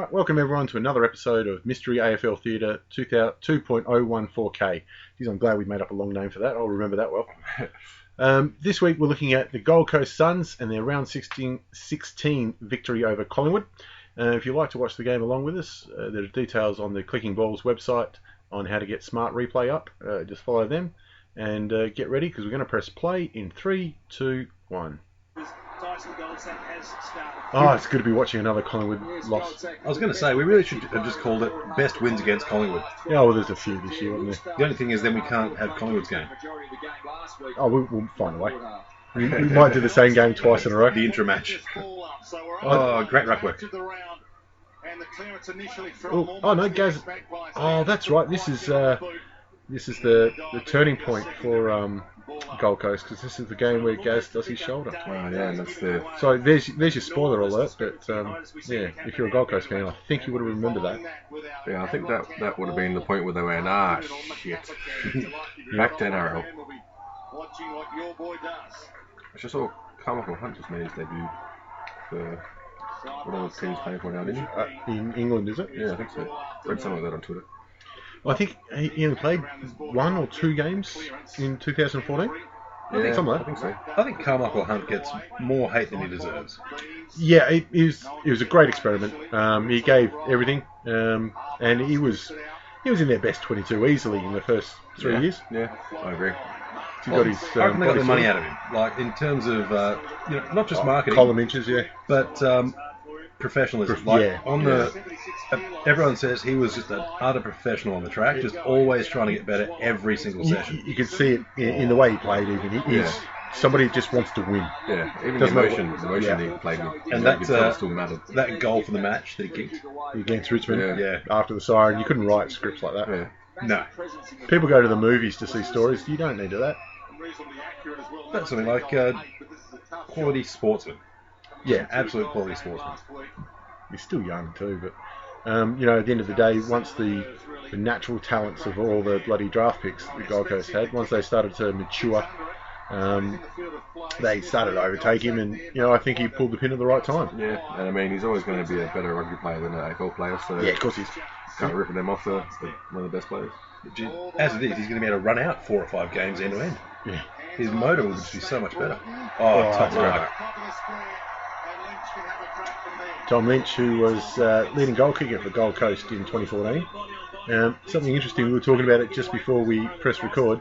Right, welcome everyone to another episode of Mystery AFL Theatre 2.014K. Geez, I'm glad we made up a long name for that. I'll remember that well. This week we're looking at the Gold Coast Suns and their round 16 victory over Collingwood. If you'd like to watch the game along with us, there are details on the Clicking Balls website on how to get Smart Replay up. Just follow them and get ready because we're going to press play in 3, 2, 1. Oh, it's good to be watching another Collingwood loss. I was going to say, we really should have just called it Best Wins Against Collingwood. Yeah, well, there's a few this year, wasn't there? The only thing is then we can't have Collingwood's game. Oh, we'll find a way. We might do the same game twice in a row. The intra match. Oh, great ruck work. Oh no, Gaz. Oh, that's right. This is the turning point for Gold Coast, because this is the game where Gaz does his shoulder. Oh yeah, and that's the. So there's your spoiler alert. But yeah, if you're a Gold Coast fan, I think you would have remembered that. Yeah, I think that would have been the point where they went, shit, back to NRL. I just saw Carmichael Hunt just made his debut for whatever team's playing for now, didn't he? In England, is it? Yeah, I think so. Read something like that on Twitter. Well, I think he only played 1 or 2 games in 2014. Yeah, something like I think so. I think Carmichael Hunt gets more hate than he deserves. Yeah, it was a great experiment. He gave everything, and he was in their best 22 easily in the first 3 years. Yeah, I agree. He got his, I reckon they got the money out of him, like in terms of not just marketing, column inches, yeah, but professionalism. Everyone says he was just an utter professional on the track, just always trying to get better every single session. You could see it in the way he played. Even he's somebody who just wants to win. Yeah, even the emotion he played with, and that still mattered. That goal for the match that he kicked against Richmond, after the siren, you couldn't write scripts like that. Yeah. No. People go to the movies to see stories. You don't need that. That's something like quality sportsman. Yeah, absolute quality sportsman. He's still young too, but at the end of the day, once the natural talents of all the bloody draft picks the Gold Coast had, once they started to mature, they started to overtake him, and I think he pulled the pin at the right time. Yeah, and I mean he's always going to be a better rugby player than an AFL player. So yeah, of course he's. Can't rip them off one of the best players. As it is, he's going to be able to run out 4 or 5 games end to end. Yeah. His motor will just be so much better. Top mark. Tom Lynch, who was leading goal kicker for Gold Coast in 2014. Something interesting, we were talking about it just before we pressed record.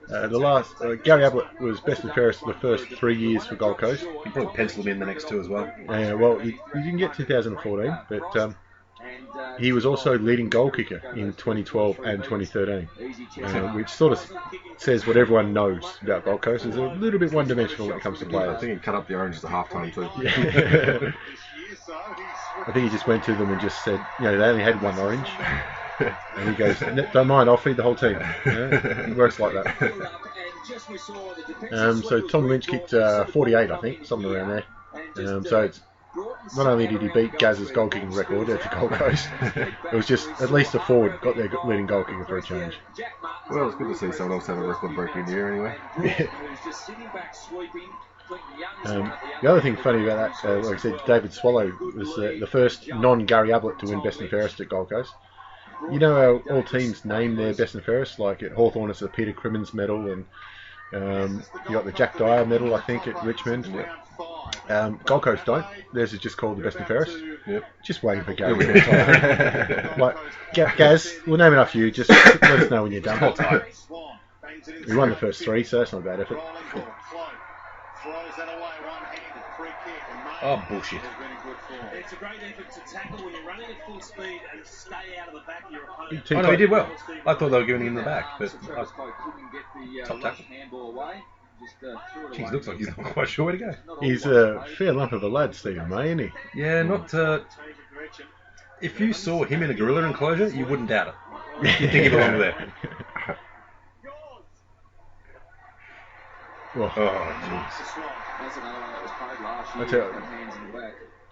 Gary Ablett was best and fairest for the first 3 years for Gold Coast. You probably penciled him in the next 2 as well. Well, he didn't get 2014, but he was also leading goal kicker in 2012 and 2013, which sort of says what everyone knows about Gold Coast. Is a little bit one-dimensional when it comes to players. I think he cut up the oranges at half-time too. Yeah. I think he just went to them and just said, they only had 1 orange. And he goes, don't mind, I'll feed the whole team. It works like that. So Tom Lynch kicked 48, I think, somewhere around there. So it's not only did he beat Gaz's goal kicking record at the Gold Coast, it was just at least a forward got their leading goal kicker for a change. Well, it's good to see someone else have a record breaking year anyway. Yeah. The other thing funny about that, like I said, David Swallow was the first non-Gary Ablett to win best and fairest at Gold Coast. You know how all teams name their best and fairest, like at Hawthorn it's the Peter Crimmins medal, and you got the Jack Dyer medal, I think, at Richmond. Gold Coast don't. Theirs is just called the best and fairest. Yep. Just waiting for Gary. Like, Gaz, we'll name it after you. Just let us know when you're done. We won the first 3, so that's not a bad effort. Oh, bullshit. It's a great effort to tackle when you're running at full speed and stay out of the back of your opponent. Oh no, he did well. I thought they were giving him the back, but top tackle. Jeez, looks like he's not quite sure where to go. He's a fair lump of a lad, Stephen May, isn't he? Yeah, not... if you saw him in a gorilla enclosure, you wouldn't doubt it. You'd think he belonged there. Well, jeez. I tell you,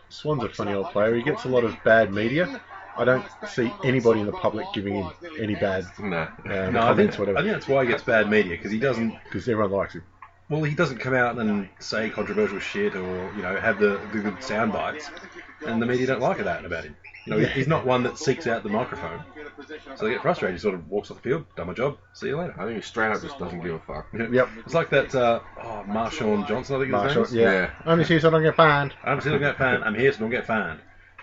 Swan's a funny old player. He gets a lot of bad media. I don't see anybody in the public giving him any bad comments, whatever. I think that's why he gets bad media, because he doesn't... Because everyone likes him. Well, he doesn't come out and say controversial shit or, have the good sound bites, and the media don't like that about him. You know, he's not one that seeks out the microphone. So they get frustrated. He sort of walks off the field, done my job, see you later. I think he straight up just doesn't give a fuck. Yep. It's like that, Marshawn Johnson, I think his name is. Yeah. I'm just here so I don't get fined. I'm here so I don't get fined.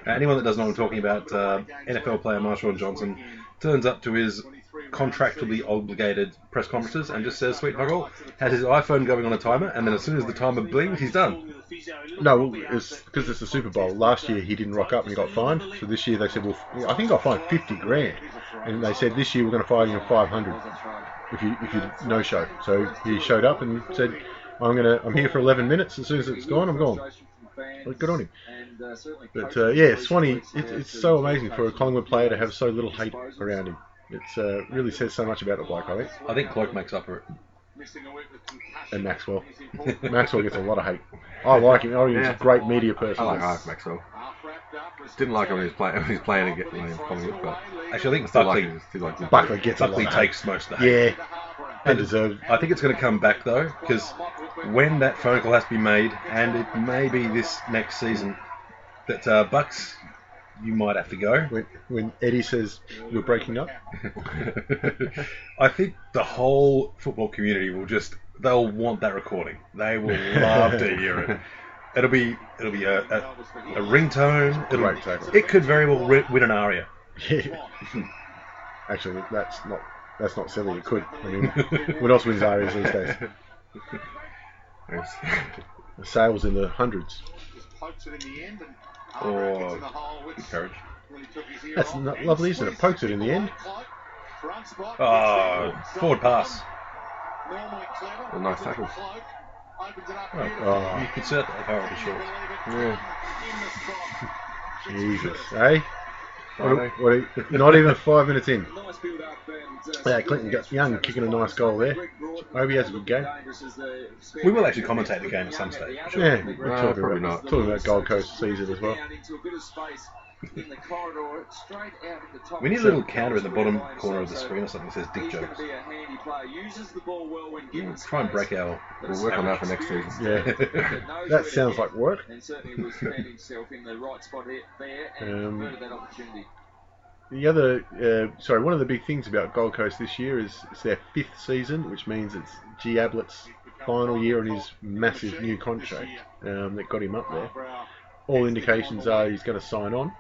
Anyone that doesn't know what I'm talking about, NFL player Marshawn Johnson turns up to his contractually obligated press conferences and just says, sweet fuck all, has his iPhone going on a timer, and then as soon as the timer blings, he's done. No, it's because it's the Super Bowl. Last year he didn't rock up and he got fined. So this year they said, well, I think he got fined $50,000, and they said this year we're going to fine you $500 if you no show. So he showed up and said, I'm here for 11 minutes. As soon as it's gone, I'm gone. Well, good on him. But yeah, Swanee, it's so amazing for a Collingwood player to have so little hate around him. It really says so much about the bloke, I think. I think Cloak makes up for it. And Maxwell. Maxwell gets a lot of hate. I like him. I think he's a great media person. I like Maxwell. Didn't like him when he was playing against Collingwood, but actually, I think Buckley gets Buckley takes most of the hate. Yeah, and deserved. I think it's going to come back though, because when that phone call has to be made, and it may be this next season, that Bucks, you might have to go. When Eddie says we're breaking up, I think the whole football community they'll want that recording. They will love to hear it. It'll be a ringtone. It could very well win an aria. Yeah. Actually, that's not silly. It could. I mean, what else wins arias these days? The sales in the hundreds. Or courage. That's not lovely, isn't it? Pokes it in the end. Forward pass. A nice tackle. You could set that horribly short. Yeah. Jesus, eh? What, not even 5 minutes in. Yeah, Clinton Young kicking a nice goal there. I hope he has a good game. We will actually commentate the game at some stage. Sure. Yeah, we're talking about Gold Coast season as well. We need a little counter in the bottom corner of the screen or something that says dick jokes. Try and break our... We'll work on that for next season. Yeah. That sounds like work. One of the big things about Gold Coast this year is it's their 5th season, which means it's G. Ablett's final year on his massive new contract that got him up there. All indications are he's going to sign on.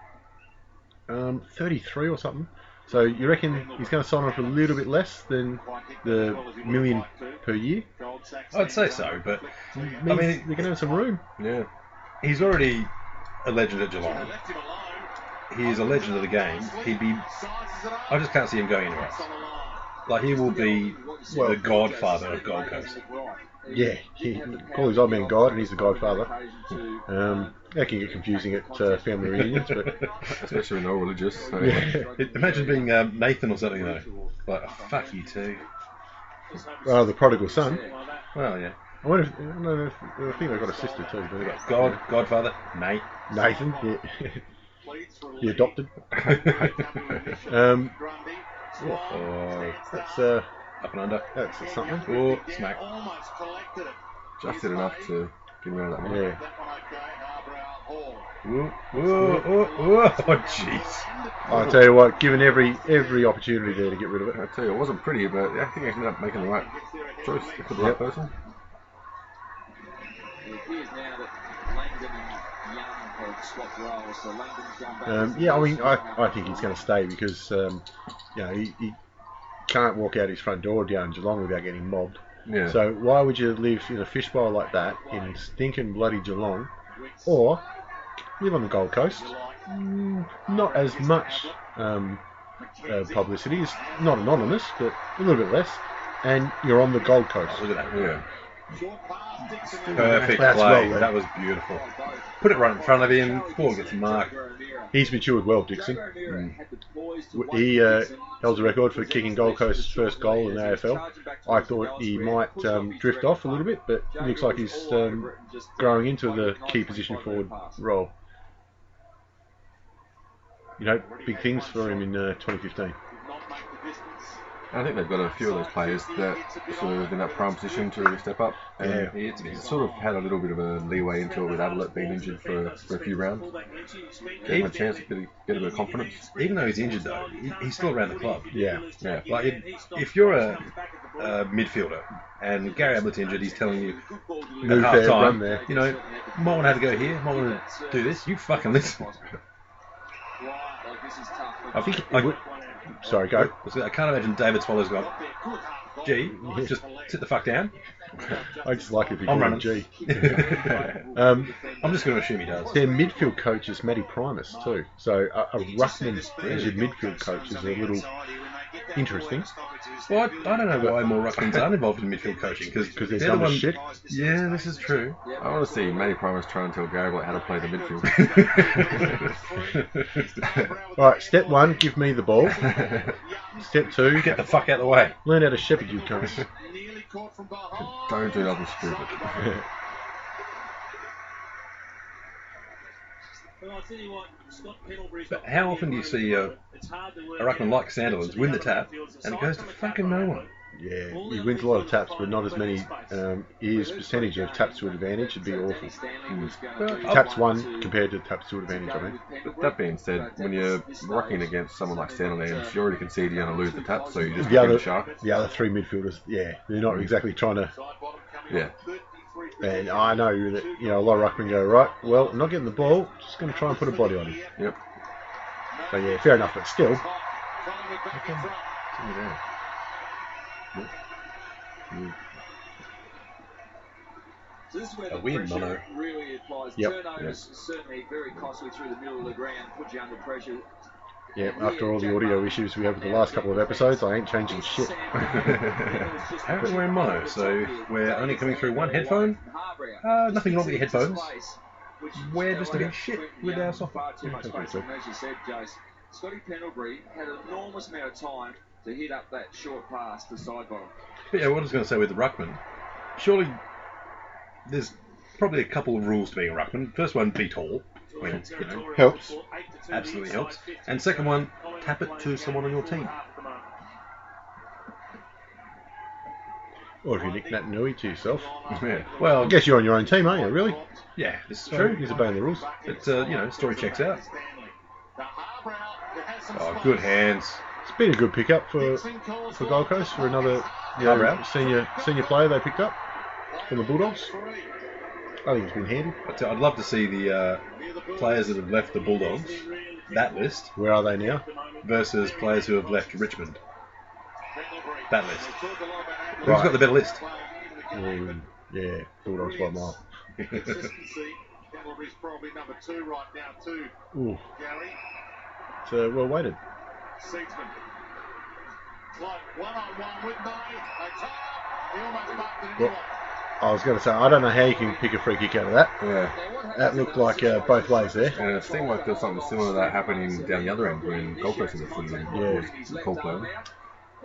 33 or something. So you reckon he's going to sign on for a little bit less than the $1 million per year? I'd say so, but I mean, they're going to have some room. Yeah, he's already a legend at Geelong. He is a legend of the game. I just can't see him going anywhere else. Like, he will be the godfather of Gold Coast. Yeah, he call his old man God, and he's the godfather. That can get confusing at family reunions, but especially when they're all religious. So. Yeah. Imagine being Nathan or something though. Like, oh, fuck you too. Oh, the prodigal son. Well, yeah. I wonder I think they've got a sister too. Godfather, Nathan. Yeah. The adopted. That's up and under. That's something. Oh, smack. Just did enough to get rid of that one. Yeah. Oh, jeez. I'll tell you what, given every opportunity there to get rid of it. I tell you, it wasn't pretty, but I think I ended up making the right choice for the right person. Yeah, I mean, I think he's going to stay because he can't walk out his front door down Geelong without getting mobbed. Yeah. So why would you live in a fishbowl like that in stinking bloody Geelong, or live on the Gold Coast? Not as much publicity. It's not anonymous, but a little bit less. And you're on the Gold Coast. Look at that. Yeah. Perfect play. That was beautiful. Put it right in front of him. Ball gets marked. He's matured well, Dixon. He held the record for kicking Gold Coast's first goal in the AFL. I thought he might drift off a little bit, but it looks like he's growing into the key position forward role. You know, big things for him in 2015. I think they've got a few of those players that sort of in that prime position to really step up. And it's sort of had a little bit of a leeway into it with Alight being injured for a few rounds. Gave him a chance to get a bit of confidence. Even though he's injured, though, he's still around the club. Yeah. Like if you're a midfielder and Gary Ablett's injured, he's telling you at half time, you know, might want to have to go here, might want to do this. You fucking listen. I think. Sorry, go. I can't imagine David Swallow's gone, gee, just sit the fuck down. I just like it if I'm running. G. I'm just going to assume he does. Their midfield coach is Matty Primus too. So a ruckman as your midfield coach is a little interesting. Well, I don't know why more ruckmans aren't involved in midfield coaching, because they're dumb as shit. Yeah, this is true. I want to see Matty Primus try and tell Gary how to play the midfield. Alright, step 1, give me the ball. Step 2, Get the fuck out of the way. learn how to shepherd you cunts. Don't do nothing stupid. But how often do you see a ruckman like Sandilands win the tap and it goes to fucking no one? Yeah, he wins a lot of taps, but not as many. His percentage of taps to advantage would be awful. Taps 1 compared to taps to advantage, I mean. But that being said, when you're rucking against someone like Sandilands, you already concede you're going to lose the tap, so you just The other 3 midfielders, yeah, they're not exactly trying to. Yeah. And I know that, you know, a lot of ruckmen go, right, well, I'm not getting the ball, just going to try and put a body on him. Yep. So yeah, fair enough, but still. A weird mono. Really applies. Yep. Turnovers certainly very costly through the middle of the ground, put you under pressure. Yeah, after all the audio issues we had with the last couple of episodes, I ain't changing shit. Apparently we're in mono, so we're only coming through one headphone. Nothing wrong with your headphones. We're just a bit shit with our software. Too much space, and as you said, Jace, Scotty Pendlebury had an enormous amount of time to hit up that short pass to side bottom. But yeah, what I was going to say with the ruckman, surely there's probably a couple of rules to being a ruckman. First one, be tall. I mean, you know, Helps. absolutely helps. And second one, tap it to someone on your team. Or if you nick Nat Nui to yourself. Yeah. Well, I guess you're on your own team, aren't you, really? yeah, this is So true. he's obeying the rules. But, you know, story checks out. Oh, good hands. It's been a good pickup for Gold Coast, for another senior player they picked up from the Bulldogs. I think it's been handy. But I'd love to see the players that have left the Bulldogs, that list, Where are they now? versus players who have left Richmond, that list. Who's Right. got the better list? Yeah, Bulldogs by a mile. Ooh. So well weighted. Well, I was going to say, I don't know how you can pick a free kick out of that. Yeah. That looked like both ways there. And it seemed like there's something similar to that happening down the other end when Gold Coast in the footy game. Yeah. Was Cole playing.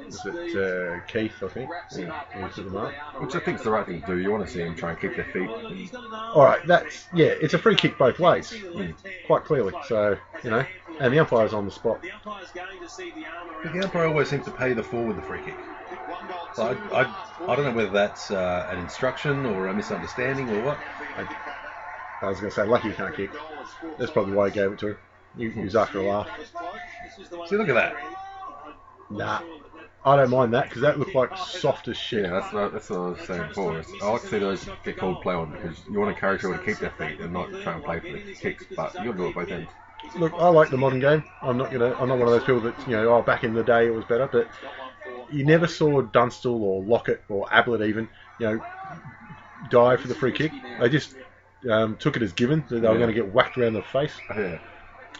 Was it Keith, I think? Yeah. He took them up. Which I think is the right thing to do. You want to see them try and kick their feet. Alright, it's a free kick both ways, quite clearly. So, you know, and the umpire's on the spot. But the umpire always seems to pay the forward the free kick. So I don't know whether that's an instruction or a misunderstanding or what. I was going to say, lucky you can't kick. That's probably why he gave it to him. He was after a laugh. See, look at that. Nah, I don't mind that because that looked like soft as shit. Yeah, that's what I was saying before. I like to see those get called play on because you want to encourage people to keep their feet and not try and play for the kicks, but you got to do it both ends. Look, I like the modern game. I'm not one of those people that, you know, back in the day it was better, but you never saw Dunstall or Lockett or Ablett even, you know, die for the free kick. They just took it as given that they were going to get whacked around the face. Yeah.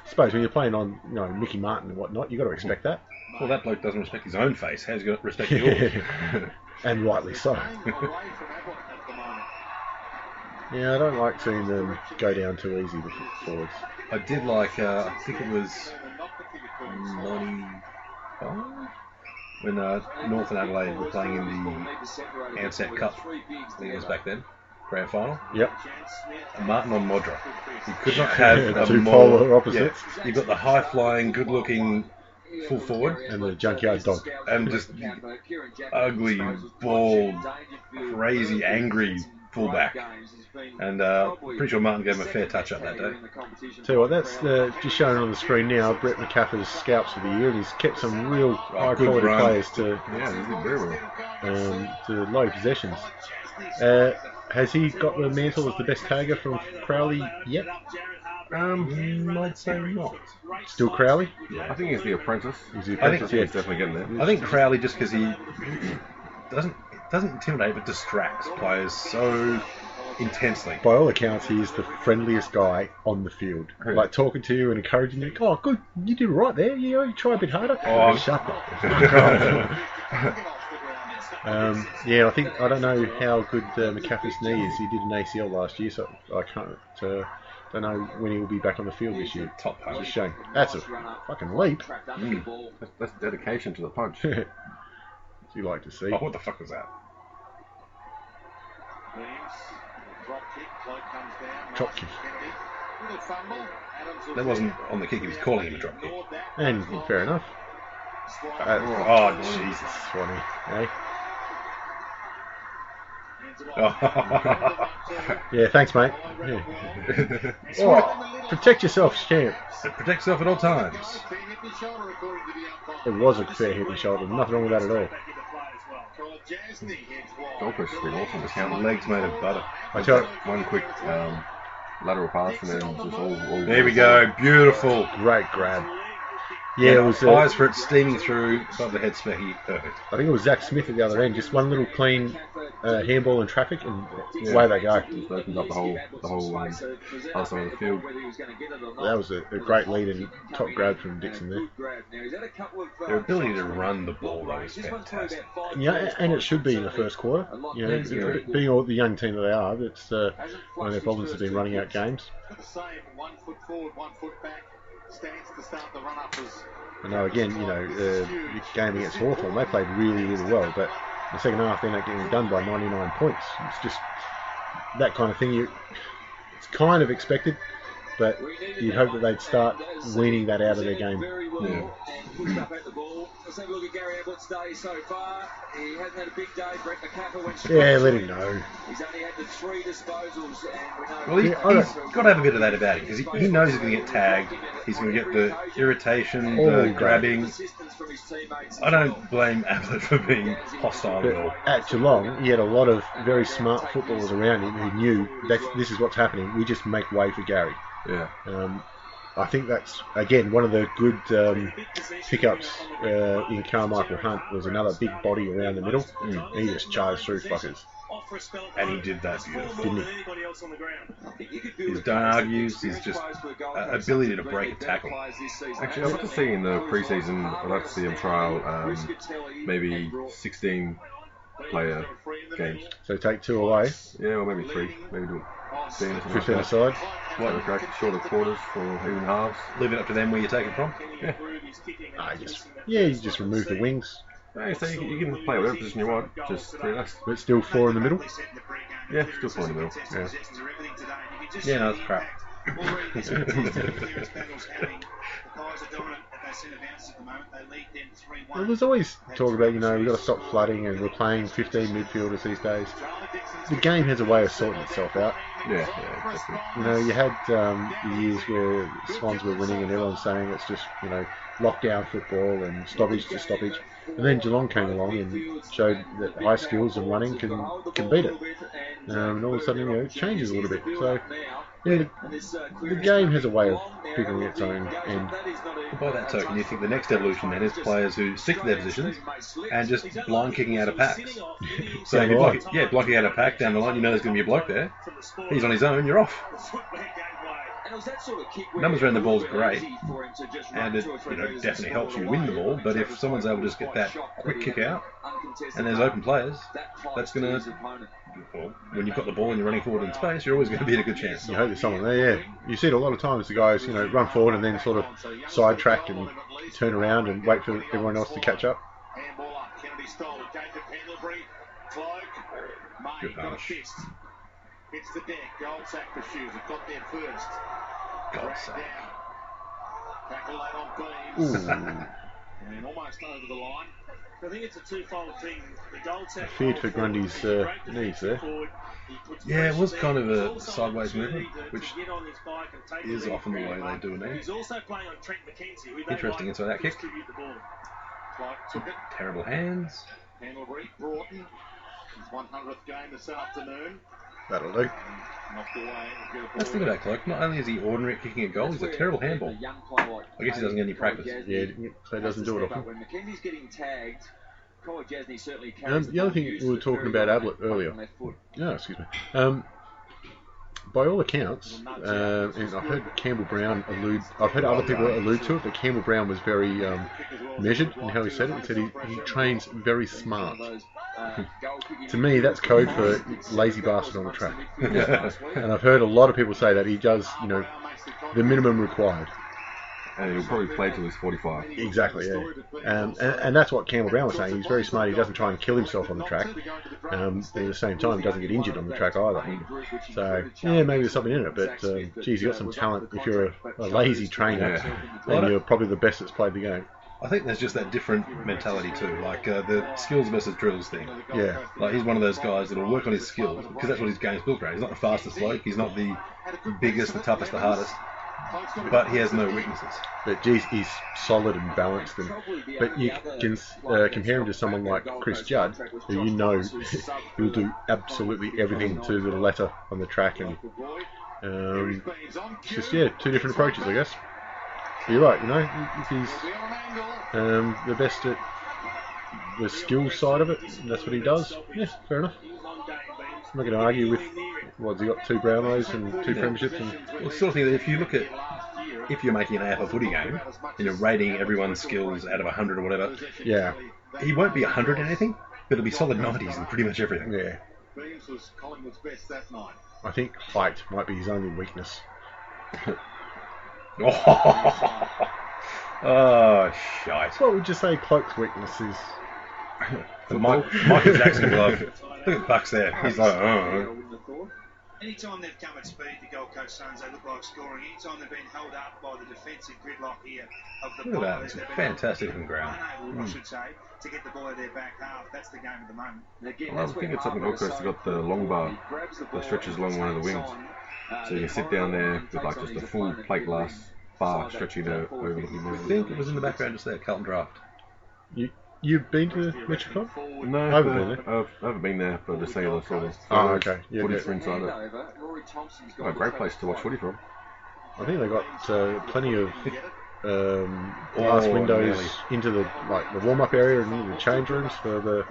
I suppose when you're playing on, you know, Mickey Martin and whatnot, you got to expect that. Well, that bloke doesn't respect his own face. How's he going to respect yours? And rightly so. Yeah, I don't like seeing them go down too easy, the forwards. I did like, I think it was 95 when North and Adelaide were playing in the Ansett Cup. I think it was back then, grand final. Yep. Martin on Modra. You could not have a two more polar opposites. Yeah, you've got the high-flying, good-looking full forward. And the junkyard dog. And just ugly, bald, crazy, angry fullback. And pretty sure Martin gave him a fair touch-up that day. Tell you what, that's just showing on the screen now. Brett McCaffrey's scalps for the year, and he's kept some real high-quality players to low possessions. Has he got the mantle as the best tagger from Crowley yet? I'd say not. Still Crowley? Yeah. I think he's the apprentice. He's the apprentice, He's definitely getting there. I think Crowley, just because he doesn't intimidate but distracts players so intensely. By all accounts, he is the friendliest guy on the field. Really? Like talking to you and encouraging you. Oh, good, you did right there. You try a bit harder. Oh, shut up. I don't know how good McCaffrey's knee is. He did an ACL last year, so I can't. Don't know when he will be back on the field this year. Top It's a shame. That's a fucking leap. That's dedication to the punch. What'd you like to see? Oh, what the fuck was that? Drop kick. That wasn't on the kick, he was calling him a drop kick. And fair enough. Oh, Jesus. Funny, eh? Yeah, thanks, mate. Yeah. Oh, protect yourself, champ. Protect yourself at all times. It was a fair hit and shoulder. Nothing wrong with that at all. Goalpost has been awesome this The count. legs made of butter. I tell you, One quick lateral pass and then just all There we go. Beautiful. great grab. Yeah, it was. Eyes for it steaming through above the head smacky. Perfect. I think it was Zach Smith at the other end. Just one little clean handball in traffic, and away they go. just opens up the whole other side of the field. That was a great lead and top grab from Dixon there. Their ability to run the ball, though, is fantastic. Yeah, and it should be in the first quarter. You know, being all the young team that they are, that's one of their problems has been running out games. I know, again, the game against Hawthorn, they played really, really well, but the second half they're not getting done by 99 points. It's just that kind of thing. It's kind of expected, but you'd hope that they'd start weaning that out of their game. Yeah. Let's have a look at Gary Abbott's day so far. He hasn't had a big day. Brett McCaffrey went Yeah, let him know. He's only had the 3 disposals, and we know. Well, he's got to have a bit of that about him because he knows he's going to get tagged. He's going to get the irritation, the grabbing. I don't blame Ablett for being hostile But at all. at Geelong, he had a lot of very smart footballers around him who knew that this is what's happening. We just make way for Gary. Yeah. I think that's, again, one of the good pickups in Carmichael Hunt was another big body around the middle. He just charged through fuckers. And he did that beautifully. Didn't he? His don't argues, his just ability to break a tackle. Actually, I'd like to see in the pre-season, I'd like to see him trial maybe 16 player games. So take 2 away, Yeah, or maybe 3. Maybe do 15 aside. What? Shorter quarters for even halves. Leave it up to them where you take it from. You just remove the wings, Hey, so you can play whatever position you want, just 3 less. but still 4 in the middle. Yeah, still 4 in the middle. Yeah. Yeah, no, that's crap. Well, there's always talk about, we've got to stop flooding and we're playing 15 midfielders these days. The game has a way of sorting itself out. Yeah, exactly. You had years where Swans were winning and everyone's saying it's just, lockdown football and stoppage to stoppage. And then Geelong came along and showed that high skills and running can beat it. And all of a sudden, it changes a little bit. So, the game has a way of figuring its own end. By that token, you think the next evolution then is players who stick to their positions and just blind kicking out of packs. So if you're blocking out a pack down the line, there's going to be a bloke there. He's on his own, you're off. Numbers around the ball is great, and it definitely helps you win the ball. But if someone's able to just get that quick kick out, and there's open players, that's going to. Well, when you've got the ball and you're running forward in space, you're always going to be in a good chance. You hope there's someone there, yeah. You see it a lot of times, the guys, run forward and then sort of sidetrack and turn around and wait for everyone else to catch up. Good punish. It's the deck. Goldsack pursues. It got there first. Goldsack. Tackle late on And almost over the line. I think it's a twofold thing. The goal I feared for Grundy's knees there. Yeah, it was kind of a sideways movement, which is often the way they do a knee. Interesting inside that kick. Terrible hands. Pendlebury, Broughton, his 100th game this afternoon. That'll do. Let's think about Cloak. Not only is he ordinary at kicking a goal, he's a terrible handball. I guess he doesn't get any practice. Yeah, so he doesn't do it often. When McKenzie's getting tagged, Colin Jasny certainly The other thing we were talking about Ablett earlier. No, excuse me. By all accounts, and I've heard Campbell Brown allude. I've heard other people allude to it, but Campbell Brown was very measured in how he said it. He said he trains very smart. To me, that's code for lazy bastard on the track. And I've heard a lot of people say that he does, the minimum required. And he'll probably play till he's 45. Exactly, yeah. And that's what Campbell Brown was saying. He's very smart. He doesn't try and kill himself on the track. But at the same time, he doesn't get injured on the track either. So, yeah, maybe there's something in it. But, geez, you've got some talent if you're a lazy trainer. And you're probably the best that's played the game. I think there's just that different mentality too, like the skills versus drills thing. Yeah. Like he's one of those guys that'll work on his skills because that's what his game's built around. He's not the fastest bloke. He's not the biggest, the toughest, the hardest. But he has no weaknesses. But geez, he's solid and balanced. But you can compare him to someone like Chris Judd, who he'll do absolutely everything to the letter on the track. And just, two different approaches, I guess. But you're right, if he's the best at the skill side of it, and that's what he does. Yeah, fair enough. I'm not going to argue with, has he got 2 Brownlows and 2 premierships? Well, sort of thing that if you're making an AFL footy game, and you're rating everyone's skills out of 100 or whatever, yeah, he won't be 100 in anything, but it'll be solid 90s in pretty much everything. Yeah. I think height might be his only weakness. Oh, shite. What would you say Cloak's weakness is? The Michael Jackson glove. Look at Bucks there. He's like, oh. Anytime they've come at speed, the Gold Coast Suns, they look like scoring. Anytime they've been held up by the defensive gridlock here of the Look at that. It's fantastic on ground. Unable, I should say, to get the ball of their back half. That's the game at the moment. Well, I think it's up in Gold Coast. They've got the long bar that stretches along one of the wings. So you can sit down there with like just a full plate glass bar stretching overlooking I think it was in the background just there, Carlton Draft. You've been to Metricon? No, I haven't been there. I haven't been there for the sailor sort of. Okay. Yeah, footy for inside it. A great place to watch footy from. I think they got plenty of glass windows into the warm-up area and into the change rooms for the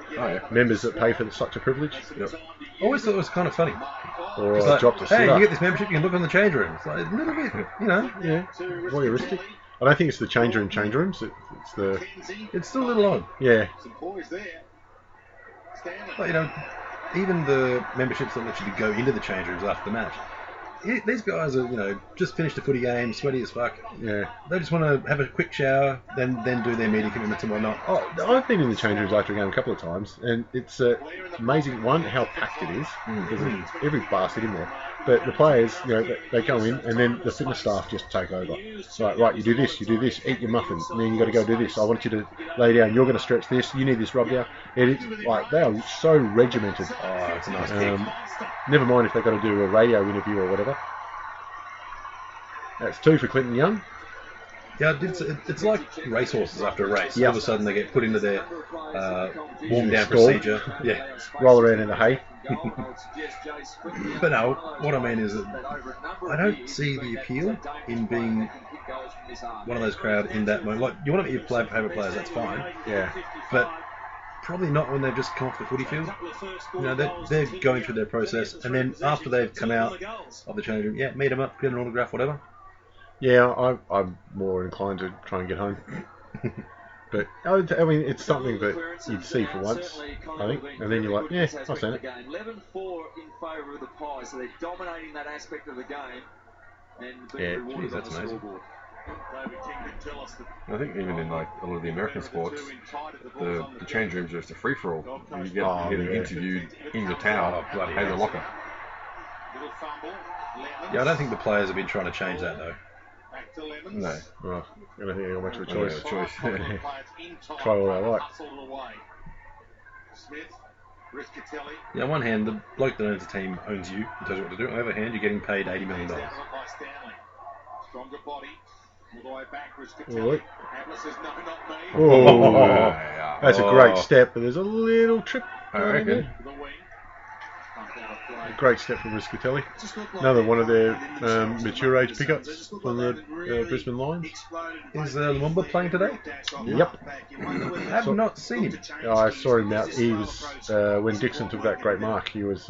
members that pay for such a privilege. Yep. I always thought it was kind of funny. Or it's like, dropped a hey, you get this membership, you can look on the change room. It's like a little bit, Yeah, voyeuristic. I don't think it's the change rooms. It's still a little odd. Yeah. But, even the memberships that let you go into the change rooms after the match. These guys are, just finished a footy game, sweaty as fuck. Yeah. They just want to have a quick shower, then do their media commitments and whatnot. Oh, I've been in the change rooms after a game a couple of times, and it's amazing, one, how packed it is. There's every bastard in there. But the players, they come in, and then the fitness staff just take over. Right, you do this, eat your muffin, and then you got to go do this. I want you to lay down, you're going to stretch this, you need this rub down. It's like, they are so regimented. Oh, it's a nice kick. Never mind if they've got to do a radio interview or whatever. That's 2 for Clinton Young. Yeah, it's like racehorses after a race. All of a sudden they get put into their warm-down procedure. Yeah. Roll around in the hay. But no, what I mean is that I don't see the appeal in being one of those crowd in that moment. Like, you want to be your favourite players, that's fine. Yeah. But probably not when they've just come off the footy field. They're going through their process, and then after they've come out of the change room, meet them up, get an autograph, whatever. Yeah, I'm more inclined to try and get home. But, I mean, it's something that you'd see for once, I think. And then you're like, I've seen it. 11-4 in favour of the Pies, so they're dominating that aspect of the game. And That's amazing. I think even in a lot of the American sports, the change rooms are just a free-for-all. You get interviewed in the towel, in the locker. Yeah, I don't think the players have been trying to change that though. Back to Lemons. No. Well, I don't think they'll much of a Oh, yeah, choice. a choice. Try all I like. Hustled away. Smith. Riscatelli. Yeah, on one hand, the bloke that owns the team owns you and tells you what to do. On the other hand, you're getting paid $80 million. By Stanley. Stronger body. All the way back. All Riscatelli. right. Atlas says no, not me. Oh, Yeah. that's a great step, but there's a little trip. I reckon. The wing. Pumped out of play. A great step from Riscatelli. Another one of their mature age pickups on the Brisbane Lions. Is Lumumba playing today? Yep. I have not seen him. Oh, I saw him out. He was when Dixon took that great mark. He was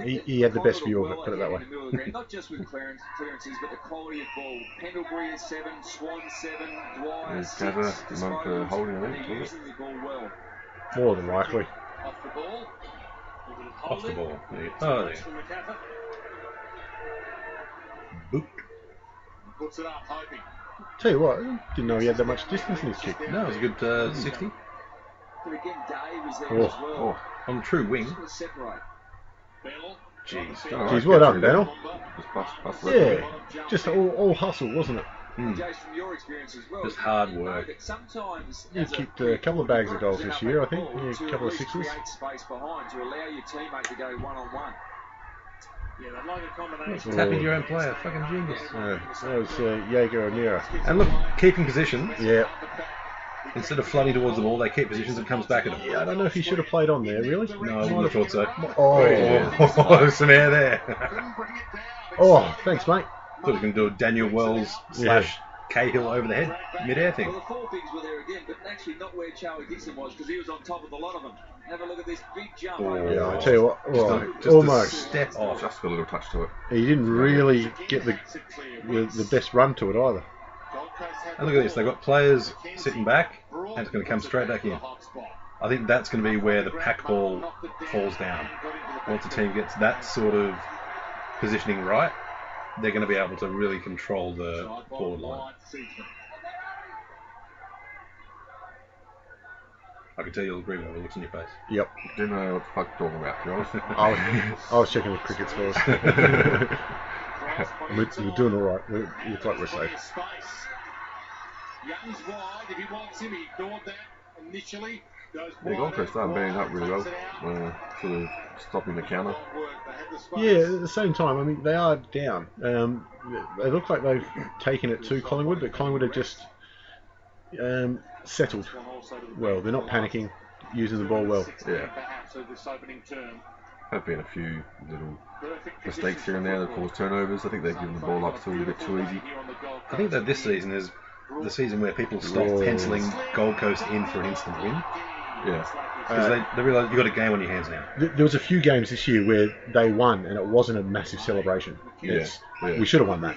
he had the best view of it. Put it that way. Not just with clearances, but the quality of ball. Pendlebury is 7, Swan 7, Dwyer Is 6. Gazza among the holding them, They're using the ball well. More than likely. Off the ball. Off the ball. Oh, yeah. Boop. Puts it up, hoping. Tell you what, didn't know he had that much distance in his kick. No, it was a good 60. But again, Dave is there Oh, as well. On true wing. Just got to separate. Bell. Jeez. Jeez, well done, Bennell. Just bust Yeah, just all hustle, wasn't it? Jace, from your experience as well, Just hard you know work. that sometimes He as kicked a couple of bags of goals set this up year, that I think. ball Yeah, to a couple of at least sixes. create space behind to allow your teammate to go one-on-one. Yeah, they'd like a combination. Tapping your own player. Fucking genius. That was Jaeger O'Neill. And look, keeping position. Yeah. Instead of flooding towards the ball, they keep positions and comes back at them. Yeah, I don't know if he should have played on there, really. No, I wouldn't have thought so. Oh, Some air there. oh, thanks, mate. Thought we can do a Daniel Wells / Cahill over the head mid-air thing. Well, the four bigs were there again, but actually not where Charlie Dixon was, because he was on top of a lot of them. Have a look at this big jump. Yeah, I tell you what, Just almost. a step off. Just a little touch to it. He didn't really get the best run to it either. And look at this, they've got players sitting back, and it's going to come straight back in. I think that's going to be where the pack ball falls down. Once the team gets that sort of positioning right, they're going to be able to really control the forward line. I can tell you'll agree with the looks on your face. Yep. Didn't know what the fuck you're talking about, to be honest. I was checking the cricket scores. we're doing all right. We look like we're safe. Young's wide. If he wants him, he ignored that initially. Yeah, Gold Coast started banging up really well, sort of stopping the counter. Yeah, at the same time, I mean, they are down. They look like they've taken it to Collingwood, but Collingwood have just settled well. They're not panicking, using the ball well. Yeah. Have been a few little mistakes here and there that caused turnovers. I think they've given the ball up still a bit too easy. I think that this season is the season where people stop penciling Gold Coast in for an instant win. Yeah. Because they realise you've got a game on your hands now. There was a few games this year where they won, and it wasn't a massive celebration. Yeah. We should have won that,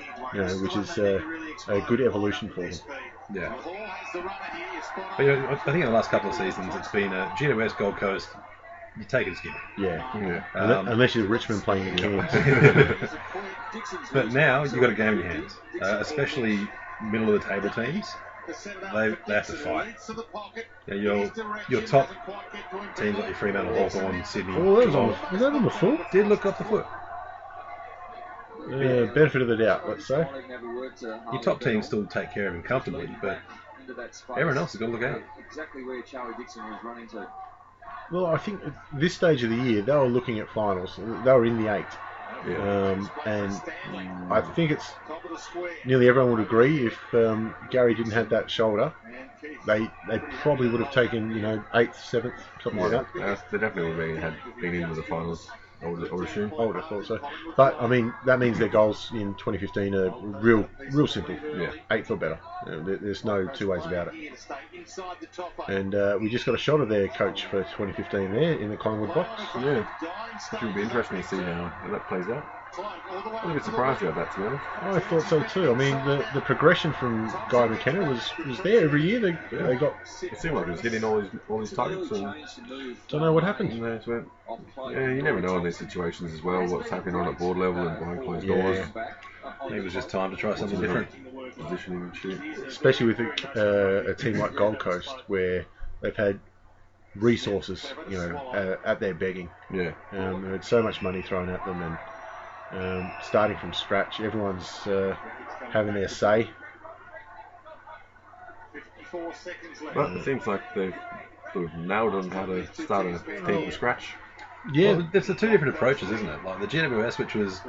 which is a good evolution for them. Yeah. But I think in the last couple of seasons, it's been a GWS Gold Coast. You take it as given. Yeah. Unless you're Richmond playing the Kings. But now you've got a game in your hands, especially middle of the table teams. They have to fight. Yeah, your top teams like your Fremantle, Hawthorn, Sydney. Oh, was that on the foot? Did look off the foot. Benefit of the doubt, let's say. Your top teams still take care of him comfortably, but everyone else has got to look out. Exactly where Charlie Dixon was running to. Well, I think at this stage of the year, they were looking at finals. They were in the 8. Yeah. And I think it's nearly everyone would agree if Gary didn't have that shoulder, they probably would have taken 8th, 7th, something like that. They definitely would have been into the finals, I would assume. I would have thought so. But I mean, that means their goals in 2015 are real simple. Yeah. 8th or better. There's no two ways about it. And we just got a shot of their coach for 2015 there in the Collingwood box. Yeah. It should be interesting to see how that plays out. I'm a bit surprised about that, to be honest. I thought so too. I mean, the progression from Guy McKenna was there every year. They got. It seemed like he was hitting all his targets. And Don't know what happened. they just went, yeah, you never know in these situations as well what's happening on at board level and behind closed doors. I think it was just time to try something different. Positioning and shit. Especially with a team like Gold Coast, where they've had resources, at their begging. Yeah. They had so much money thrown at them, and starting from scratch. Everyone's having their say. 54 seconds left. But it seems like they've sort of nailed on how to start a team from scratch. Yeah, well, there's the two different approaches, isn't it? Like the GWS, which was,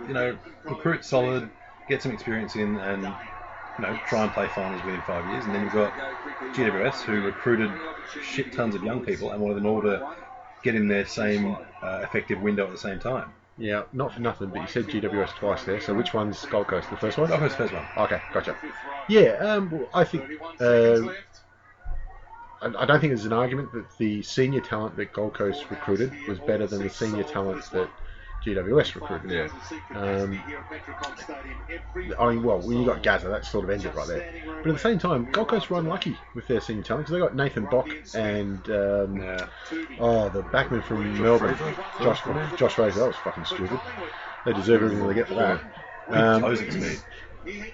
recruit solid, get some experience in, and, try and play finals within 5 years. And then you've got GWS, who recruited shit tons of young people and wanted them all to get in their same effective window at the same time. yeah, not for nothing, but you said GWS twice there. So which one's Gold Coast? The first one? Gold Coast, first one. Okay, gotcha. Yeah, well, I think I don't think there's an argument that the senior talent that Gold Coast recruited was better than the senior talent that GWS recruited. Yeah. I mean, well, when you got Gaza, that sort of ends it right there. But at the same time, Gold Coast were unlucky with their senior talent because they got Nathan Bock and the backman from Melbourne, Josh Fraser. That was fucking stupid. They deserve everything they get for that. Closing speed.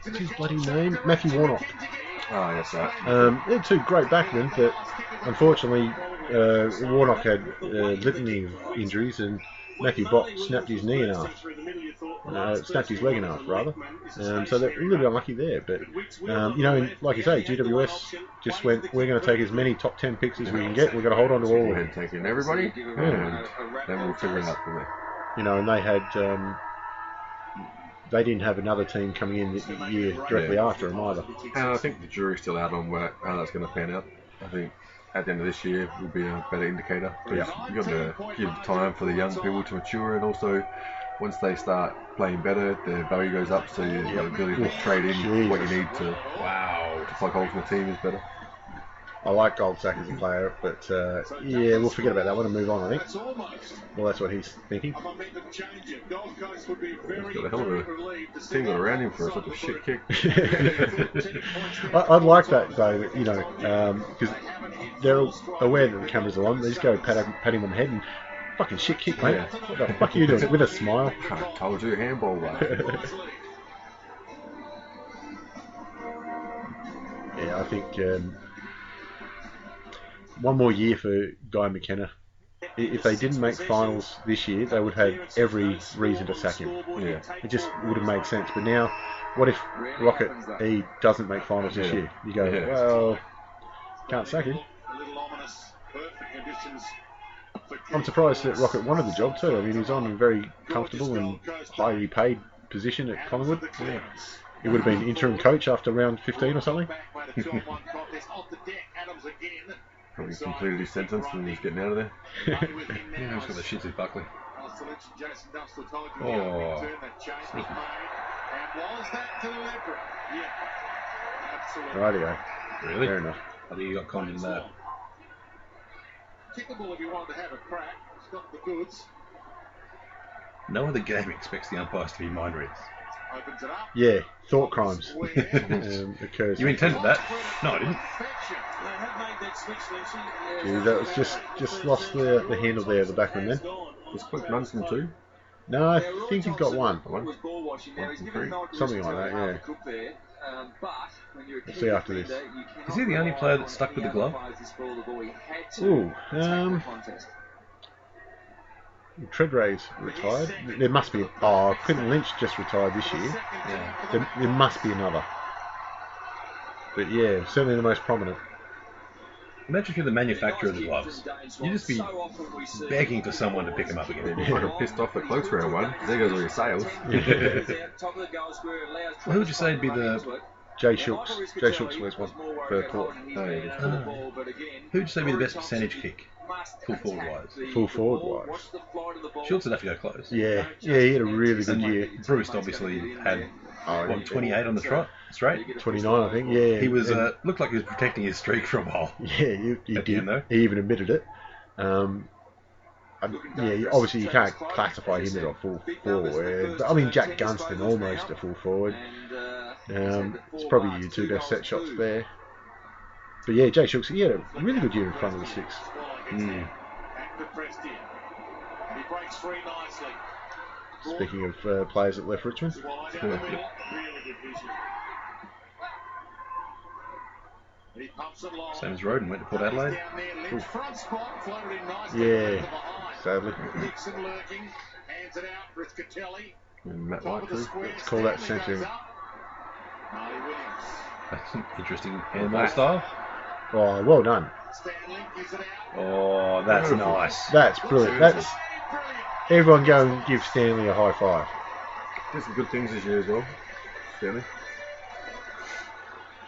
What's his bloody name? Matthew Warnock. Oh, yes, right. They're two great backmen, but unfortunately, Warnock had litany of injuries, and Matthew Bock snapped his knee in half. Snapped his leg in half, rather. So they're a little bit unlucky there. But, like you say, GWS just went, we're going to take as many top 10 picks as we can get. We're going to hold on to all of Go them. ahead and take in everybody, and then we'll figure it out from there. And they had... they didn't have another team coming in the year directly after them either. And I think the jury's still out on how that's going to pan out. I think at the end of this year will be a better indicator. Because you've got to give time for the young people to mature, and also once they start playing better, their value goes up, so your ability to trade in what you need to plug holes in the team is better. I like Goldsack as a player, but we'll forget about that one and move on, I think. Well, that's what he's thinking. He's got a hell of a team got around him for such a shit kick. I'd like that, though, because they're aware that the cameras are on. They just go pat him on the head and fucking shit kick, mate. Yeah. What the fuck are you doing? With a smile. I told you, handball, right? Yeah, I think... one more year for Guy McKenna. If they didn't make finals this year, they would have every reason to sack him. Yeah. It just would have made sense. But now, what if Rocket E doesn't make finals this year? You go, well, can't sack him. I'm surprised that Rocket wanted the job too. I mean, he's on a very comfortable and highly paid position at Collingwood. Yeah. He would have been interim coach after round 15 or something. Probably completed his sentence and he's getting out of there. He's got the shits with Buckley. Rightio. Really? Fair enough. I think you got conned in that. Kickable if you want to have a crack. It's got the goods. No other game expects the umpires to be mind readers. Opens it up. Yeah, thought crimes occurs. You intended that? No, I didn't. Yeah, that was just lost the handle there, the backman then. Was Quick none from two? No, I think he's got one. Something like that, yeah. We'll see after this. Is he the only player that's stuck with the glove? Ooh, Treadray's retired. There must be. Quentin Lynch just retired this year. Yeah. There must be another. But yeah, certainly the most prominent. Imagine if you're the manufacturer of the gloves. You'd just be begging for someone to pick them up again. You're fucking pissed off that Cloaks round one. There goes all your sales. Well, who would you say would be the... Jay Shooks. Jay Shooks wears one for Port. Who would you say would be the best percentage kick? Full forward wise. Full forward wise. Schultz would have to go close. Yeah, he had a really good year. Bruce obviously had 28 on the trot straight. 29, I think. Yeah, he was looked like he was protecting his streak for a while. Yeah, he did. He even admitted it. Obviously you can't classify him as a full forward. But, I mean, Jack Gunston almost a full forward. It's probably your two best set shots there. But yeah, Jay Shooks, he had a really good year in front of the six. Speaking of players that left Richmond. Same as Roden, went to Port Adelaide. Yeah, sadly. Nixon lurking, hands it out, Brithcatelli. And Matt White too. Let's call that centering. That's an interesting handball style. Oh, well done. Oh, that's nice. That's brilliant. That's everyone go and give Stanley a high five. Did some good things this year as well, Stanley.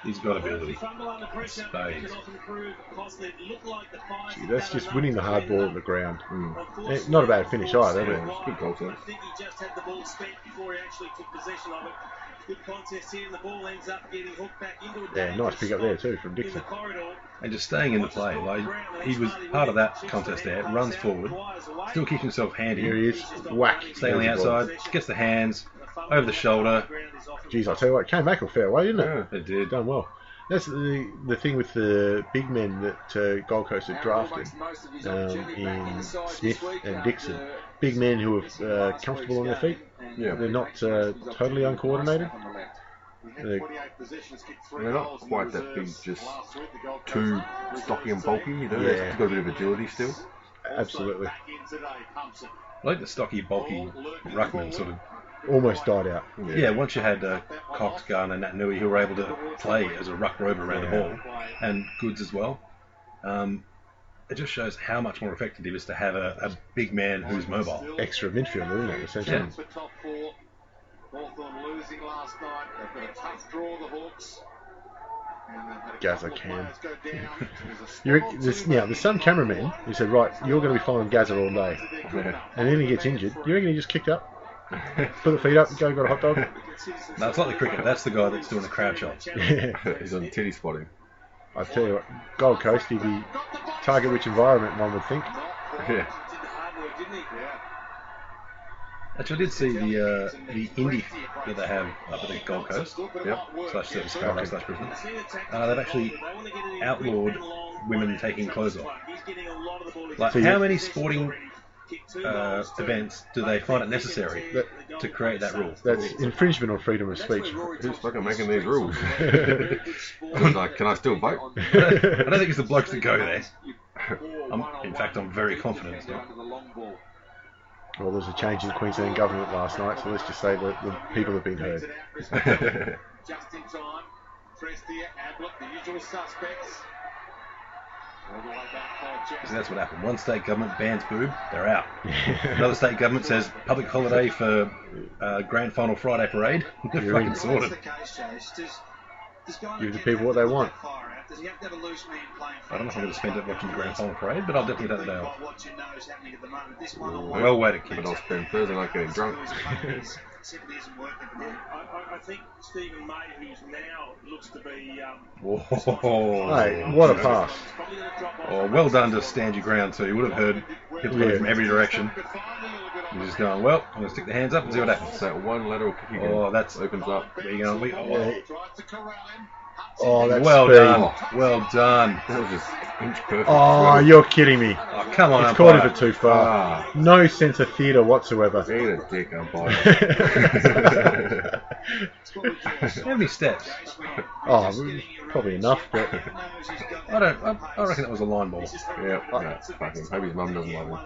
He's got ability. Spades. Gee, that's just winning the hard ball at the ground. Not a bad finish either. Yeah, it's good goal sense. I think he just had the ball spent before he actually took possession of it. Good contest here, and the ball ends up getting hooked back into a Yeah, nice pick up there too from Dixon. And just staying in the play. Like, he was part of that contest there. Runs forward. Still keeps himself handy. Here he is. Whack. Stay on the outside. Gets the hands. Over the shoulder. Geez, I'll tell you what, it came back a fair way, didn't it? Yeah, it did. Done well. That's the thing with the big men that Gold Coast have drafted in Smith and Dixon. Big men who are comfortable on their feet. Yeah. They're not totally uncoordinated. They're not quite that big, just too stocky and bulky, you know. Yeah. They've got a bit of agility still. Absolutely. I like the stocky, bulky ruckman sort of. Almost died out. Yeah, once you had Cox, Garner, and Nat Nui who were able to play as a ruck rover around the ball, and Goods as well, it just shows how much more effective it is to have a big man who's mobile. Extra midfielder, isn't it, essentially? Yeah. Hawthorn losing last night. They've got a tough draw, the Hawks. Gazza can. There's some cameramen who said, right, you're going to be following Gazza all day. Yeah. And then he gets injured. You reckon he just kicked up? Put the feet up, go got a hot dog? No, it's not the cricket. That's the guy that's doing the crowd shot. Yeah. He's on titty spotting. I tell you what, Gold Coast, he'd be target-rich environment, one would think. Yeah. Actually, I did see the indie that they have up at the Gold Coast. Yep. / Service Scarborough / Brisbane. They've actually outlawed women taking clothes off. Like, how many sporting events do they find it necessary to create that rule? That's infringement on freedom of speech. Who's fucking making these rules? Like, can I still vote? I don't think it's the blokes that go there. In fact, I'm very confident it's not. Well, there was a change in Queensland government last night, so let's just say that the people have been heard. Just in time. Prestia, Ablett, the usual suspects. All the way back for So that's what happened. One state government bans boob, they're out. Another state government says public holiday for Grand Final Friday parade. They're You're fucking in. sorted. Give the people what they want. I don't know if I'm going to spend it watching the Grand Final parade, but I'll definitely take the day off. Well waited, But kids. I'll spend Thursday night getting drunk. I think Stephen May, who's now looks to be Whoa. Hey, what a pass. Oh, well done to stand your ground too. You would have heard people coming from every direction. You're just going, well, I'm going to stick the hands up and see what happens. So one lateral kick again. Oh, that's opens up. Where you going? Yeah. Oh, that's Well speed. done. Well done. That was just inch perfect. Oh, you're kidding me. Oh, come on, It's caught umpire. him for too far. No sense of theatre whatsoever. Eat a dick, umpire. How many steps? Oh, probably enough, but I reckon that was a line ball. Yeah, no, fucking. Hope his mum doesn't love him.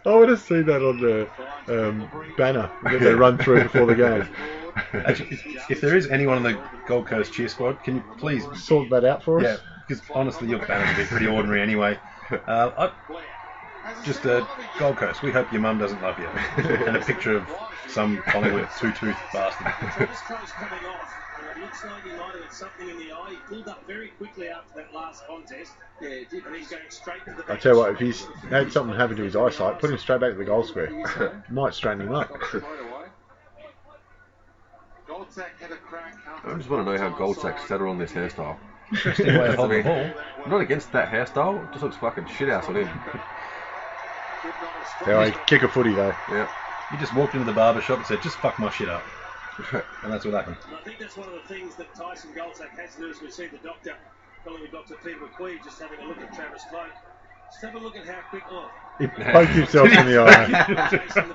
I would have seen that on the banner that they run through before the game. Actually, if there is anyone on the Gold Coast cheer squad, can you please... Sort that out for us? Yeah, because honestly, your banners would be pretty ordinary anyway. Just Gold Coast, we hope your mum doesn't love you. And a picture of some Collingwood two-toothed bastard. Travis Crowe's coming off, and it looks like he might have had something in the eye. He pulled up very quickly after that last contest. Yeah, it did. And he's going straight to the bench. I tell you what, if he's had something happen to his eyesight, put him straight back to the goal square. Might straighten him up. I just want to know how Goldsack settled on this hairstyle. Interesting way of holding the ball. I'm not against that hairstyle, it just looks fucking shit house on him. Anyway, kick a footy though. Yeah. He just walked into the barber shop and said, just fuck my shit up. And that's what happened. And I think that's one of the things that Tyson Goldsack has to do, as we see the doctor, Collingwood Dr. Peter McQueen, just having a look at Travis Cloak. Just have a look at how quick... Oh. He poked himself in the eye.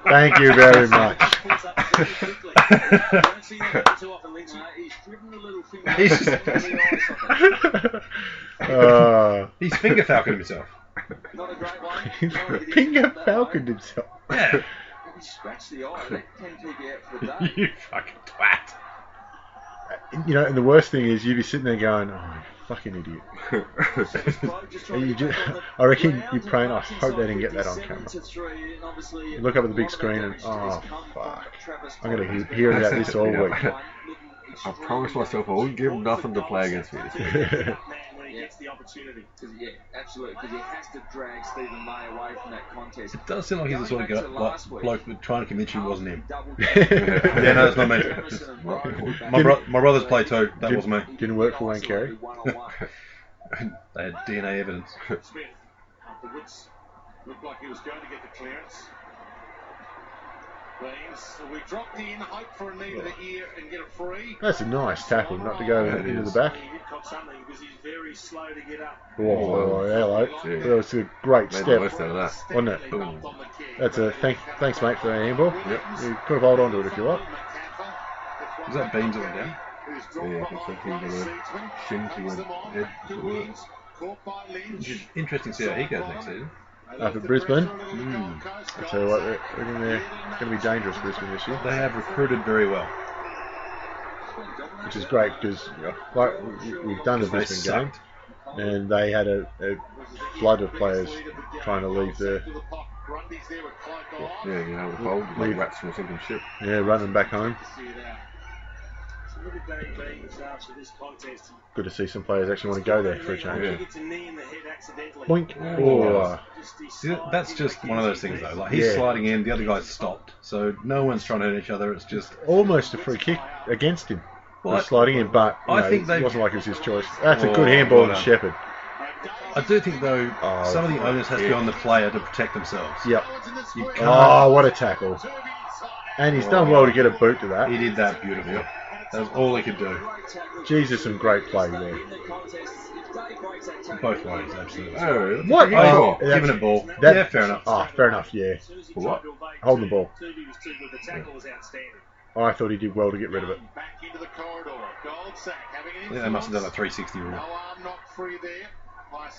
Thank you very much. He's finger falconed himself. Not a great one. Finger falconed himself. Yeah. He scratched the eye. That can keep you out for the day. You fucking twat. You know, and the worst thing is you'd be sitting there going, oh, you fucking idiot. And I reckon you're praying, I hope they didn't get that on camera. You look up at the big screen and, oh, fuck. I'm going to hear about this all week. I promised myself I wouldn't give him nothing to play against me this week. The opportunity. Yeah, absolutely. Because he has to drag Stephen May away from that contest. It does seem like he's the sort of bloke trying to convince you it wasn't him. Yeah, no, it's not me. My brothers play too. That was me. Didn't work for Wayne Carey. They had DNA evidence. Smith afterwards looked like he was going to get the clearance. We dropped in, hope for a knee to the ear and get a free. That's a nice tackle, not to go into the back. He caught something because he's very slow to get up. Oh, hello. That was a great Made the step, most out of that. wasn't it? That's a thanks, mate, for that handball. Yep. You could have held on to it if you like. Was that Beams that went down? Yeah, I think so. He got a shin to his head. Interesting to see how he goes next season. Up at Brisbane. I tell you what, they're going to be dangerous, Brisbane, this year. They have recruited very well. Which is great because, like, we've done the Brisbane game, and they had a flood of players trying to leave the with hold, like rats from a sinking ship. Yeah, running back home. Good to see some players actually want to go there for a change. Yeah. Boink. Oh. See, that's just one of those things though. Like he's sliding in, the other guy's stopped, so no one's trying to hurt each other. It's just almost a free kick against him. Well, sliding in, but I think it wasn't like it was his choice. That's a good handball to Shepherd. I do think though some of the onus has to be on the player to protect themselves. Yep. You can't. Oh, what a tackle! And he's done well to get a boot to that. He did that beautifully. That was all he could do. Jesus, some great play there. Both ways, absolutely. Oh, What? Oh, giving it ball. Yeah, fair enough. Oh, fair enough, yeah. For what? Holding the ball. Oh, I thought he did well to get rid of it. I think they must have done a 360 rule.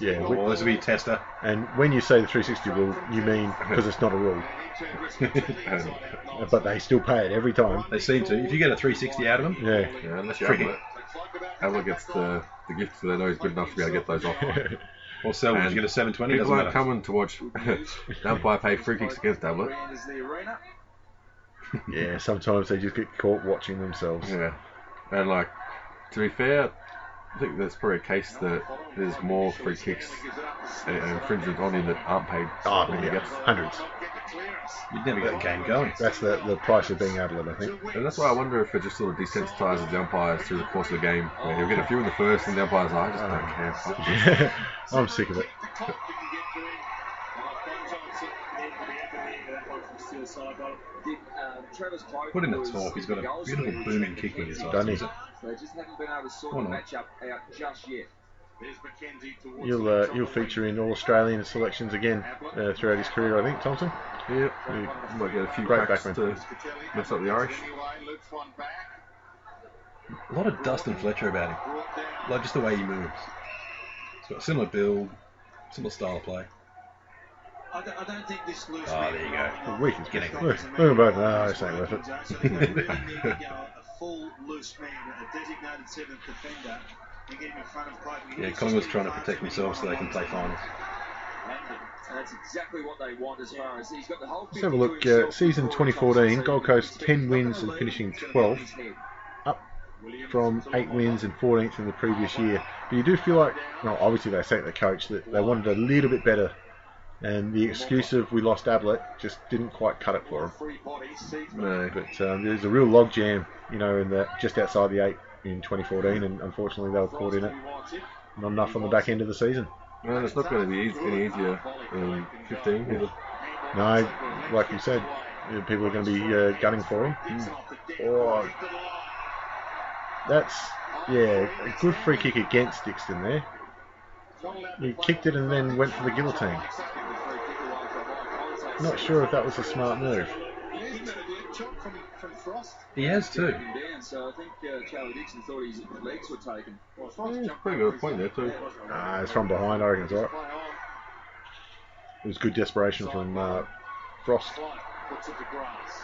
Yeah. Well, this will be a tester. And when you say the 360 rule, you mean because it's not a rule. But they still pay it every time. They seem to. If you get a 360 out of them, yeah, unless you Freaking. Ablett gets the gift so they know he's good enough to be able to get those off. Or Selwood, you get a 720. People Doesn't aren't matter. coming to watch the umpire pay free kicks against Ablett. Yeah, sometimes they just get caught watching themselves. Yeah, and like to be fair, I think there's probably a case that there's more free kicks and infringements on him that aren't paid. Oh, than he yeah, gets. hundreds. You'd never get a game going. That's the price of being Adelaide, I think. And that's why I wonder if it just sort of desensitises the umpires through the course of the game. Where he'll get a few in the first, and the umpire's like, I just don't care. Fuck you. I'm sick of it. Put in the talk. He's got a beautiful booming kick with his eyes. Doesn't he? They just haven't been able to sort the matchup out just yet. He'll feature in all Australian selections again throughout his career, I think, Thompson. Yeah, he might get a few Great cracks backman. to mess up the Irish. A lot of Dustin Fletcher about him. Like just the way he moves. He's got a similar build, similar style of play. I don't think this loose there you go. Weak is Getting look at both. No, this ain't worth it. really need to go a full loose man, a designated seventh defender, and get him in front of play. Yeah, Collingwood's trying to protect themselves so they can play finals. And that's exactly what they want as far as he's got the whole. Let's have a look. Season 2014, Gold Coast 10 wins and finishing 12th, up from 8 wins and 14th in the previous year. But you do feel like, well, obviously they sacked the coach, that they wanted a little bit better. And the excuse of we lost Ablett just didn't quite cut it for them. No. But there's a real logjam, in just outside the 8 in 2014, and unfortunately they were caught in it. Not enough on the back end of the season. And it's not going to be any easier in 15, is it? No, like you said, people are going to be gunning for him. Oh, that's, a good free kick against Dixon there. He kicked it and then went for the guillotine. Not sure if that was a smart move. He has too. So I think Charlie Dixon thought his legs were taken. Yeah, pretty good point there too. It's from behind, I reckon it's alright. It was good desperation from Frost. Puts it to grass.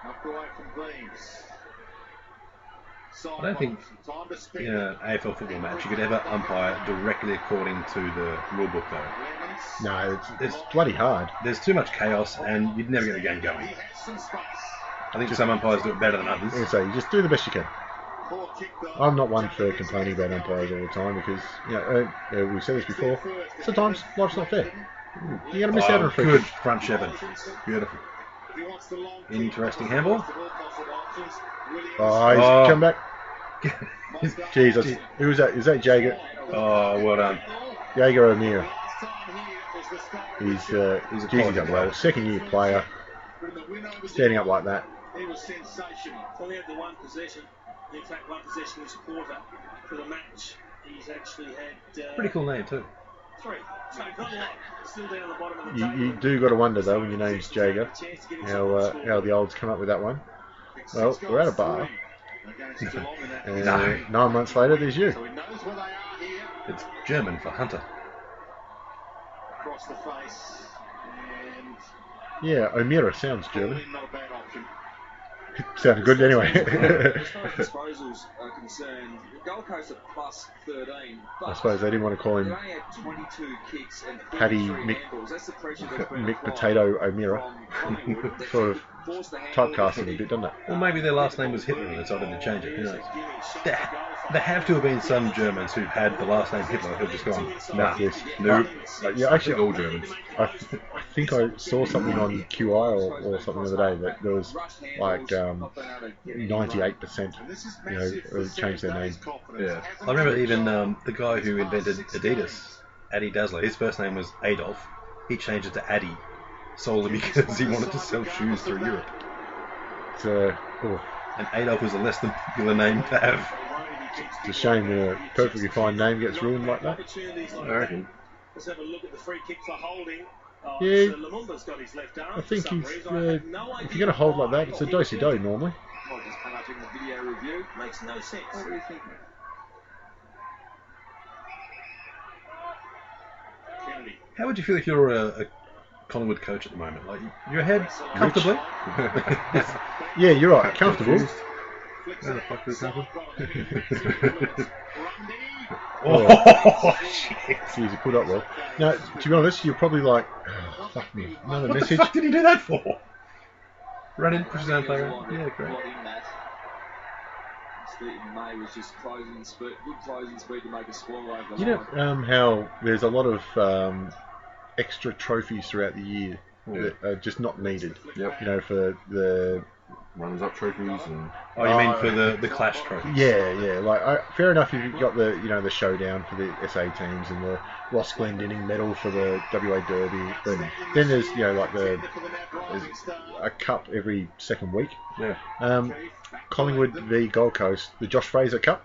Knocked away from Beams. I don't think in an AFL football match you could ever umpire directly according to the rule book, though. No, it's bloody hard. There's too much chaos, and you'd never get the game going. I think some umpires do it better than others. So you just do the best you can. I'm not one for complaining about umpires all the time because, we've said this before, sometimes life's not fair. You're going to miss out on a free good kick. front Shevin. Beautiful. Interesting handball. Oh, he's come back. Jesus. Who was that? Is that Jager? Oh, well done. Jager O'Meara. He's quality done well. Second year player. Standing up like that. He was sensational. Only had the one possession. In fact, one possession this quarter for the match. He's actually had... Pretty cool name, too. 3. So not a lot. Still down at the bottom of the You do got to wonder, though, when your name's Jager, how the olds come up with that one. Well, we're at a bar. And 9 months later, there's you. It's German for hunter. Across the face. And Yeah, O'Meara sounds German. not a bad option. Sounded good anyway. As far as disposals are concerned, the Gold Coast are plus 13. But I suppose they didn't want to call they him only had 22 kicks and Paddy 33 Mick- handballs. That's the pressure that's been Mick applied Potato O'Meara. from Collingwood. They Sort of forced the handball typecasting a bit, doesn't it? Well, maybe their last name was Hitler and they decided to change it. Who knows? There have to have been some Germans who've had the last name Hitler who've just gone, nah, Yes. nope. Yeah, actually, all Germans. I think I saw something on QI or something the other day that there was like 98%, changed their name. Yeah. I remember even the guy who invented Adidas, Addy Dazzler, his first name was Adolf. He changed it to Addy solely because he wanted to sell shoes through Europe. And Adolf was a less than popular name to have. It's a shame when a perfectly fine name gets ruined like that. I reckon. Let's have a look at the free kick for holding. Yeah, So Lumumba's got his left arm I think for some he's, reason. I have no if idea you're going to hold like that, it's a why. do-si-do normally. Well, just come up in the video review. Makes no sense. What do you think? Kennedy. How would you feel if you're a Collingwood coach at the moment? Like, you're ahead comfortably? Yeah, you're right, comfortable. How the fuck did this happen? Oh, shit. Jeez, you put up well. Now, to be honest, you're probably like, oh, fuck me, another What the message. fuck did he do that for? Run in, push his own player out. Yeah, great. Lot in that. Stephen May was just closing speed, good closing speed to make a spoil over the You line. know how there's a lot of extra trophies throughout the year that are just not needed. Yep. You know, for the Runners-up trophies and Oh, you mean for the Clash trophy? yeah, like fair enough if you've got the showdown for the SA teams and the Ross Glendinning medal for the WA Derby. Then there's there's a cup every second week. Yeah. Collingwood v Gold Coast, the Josh Fraser Cup.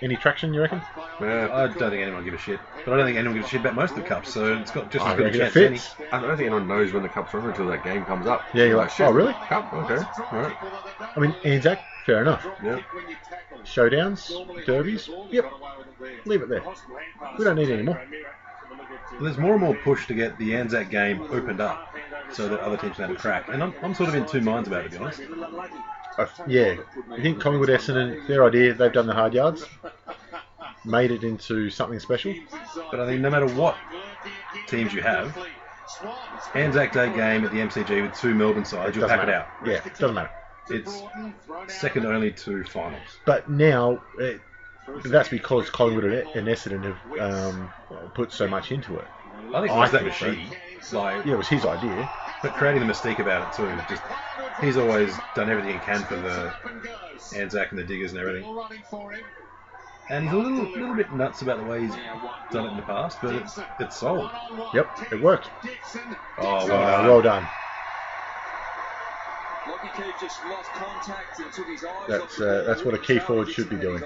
Any traction, you reckon? I don't think anyone give a shit. But I don't think anyone gives a shit about most of the cups, so it's got just I as good a reckon it chance as any. fits. I don't think anyone knows when the cup's over until that game comes up. Yeah, you're like, shit, oh, really? Cup? Okay, alright. I mean, Anzac, fair enough. Yep. Showdowns, derbies, yep, leave it there. We don't need any more. Well, there's more and more push to get the Anzac game opened up so that other teams can have a crack. And I'm sort of in two minds about it, to be honest. Yeah, I think Collingwood, Essendon, their idea, they've done the hard yards, made it into something special. But I think no matter what teams you have, Anzac Day game at the MCG with 2 Melbourne sides, you'll Doesn't pack it matter. out. Yeah, it doesn't matter. It's second only to finals. But now, that's because Collingwood and Essendon have put so much into it. I think it I was that think so. machine. Like, Yeah, it was his idea. but creating the mystique about it too. Just he's always done everything he can for the Anzac and the Diggers and everything. And he's a little bit nuts about the way he's done it in the past, but it's solid. Yep, it worked. Oh, Well done. Lockie Keefe just lost contact and took his eyes That's what a key forward should be doing.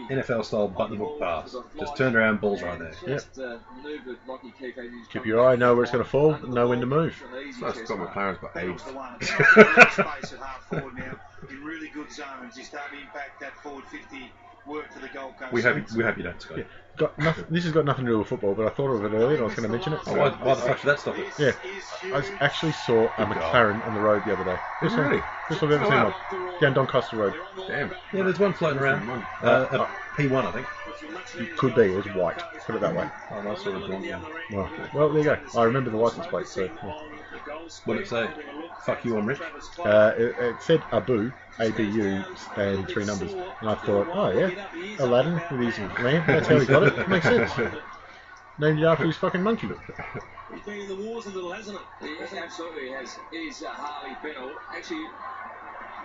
NFL style button hook pass. Just turn around, ball's right there. Yep. Keep your eye, know where it's going to fall, know when to move. That's Scott McLaren's got AIDS. Space at half forward now in really good zones. He's starting to impact that forward 50 work for the Gold Coast. We hope you don't, Scott. Yeah. This has got nothing to do with football, but I thought of it earlier and I was going to mention it. Oh, why the fuck should that stop it? Yeah, I actually saw a McLaren on the road the other day. First time I've ever seen one. Down Doncaster Road. Damn. Yeah, there's one floating around. P1, I think. It could be. It was white. Put it that way. Oh, nice sort of blonde one. Well, there you go. I remember the license plate. So What did it say? Fuck you, I'm rich. it said Abu, ABU, and 3 numbers. And I thought, oh yeah, Aladdin with his lamp. That's how he got it. It makes sense. Named it after his fucking monkey. He's been in the wars a little, hasn't it? He absolutely has. It is Harley Bennell. Actually,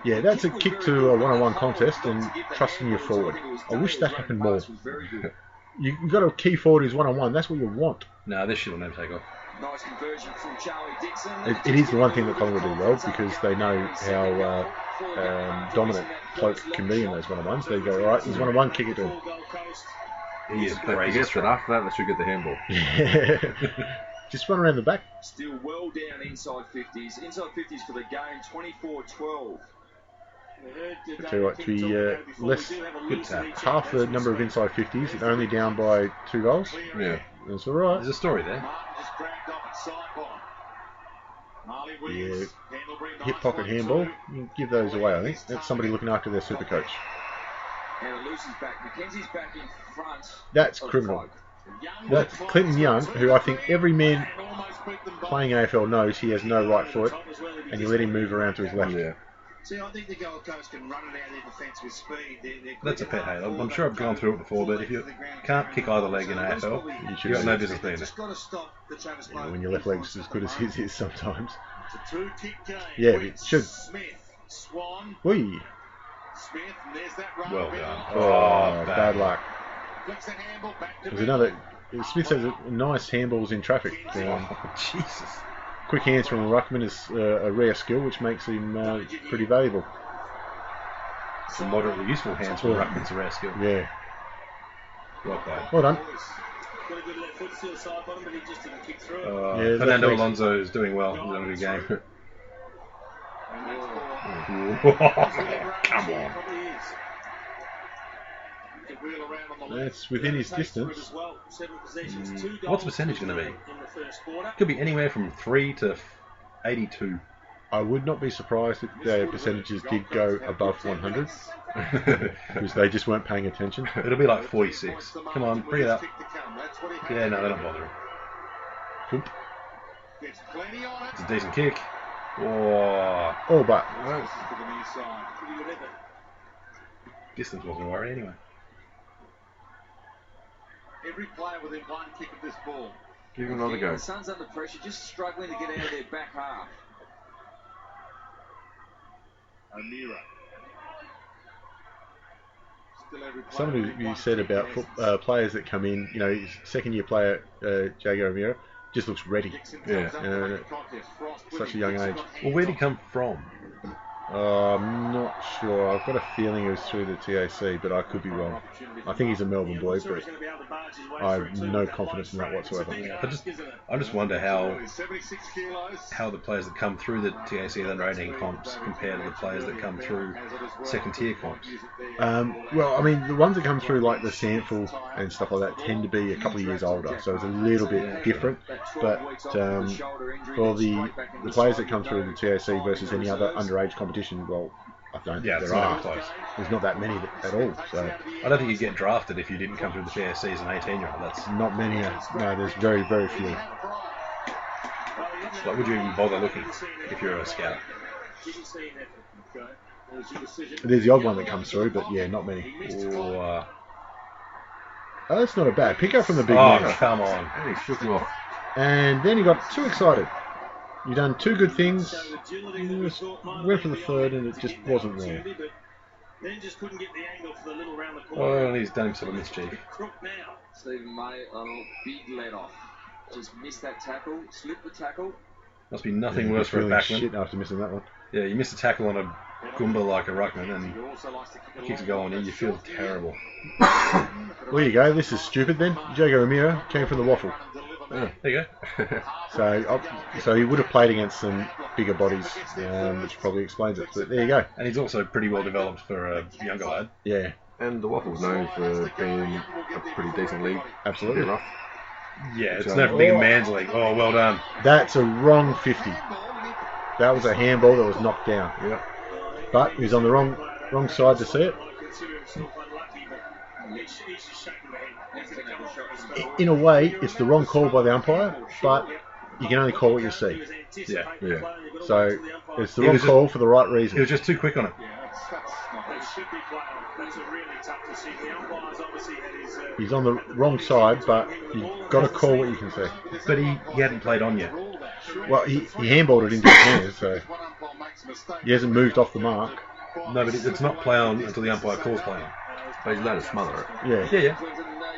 Yeah, that's a kick to a one-on-one contest and trusting your forward. I wish that happened more. You've got a key forward who's one-on-one. That's what you want. No, this shit will never take off. nice conversion from Charlie Dixon. It is the one thing that Collingwood do well because they know how dominant Cloak can be in those one-on-ones. They go, all right, he's one-on-one, kick it to him. He is They crazy. forget that after that they should get the handball. Yeah. Just run around the back. Still well down inside 50s. Inside 50s for the game, 24-12. I tell you what, to be less, half the number of inside 50s, and only down by 2 goals. Yeah. That's all right. There's a story there. Yeah, hip pocket handball. You give those away, I think. That's somebody looking after their super coach. And Lucy's back. Mackenzie's back in front. That's criminal. That's Clinton Young, who I think every man playing AFL knows he has no right foot, and you let him move around to his left. Yeah. See, I think the Gold Coast can run it out of their defence with speed. They're That's a pet hate. I'm sure I've gone through it before, but if you can't kick either leg in AFL, you've got no business being there. got to stop the Travis Yeah, when your left leg's as good as his is sometimes. It's a 2-kick game. Yeah, it should. Smith, Swan, Whee! Smith, and there's that run. Well done. Oh, bad luck. Flicks the handball back to There's another. Smith has nice handballs in traffic. Jesus. Quick hands from a ruckman is a rare skill, which makes him pretty valuable. Some moderately useful hands for Ruckman's a rare skill. Yeah. Well played. Well done. Got a good left foot still side bottom, but he just didn't kick through it. Yeah, Fernando that's- Alonso is doing well. He's having a good game. Come on. That's within his distance. What's the percentage going to be? Could be anywhere from 3 to 82. I would not be surprised if their percentages did go above 100 because they just weren't paying attention. It'll be like 46. Come on, bring it up. Yeah, no, they're not bothering. Oop. It's a decent kick. Oh, Oh, but distance wasn't a worry anyway. Every player within one kick of this ball. Give him another go. The Suns under pressure, just struggling to get out of their back half. O'Meara. Still every player somebody within you one said kick about misses. players that come in, you know, second-year player Jago O'Meara just looks ready. Dixon Yeah. comes up to make a contest. Frost Such winning a young Dixon age. on the Well, where'd he inside. come from? I'm not sure. I've got a feeling it was through the TAC, but I could be wrong. I think he's a Melbourne boy, but I have no confidence in that whatsoever. I just wonder how 76 kilos. the players that come through the TAC and under 18 comps compare to the players that come through second tier comps. Well, I mean, the ones that come through like the Sandful and stuff like that tend to be a couple of years older, so it's a little bit different. But for the players that come through the TAC versus any other underage competition, well, I don't Yeah, think it's there not are. close. There's not that many at all, so I don't think you'd get drafted if you didn't come through the TAC as an 18-year-old. That's not many. No, there's very, very few. like, would you even bother looking if you're a scout? There's the odd one that comes through, but yeah, not many. Or, Oh, that's not a bad pick up from the big oh, man. come on. And he shook him off. And then he got too excited. You done 2 good things. Went for the third, and it just wasn't there. Then just couldn't get the angle for the little round the Oh, corner. and he's done himself a mischief. Crook now. Stephen May, a big let off. Just missed that tackle, slipped the tackle. Must be nothing Yeah, worse for a feeling backman. shit after missing that one. Yeah, you miss a tackle on a Goomba like a ruckman and kicks a goal on you, you feel terrible. There you go. This is stupid then. Jago O'Meara came from the waffle. There you go. So he would have played against some bigger bodies, which probably explains it. But there you go. And he's also pretty well developed for a younger lad. Yeah. And the Waffle's known for being a pretty decent league. Absolutely. Rough. Yeah, it's never being a man's league. Oh, well done. That's a wrong 50. That was a handball that was knocked down. Yeah. But he was on the wrong side to see it. In a way, it's the wrong call by the umpire, but you can only call what you see. Yeah. So it's the wrong call for the right reason. He was just too quick on it. He's on the wrong side, but you've got to call what you can see. But he hadn't played on yet. Well, he handballed it into his hands, so he hasn't moved off the mark. No, but it's not play on until the umpire calls play on. But he's allowed to smother it. Yeah.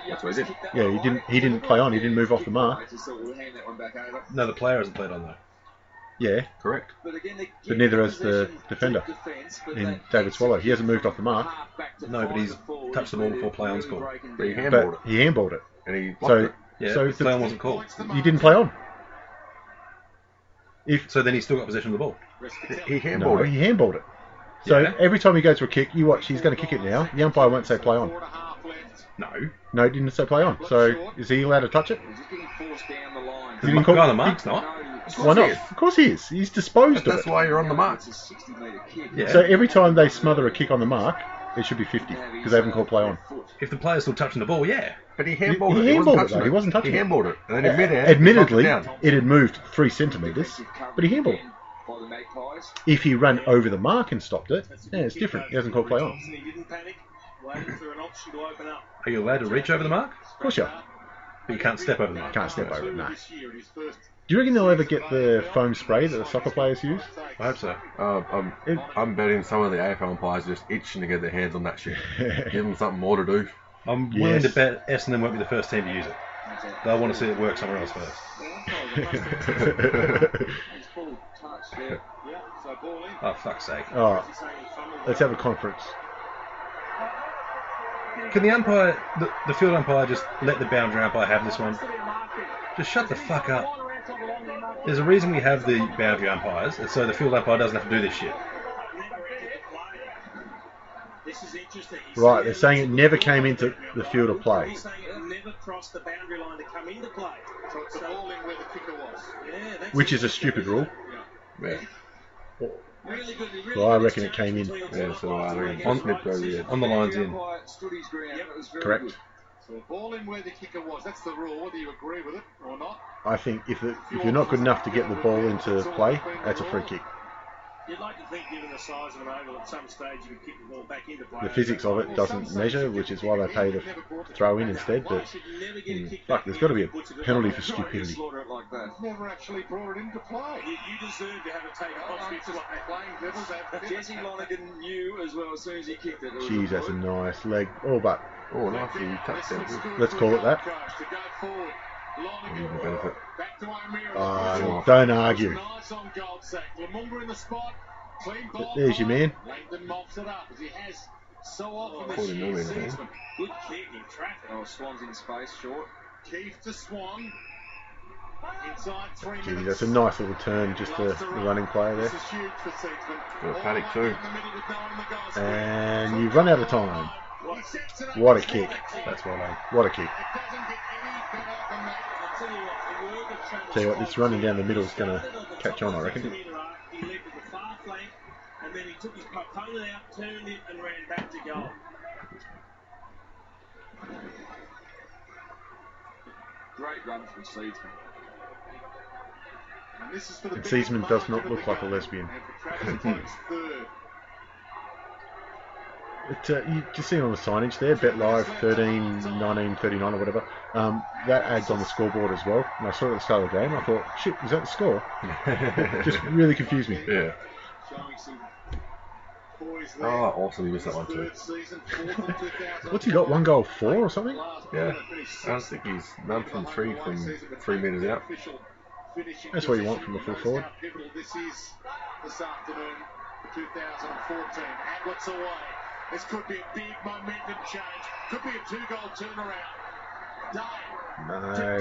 That's what he did. Yeah, he didn't play on. He didn't move off the mark. No, the player hasn't played on though. Yeah, Correct. but neither has the defender in David Swallow. He hasn't moved off the mark. No, but he's touched the ball before play on score. But he handballed But he handballed it. it. And he blocked it. Yeah, So play on wasn't called. He didn't play on. So then he's still got possession of the ball. He handballed No, it. he handballed it. So Yeah. every time he goes for a kick, you watch, he's going to kick it now. The umpire won't say play on. No, he didn't say play on. So is he allowed to touch it? The guy on the mark's not. Why not? Of course he is. He's disposed of That's it. why you're on the mark. Yeah. So every time they smother a kick on the mark, it should be 50 because they haven't called play on. If the player's still touching the ball, yeah. But he handballed it. He He wasn't handballed it, touching though. He wasn't touching He it. handballed it. And then in mid-air, Admittedly, he knocked it down. it had moved 3 centimetres, but he handballed it. If he ran over the mark and stopped it, yeah, it's different. He hasn't called play on. Are you allowed to reach over the mark? Of course you are. But you can't step over the mark. Can't step over it, no. Do you reckon they'll ever get the foam spray that the soccer players use? I hope so. I'm betting some of the AFL umpires are just itching to get their hands on that shit. Give them something more to do. I'm willing to bet Essendon won't be the first team to use it. They'll want to see it work somewhere else first. Oh, fuck's sake. Alright, let's have a conference. Can the umpire, the field umpire, just let the boundary umpire have this one? Just shut the fuck up. There's a reason we have the boundary umpires, and so the field umpire doesn't have to do this shit. Right, they're saying it never came into the field of play. Which is a stupid rule. Yeah. Well, I reckon it came in. Yeah, so I reckon On- Smith goes in. On the lines in. Correct. So a ball in where the kicker was. That's the rule, whether you agree with it or not. I think if you're not good enough to get the ball into play, that's a free kick. You'd like to think, given the size of an oval, at some stage you could kick the ball back into play. The physics of it doesn't measure, which is why they pay to throw in instead. But fuck, there's got to be a penalty for stupidity. Never actually brought it into play. You deserve to have a take off you. Jesse Lonergan knew as well as soon as he kicked it. Jeez, that's a nice leg. Oh, but Oh, nice. He touched that. let's call it that. Even benefit. Oh, don't argue. Nice on goal sack. Lamunga in the spot. Clean ball. There's your man. Langdon mops it up as he has so often this 40 year. million, I think. Season. Good kick in traffic. Oh, Swan's in space, short. Keith to Swan. Inside 3 Gee, minutes. that's a nice little turn, just a running player there. This is huge for Seaman. Got a paddock too. And you've run out of time. What a kick. That's well done. What a kick. Tell you what, this running down the middle is going to catch on, I reckon. He leaped at the far flank, and then he took his opponent out, turned it, and ran back to goal. Great run from Seaman. And Seaman does not look like a lesbian. You just see it on the signage there, Bet Live 13-19-39 or whatever. That ad's on the scoreboard as well. And I saw it at the start of the game. I thought, shit, is that the score? Just really confused me. Yeah. Oh, awesome. You missed that one too. What's he got? 1 goal 4 or something? Yeah. I don't think he's none from 3 metres out. That's what you want from a full forward. This is this afternoon for 2014. Ablets away. This could be a big momentum change. Could be a 2-goal turnaround.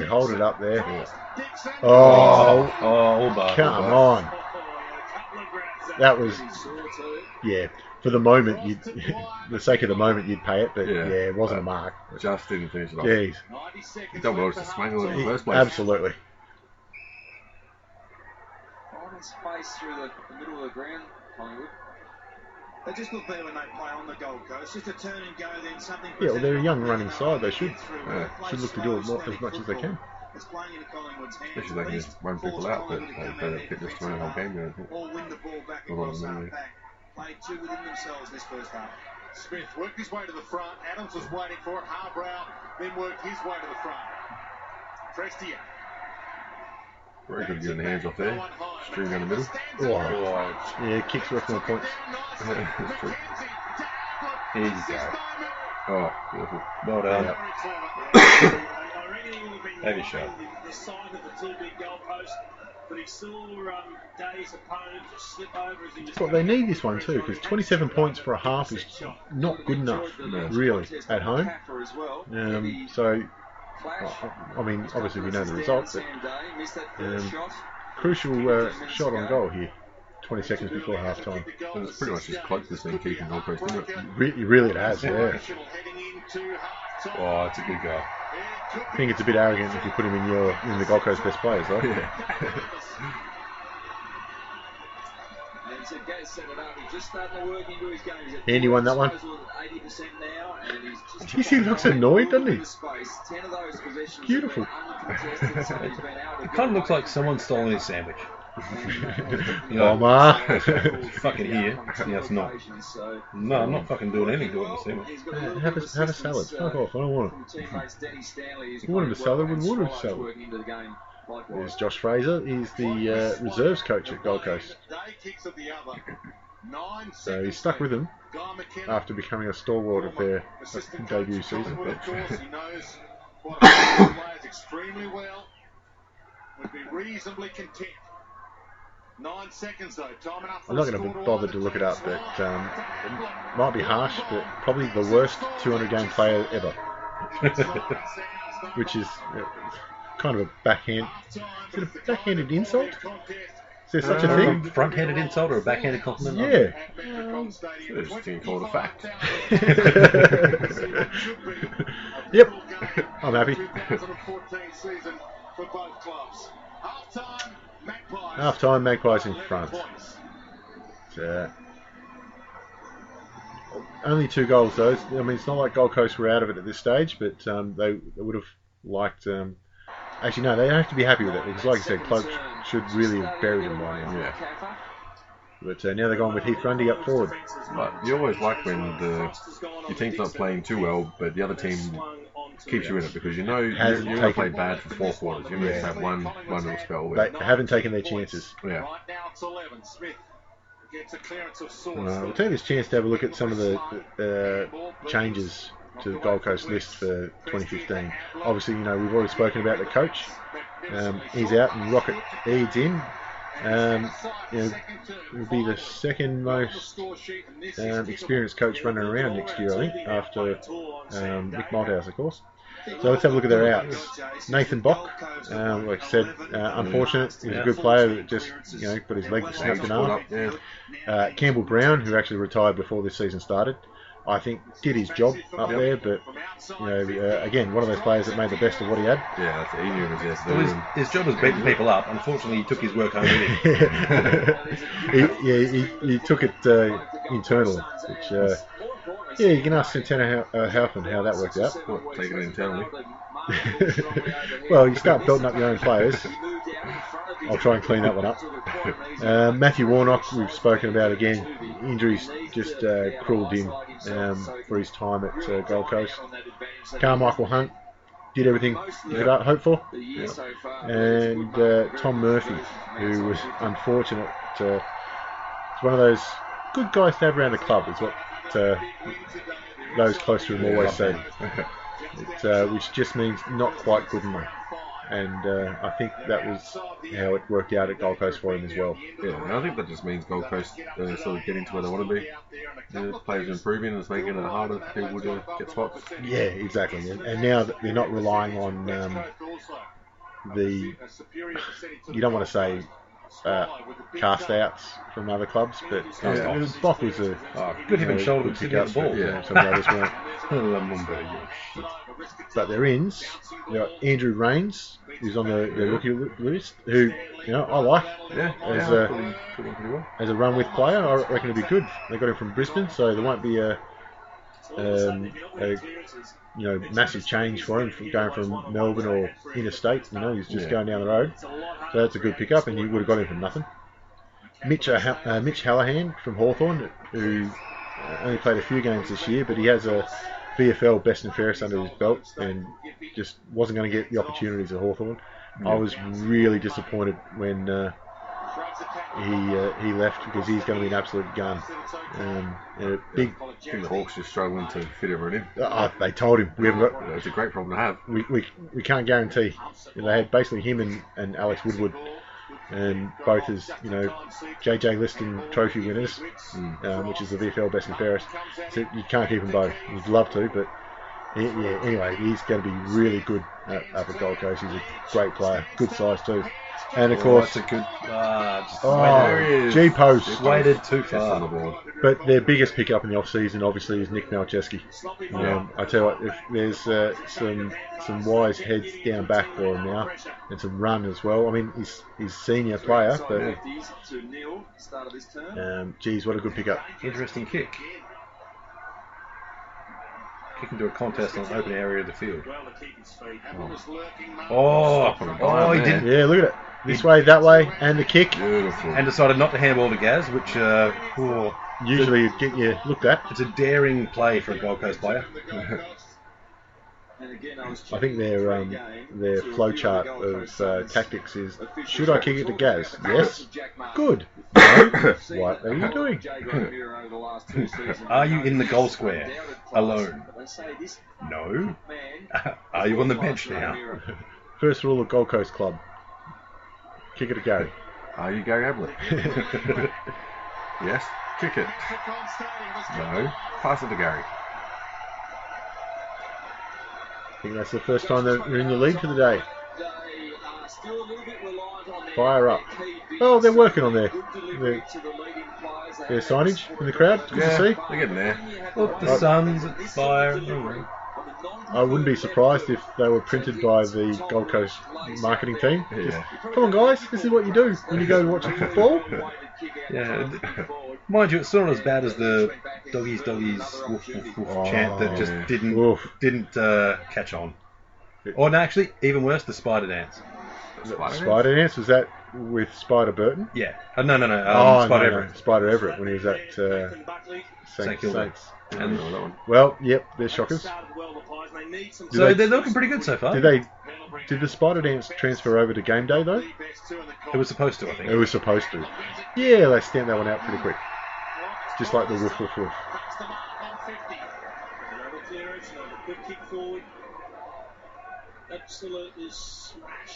No, hold it up there. Dixon. Oh, all bar. come on. A couple of grabs there. that was, yeah. For the moment, the sake of the moment, you'd pay it, but yeah, it wasn't a mark. Just didn't finish it off. Jeez. You don't want to smangle it in the first place. Absolutely. Finding space through the middle of the ground, Collingwood. They just look better when they play on the Gold Coast. Just a turn and go, then something. Yeah, well, they're a young running side. They should Play look to do it as much as they can. It's playing into Collingwood's hands. Especially they can just run people out, but they better fitness to win the whole game. Or win the ball back Well, across well, half back. Played two within themselves this first half. Smith worked his way to the front. Adams was waiting for it. Harbrow then worked his way to the front. Prestia. Very good getting the hands off there. String down the middle. Yeah, kicks worth more points. That's true. Here you go. Oh, beautiful. Well done. Yeah. Have your shot. The side of the two big goalposts, but he saw Day's opponent just slip over as he was. Well, they need this one too, because 27 points for a half is not good enough, really, at home. So, I mean, obviously we know the result, but crucial shot on goal here, 20 seconds before half time. And it's pretty much just cloaked this thing keeping Gold Coast, isn't it? Really it has, yeah. Oh, it's a good goal. I think it's a bit arrogant if you put him in the Gold Coast best players, though. Yeah. Andy won that one. Jeez, he looks annoyed, doesn't he? Beautiful. It kind of looks like someone's stolen his sandwich. Ma. Fucking here. Yeah, it's not. No, I'm not fucking doing anything to it in the sandwich. Have a salad. Fuck off, I don't want it. If you wanted a salad, we would have a salad. There's Josh Fraser. He's the reserves coach at Gold Coast. So he's stuck with them after becoming a stalwart of their debut season. Extremely well. Would be reasonably content. 9 seconds though. Time enough. I'm not going to bother to look it up, but it might be harsh, but probably the worst 200 game player ever. Which is kind of a backhand. Is it a backhanded insult? Is there such a thing? Front-handed insult or a backhanded compliment? Yeah. It's just being called a fact. Yep. I'm happy. 2014 season for both clubs. Half-time, Magpies in front. Only 2 goals though. I mean, it's not like Gold Coast were out of it at this stage, but they would have liked. Actually, no, they don't have to be happy with it because, like I said, Cloak should really have buried him by now. Yeah. But now they're going with Heath Grundy up forward. But you always like when your team's not playing too well, but the other team keeps you in it because you know you're going to play bad for 4 quarters. You're going to have one little spell where They haven't taken their chances. Yeah. We'll take this chance to have a look at some of the changes to the Gold Coast list for 2015. Obviously, we've already spoken about the coach. He's out and Rocket Eads in. Will be the second most experienced coach running around next year, I think, after Mick Malthouse, of course. So let's have a look at their outs. Nathan Bock, like I said, unfortunate. He was a good player, but just got his leg snapped in arm. Campbell Brown, who actually retired before this season started, I think did his job up there, but again, one of those players that made the best of what he had. Yeah, that's easier as well, his job was beating people up. Unfortunately, he took his work home with him. he took it internally, which you can ask Santana Halfman how that worked out. What, taking it internally? Well, you start building up your own players. I'll try and clean that one up. Matthew Warnock, we've spoken about again. Injuries just cruelled him for his time at Gold Coast. Carmichael Hunt did everything you could hope for. And Tom Murphy, who was unfortunate. It's one of those good guys to have around the club, is what those close to him always say. Which just means not quite good enough. And I think that was how it worked out at Gold Coast for him as well. Yeah, and I think that just means Gold Coast sort of getting to where they want to be. The players are improving and it's making it harder for people to get spots. Yeah, exactly. And now that they're not relying on you don't want to say cast outs from other clubs, but Bock was a good hip and shoulder pick to up the ball. for some of the others weren't. But they're ins. They've got Andrew Rains, who's on the rookie list, who I like as a run with player. I reckon he'll be good. They got him from Brisbane, so there won't be a massive change for him from going from Melbourne or interstate. He's just going down the road. So that's a good pickup, and you would have got him for nothing. Mitch Hallahan from Hawthorn, who only played a few games this year, but he has a VFL best and fairest under his belt, and just wasn't going to get the opportunities at Hawthorn. I was really disappointed when he left, because he's going to be an absolute gun. I think the Hawks just struggling to fit everyone in. They told him we haven't got. It's a great problem to have. We can't guarantee. They had basically him and Alex Woodward, and both as JJ Liston trophy winners, which is the VFL best and fairest. So you can't keep them both. You'd love to, but anyway, he's going to be really good up at Gold Coast. He's a great player, good size too. And of course, that's a good. G-Post Waited too far on the board. But their biggest pickup in the off-season, obviously, is Nick Malcheski. I tell you what, if there's some wise heads down back for him now, and some run as well. I mean, he's senior player, but geez, what a good pickup. Interesting kick. Kick into a contest on an open area of the field. He did. Yeah, look at it. This way, that way, and the kick. Beautiful. And decided not to handball to Gaz, which usually you'd get you looked at. It's a daring play for a Gold Coast player. I think their flow chart of tactics is: should I kick it to Gaz? Yes. Good. No. What are you doing? Are you in the goal square alone? No. Are you on the bench now? First rule of Gold Coast Club: kick it to Gary. Are you Gary Ablett? Yes. Kick it. No. Pass it to Gary. I think that's the first time they're in the lead for the day. Fire up. Oh, they're working on their signage in the crowd. Good to see. They're getting there. Look, the sun's at fire. I wouldn't be surprised if they were printed by the Gold Coast marketing team. Just, come on, guys, this is what you do when you go to watch football. Yeah. Mind you, it's not as bad as the doggies, woof, woof, woof chant that just didn't catch on. Or no, actually, even worse, the spider dance. Spider dance? Was that with Spider Burton? Yeah. No. Spider Everett. Spider Everett when he was at St Kilda. Well, yep, they're shockers. So they're looking pretty good so far. Did the spider dance transfer over to game day though? It was supposed to, I think. It was supposed to. Yeah, they stamped that one out pretty quick. Just like the woof woof woof.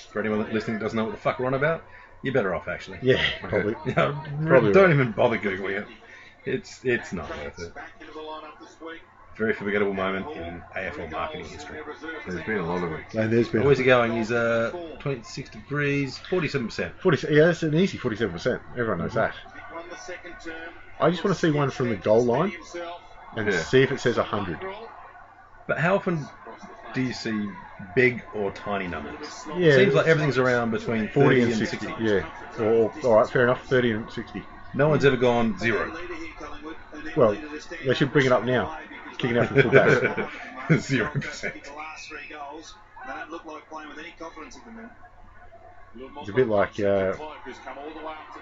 For anyone listening that doesn't know what the fuck we're on about, you're better off actually. Yeah, probably. Probably don't even bother googling it. It's not worth it. Very forgettable moment in AFL marketing history. There's been a lot of it. And there's been. Where's he going? He's 26 degrees, 47%. 40, yeah, that's an easy 47%. Everyone knows that. I just want to see one from the goal line and see if it says 100. But how often do you see big or tiny numbers? Yeah, it seems like everything's around between 40 and 60. Yeah. All right, fair enough. 30 and 60. No one's ever gone 0. Well, they should bring it up now. Kicking out from full back. 0%. It's a bit like I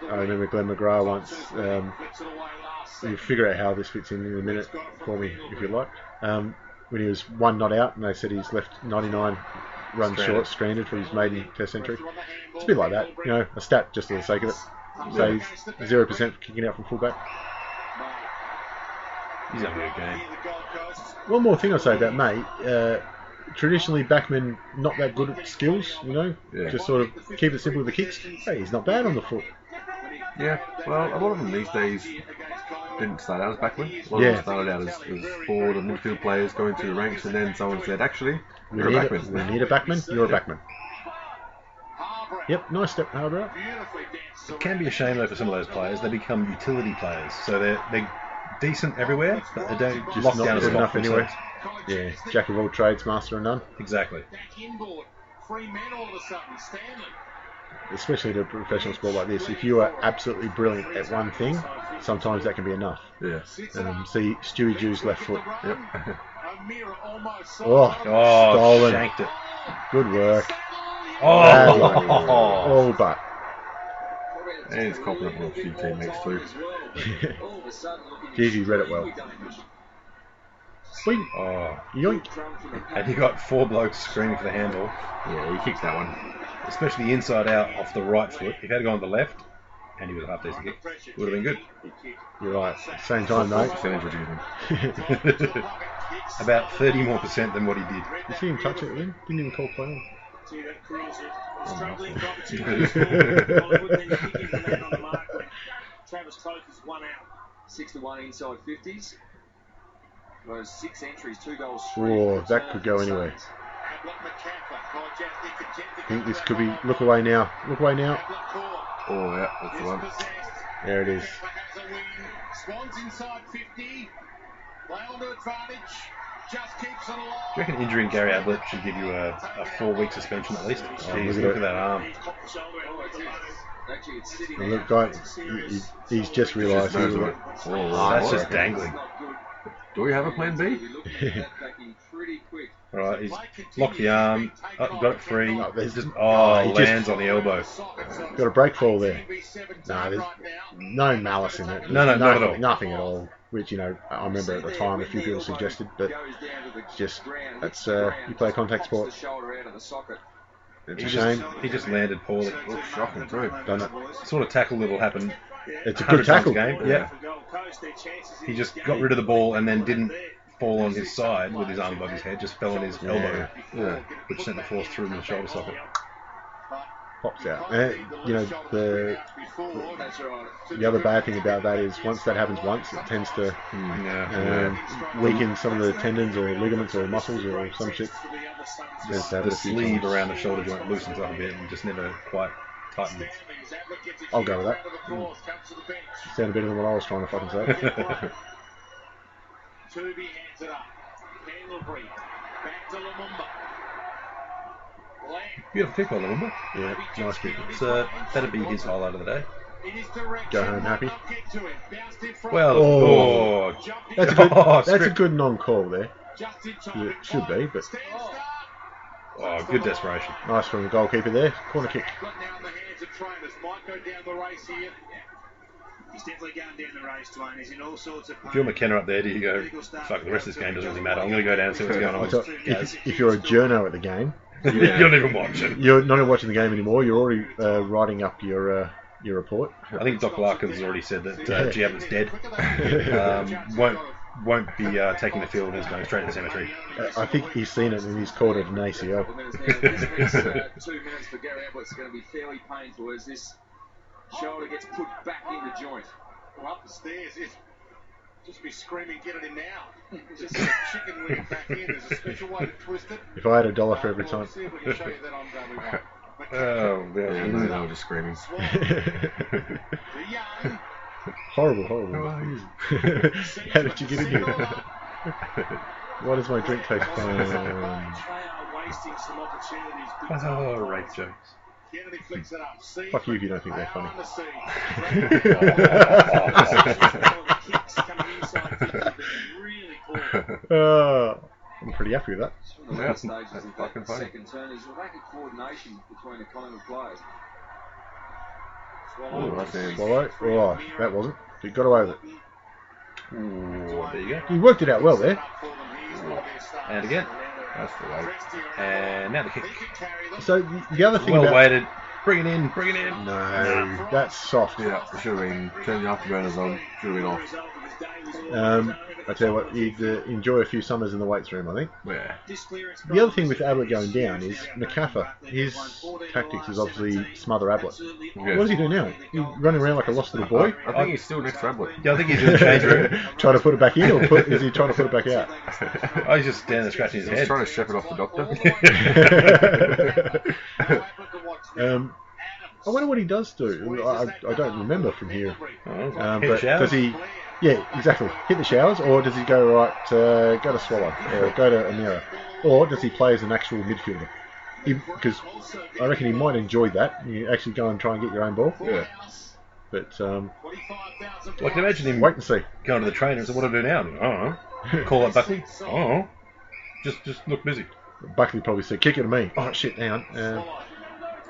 remember Glenn McGrath once. You'll figure out how this fits in a minute for me, if you like. When he was one not out, and they said he's left 99 runs short, stranded for his maiden Test century. It's a bit like that, a stat just for the sake of it. So he's 0% for kicking out from fullback. He's having a good game. One more thing I'll say about May. Traditionally, backmen not that good at skills, just sort of keep it simple with the kicks. Hey, he's not bad on the foot. Yeah, well, a lot of them these days didn't start out as backmen. A lot of them started out as forward and midfield players going through the ranks, and then someone said, actually, we need a backman, you're a backman. Yep, nice step, Harbour. It can be a shame though for some of those players. They become utility players, so they're decent everywhere, but they don't Just lock not down a good spot enough for anyway. themselves. Yeah, jack of all trades, master of none. Exactly. Back inboard. 3 men all of a sudden. Stanley. Especially in a professional sport like this, if you are absolutely brilliant at one thing, sometimes that can be enough. Yeah. See Stewie Jew's left foot. Yep. O'Meara almost saw Oh, Oh, stolen. shanked it. Good work. Oh, All but. And he's copping up on a few teammates too. Jeez, he read it well. Boing. oh. Yoink. And he got 4 blokes screaming for the handle, Yeah, he kicked that one. especially inside out off the right foot. If he had gone on the left, and he was a half decent kick, it would have been good. You're right. Same time, mate. Percentage would you think? About 30% more than what he did. You see him touch it then? Didn't even call play on. See that cruiser struggling for opportunities. Collingwood then kicking the man on the mark when Travis Cloak is 1 out. 6 to 1 inside 50s. Those 6 entries, 2 goals. Oh, that could go anywhere. I think this could be. Look away now. Look away now. Oh, yeah, that's the one. There it is. Swans inside 50. Play on to advantage. Just keeps it alive. Do you reckon injuring Gary Ablett should give you a 4-week suspension at least? Jeez, look at that arm. Actually, it's sitting And there. look, guys, he's just realised. Just knows he- what- That's oh, just okay. dangling. Do we have a plan B? Right, he's locked the arm, got it free. No, there's- Just, he lands just- on the elbow. Got a break fall there. No, there's no malice in it. No, not at all. Nothing at all. Which, I remember at the time a few people suggested, but it's just, that's, you play a contact sport. It's He a just, shame. he just landed poorly. Oh, shocking too. Done it. Sort of tackle that'll happen It's a 100 good tackle. times a game. Yeah. He just got rid of the ball and then didn't fall on his side with his arm above his head, just fell on his elbow, Yeah. which sent the force through in the shoulder socket. Pops out. The other bad thing about that is once that happens once, it tends to Yeah. weaken some of the tendons or ligaments or muscles or some shit. Tends to happen The a few sleeve times. around the shoulder joint loosens up a bit and just never quite tightens. I'll go with that. Sounded better than what I was trying to fucking say. Tooby hands it up. Pendlebury. Back to Lumumba. Beautiful kick by Lumumba. Yeah, nice kick. That'd be his highlight of the day. Go home happy. Well, That's a good. That's a stripped. good non-call there. It should be, but Oh, good desperation. nice from the goalkeeper there. Corner kick. He's definitely going down the race, Dwayne. He's in all sorts of If you're McKenna up there, do you go, fuck, the rest of this game doesn't really matter. I'm going to go down and see what's going I on. tell- if you're a journo at the game, You don't even watch it. you're not even watching the game anymore. You're already writing up your report. I think Doc Larkins has already said that G. Abbott's dead. Won't be taking the field and is going straight to the cemetery. I think he's seen it and he's called it an ACL. This 2 minutes for Gary Ablett's going to be fairly painful as this shoulder gets put back in the joint. Well, up the stairs, just be screaming, get it in now. Just a chicken wing back in. There's a special way to twist it. If I had $1 for every time. See if we can show you that on we won't. Oh, Yeah, no, they were just screaming. Young. Horrible. How did you get in here? Why does my drink taste fine? They are wasting some opportunities. Big time. Oh, rape jokes. Kennedy flicks it up. See Fuck you if you don't think they're funny. on the sea. Kicks coming inside 50 have been really cool. I'm pretty happy with that. It's one of the Yeah, last stages that's of fucking that funny. second turn is lack of coordination between the Collingwood players. Oh, that's it. Swallow. Oh, that wasn't. He got away with it. Ooh, there you go. He worked it out well there. And again. That's the way. And now the kick. So the other thing Well about weighted. Bring it in. no, that's soft. Yeah, it should have been turning the afterburners on. Should have been off. I tell you what, you'd enjoy a few summers in the weights room, I think. Yeah. The other thing with Ablett going down is McCaffer. His tactics is obviously smother Ablett. Yeah. What does he do now? He's running around like a lost little boy, I think he's still next to Ablett. Yeah, I think he's in the change room. trying to put it back in, or is he trying to put it back out? Oh, he's just standing there scratching his He's head. trying to shepherd off the doctor. I wonder what he does do. I don't remember from here. Hit But the showers. does he? Yeah, exactly. Hit the showers, or does he go right? Go to Swallow, or go to Amira, or does he play as an actual midfielder? Because I reckon he might enjoy that. You actually go and try and get your own ball. Yeah. But I can imagine him wait and see. going to the trainer and say, "What do I do now?" I don't know. Call up Buckley. Oh, just look busy. Buckley probably said, "Kick it to me." Oh shit, hang on.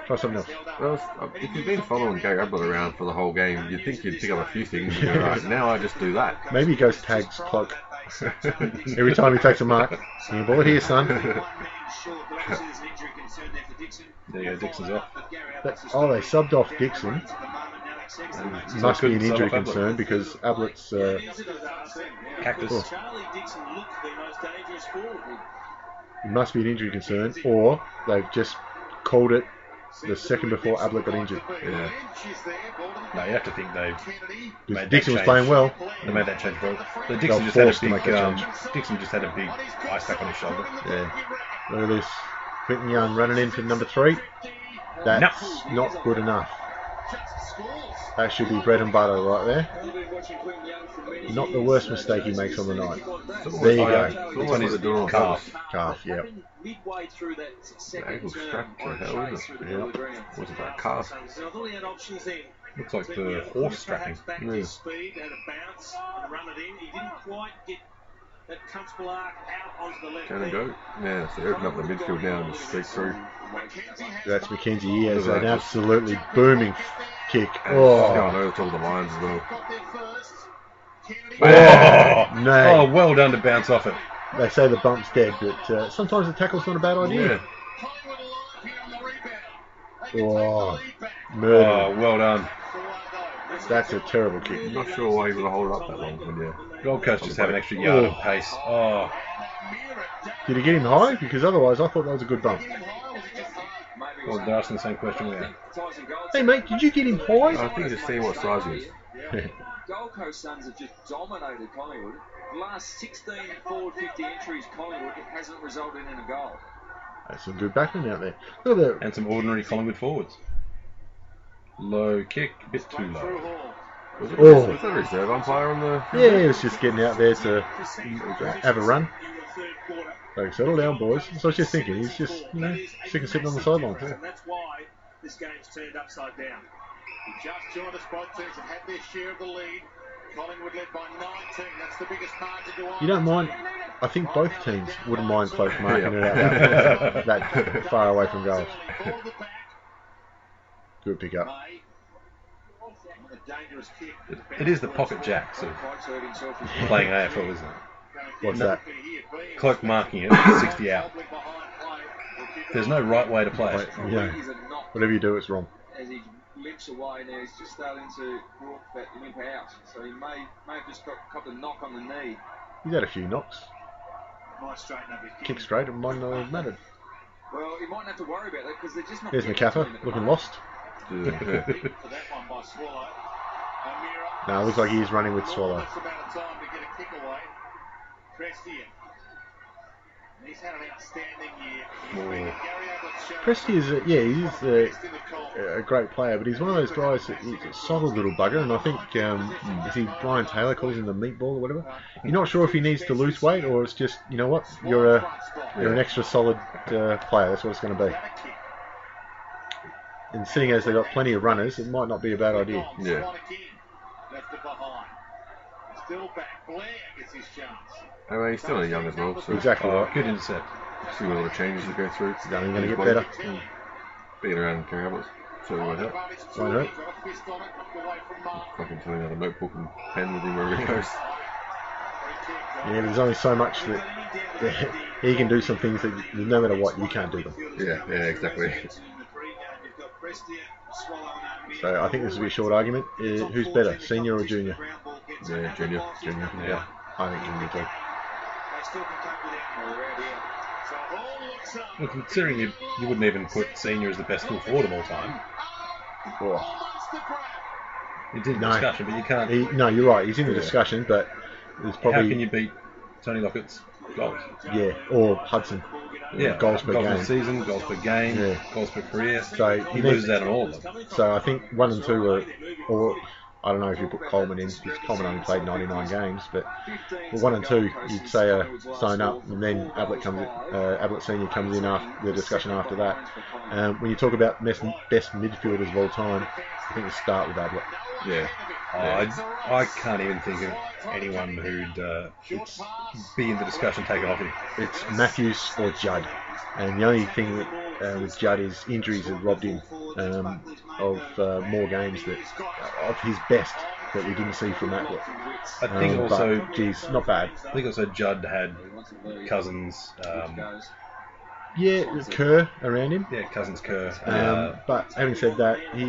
Try something else. Well, if you've been following Gary Ablett around for the whole game, you'd think you'd pick up a few things and go, right, now I just do that. Maybe he goes tags cloak. Every time he takes a mark. You ball it here, son. There you go, Dixon's off. They subbed off Dixon. Must be an injury concern because Ablett's Cactus. It must be an injury concern, or they've just called it the second before Ablett got injured. Yeah. No, you have to think they've made Dixon was that change. playing well. They made that change. The They Dixon were just had a forced to make that big. Dixon just had a big ice pack on his shoulder. Yeah. Look at this. Quentin Young running in for number 3. That's not good enough. That should be bread and butter right there. Not the worst mistake he makes on the night. There you go. It's on his calf. Calf, yeah. The ankle strapped to hell, isn't it? Yeah. What's it, that calf? Looks like the horse strapping. Yeah. Can it go? Yeah, so open up the midfield now and just streak through. That's McKenzie. He has an absolutely booming kick. And going Oh, over the top of the lines as well. Oh, no. oh, well done to bounce off it. They say the bump's dead, but sometimes the tackle's not a bad idea. Oh, murder. Oh, well done. That's a terrible kick. I'm not sure why he would hold it up that long, but yeah. Gold Coast just have an extra yard of pace. Oh, Did he get him high? Because otherwise I thought that was a good bump. well, they're asking the same question we are. Hey mate, did you get him high? I think just seeing what size he is. Gold Coast Suns have just dominated Collingwood. The last 16 forward 50 entries Collingwood hasn't resulted in a goal. That's some good backman out there. Look at that. And some ordinary Collingwood forwards. Low kick, a bit too low. Was Oh. that a reserve umpire on the... Yeah, he was just getting out there to have a run. So settle down, boys. So I was just thinking, he's just, sick of sitting on the sidelines. Yeah. That's why this game's turned upside down. Just joined us, both teams have had their share of the lead. Collingwood led by 19. That's the biggest margin to You don't mind? I think both teams wouldn't mind close marking it out that far away from goals. Good pick up. It is the pocket jacks of playing AFL, isn't it? What's that? Cloak marking it at 60 out. There's no right way to play it. Yeah. Whatever you do, it's wrong. As he limps away now, he's just starting to walk that limp out. So he may have just got a knock on the knee. He's had a few knocks. Kick straight and might not have mattered. Well, he mightn't have to worry about that because they're just not. There's McCaffer, looking lost. No, it looks like he's running with Swallow. Presti is a great player, but he's one of those guys that he's a solid little bugger, and I think is he Brian Taylor calls him the meatball or whatever. You're not sure if he needs to lose weight or it's just you're an extra solid player. That's what it's going to be. And seeing as they've got plenty of runners, it might not be a bad idea. Yeah. I mean, he's still only young as well, so Exactly right. Good intercept. see what all the changes that go through. It's only going to get better. Being around Gary Ablett certainly won't help. Won't hurt. Fucking telling out a notebook and pen with him wherever he goes. Yeah, there's only so much that he can do some things that no matter what, you can't do them. Yeah, exactly. So I think this will be a short argument. Who's better, senior or junior? Yeah, junior. Yeah, I think junior too. Well, considering you wouldn't even put senior as the best full forward of all time. Oh. It's in the discussion, but you can't. No, you're right. He's in the discussion, but there's probably. How can you beat Tony Lockett's Goals. Yeah, or Hudson. Yeah, Goals per goals game. per season, goals per game, Yeah. goals per career. So He loses out on all of them. So I think 1 and 2 are, or I don't know if you put Coleman in, because Coleman only played 99 games, but 1 and 2 you'd say are sewn up, and then Ablett Senior comes in after the discussion after that. When you talk about best midfielders of all time, I think you start with Ablett. Yeah. I can't even think of anyone who'd be in the discussion taken off him. It's Matthews or Judd, and the only thing with Judd is injuries have robbed him of more games of his best that we didn't see from Ablett. I think also, geez, not bad. I think also Judd had Cousins. Yeah, Kerr around him. Yeah, Cousins, Kerr. But having said that, he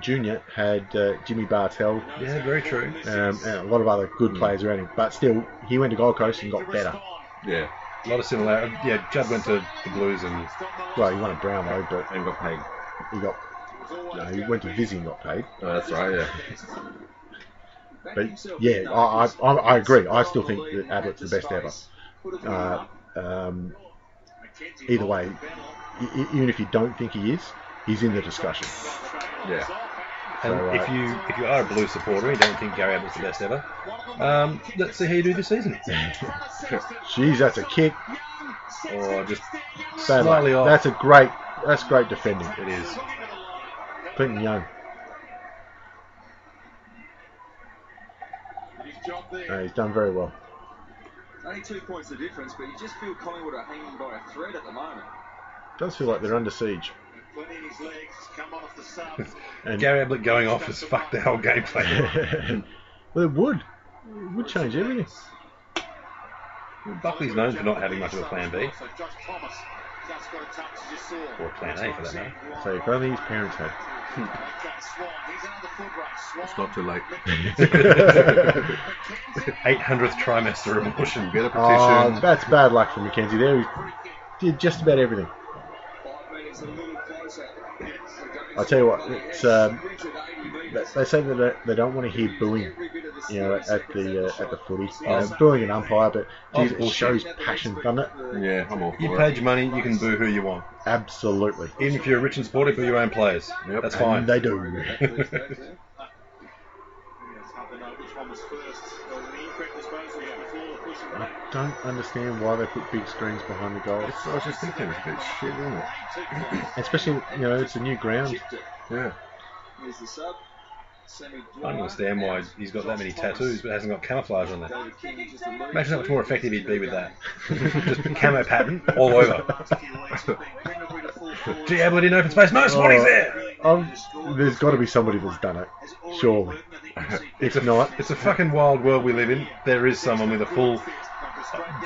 Junior had Jimmy Bartell. Yeah, very true. And a lot of other good players around him. But still, he went to Gold Coast and got better. Yeah. A lot of similarity. Yeah, Judd went to the Blues and... Well, he won a Brownlow, but... And got paid. He went to Vizzy and got paid. Oh, that's right, yeah. But, yeah, I agree. I still think that Ablett's the best ever. Either way, even if you don't think he is, he's in the discussion. Yeah. And So, if you are a Blues supporter and you don't think Gary Ablett's the best ever, let's see how you do this season. Jeez, that's a kick. Or just Bad slightly luck. off. That's great defending. It is. Clinton Young. He's done very well. Only 2 points the difference, but you just feel Collingwood are hanging by a thread at the moment. Does feel like they're under siege. And Gary Ablett going off has fucked the whole game plan. well, it would change everything. Buckley's known for not having much of a plan B. Or a plan A for that matter. So if only his parents had. It's not too late. 800th trimester abortion. Get a petition. That's bad luck for Mackenzie there. He did just about everything. I'll tell you what, it's, they say that they don't want to hear booing, at the footy. Booing an umpire, but geez, it shows passion, doesn't it? Yeah, I'm all for You it. paid your money, you can boo who you want. Absolutely. Even if you're a Richmond supporter, boo your own players. Yep. That's fine. And they do. I don't understand why they put big screens behind the goals. I was just thinking, it's a bit shit, isn't it? Especially, it's a new ground. Yeah. Here's the sub. I don't understand why he's got that many tattoos but hasn't got camouflage on there. Imagine how much more effective he'd be with that. Just a camo pattern all over. Gee, Ablett in open space. No, Spotty's there! There's got to be somebody that's done it. Surely. If not, It's a fucking wild world we live in. There is someone with a full,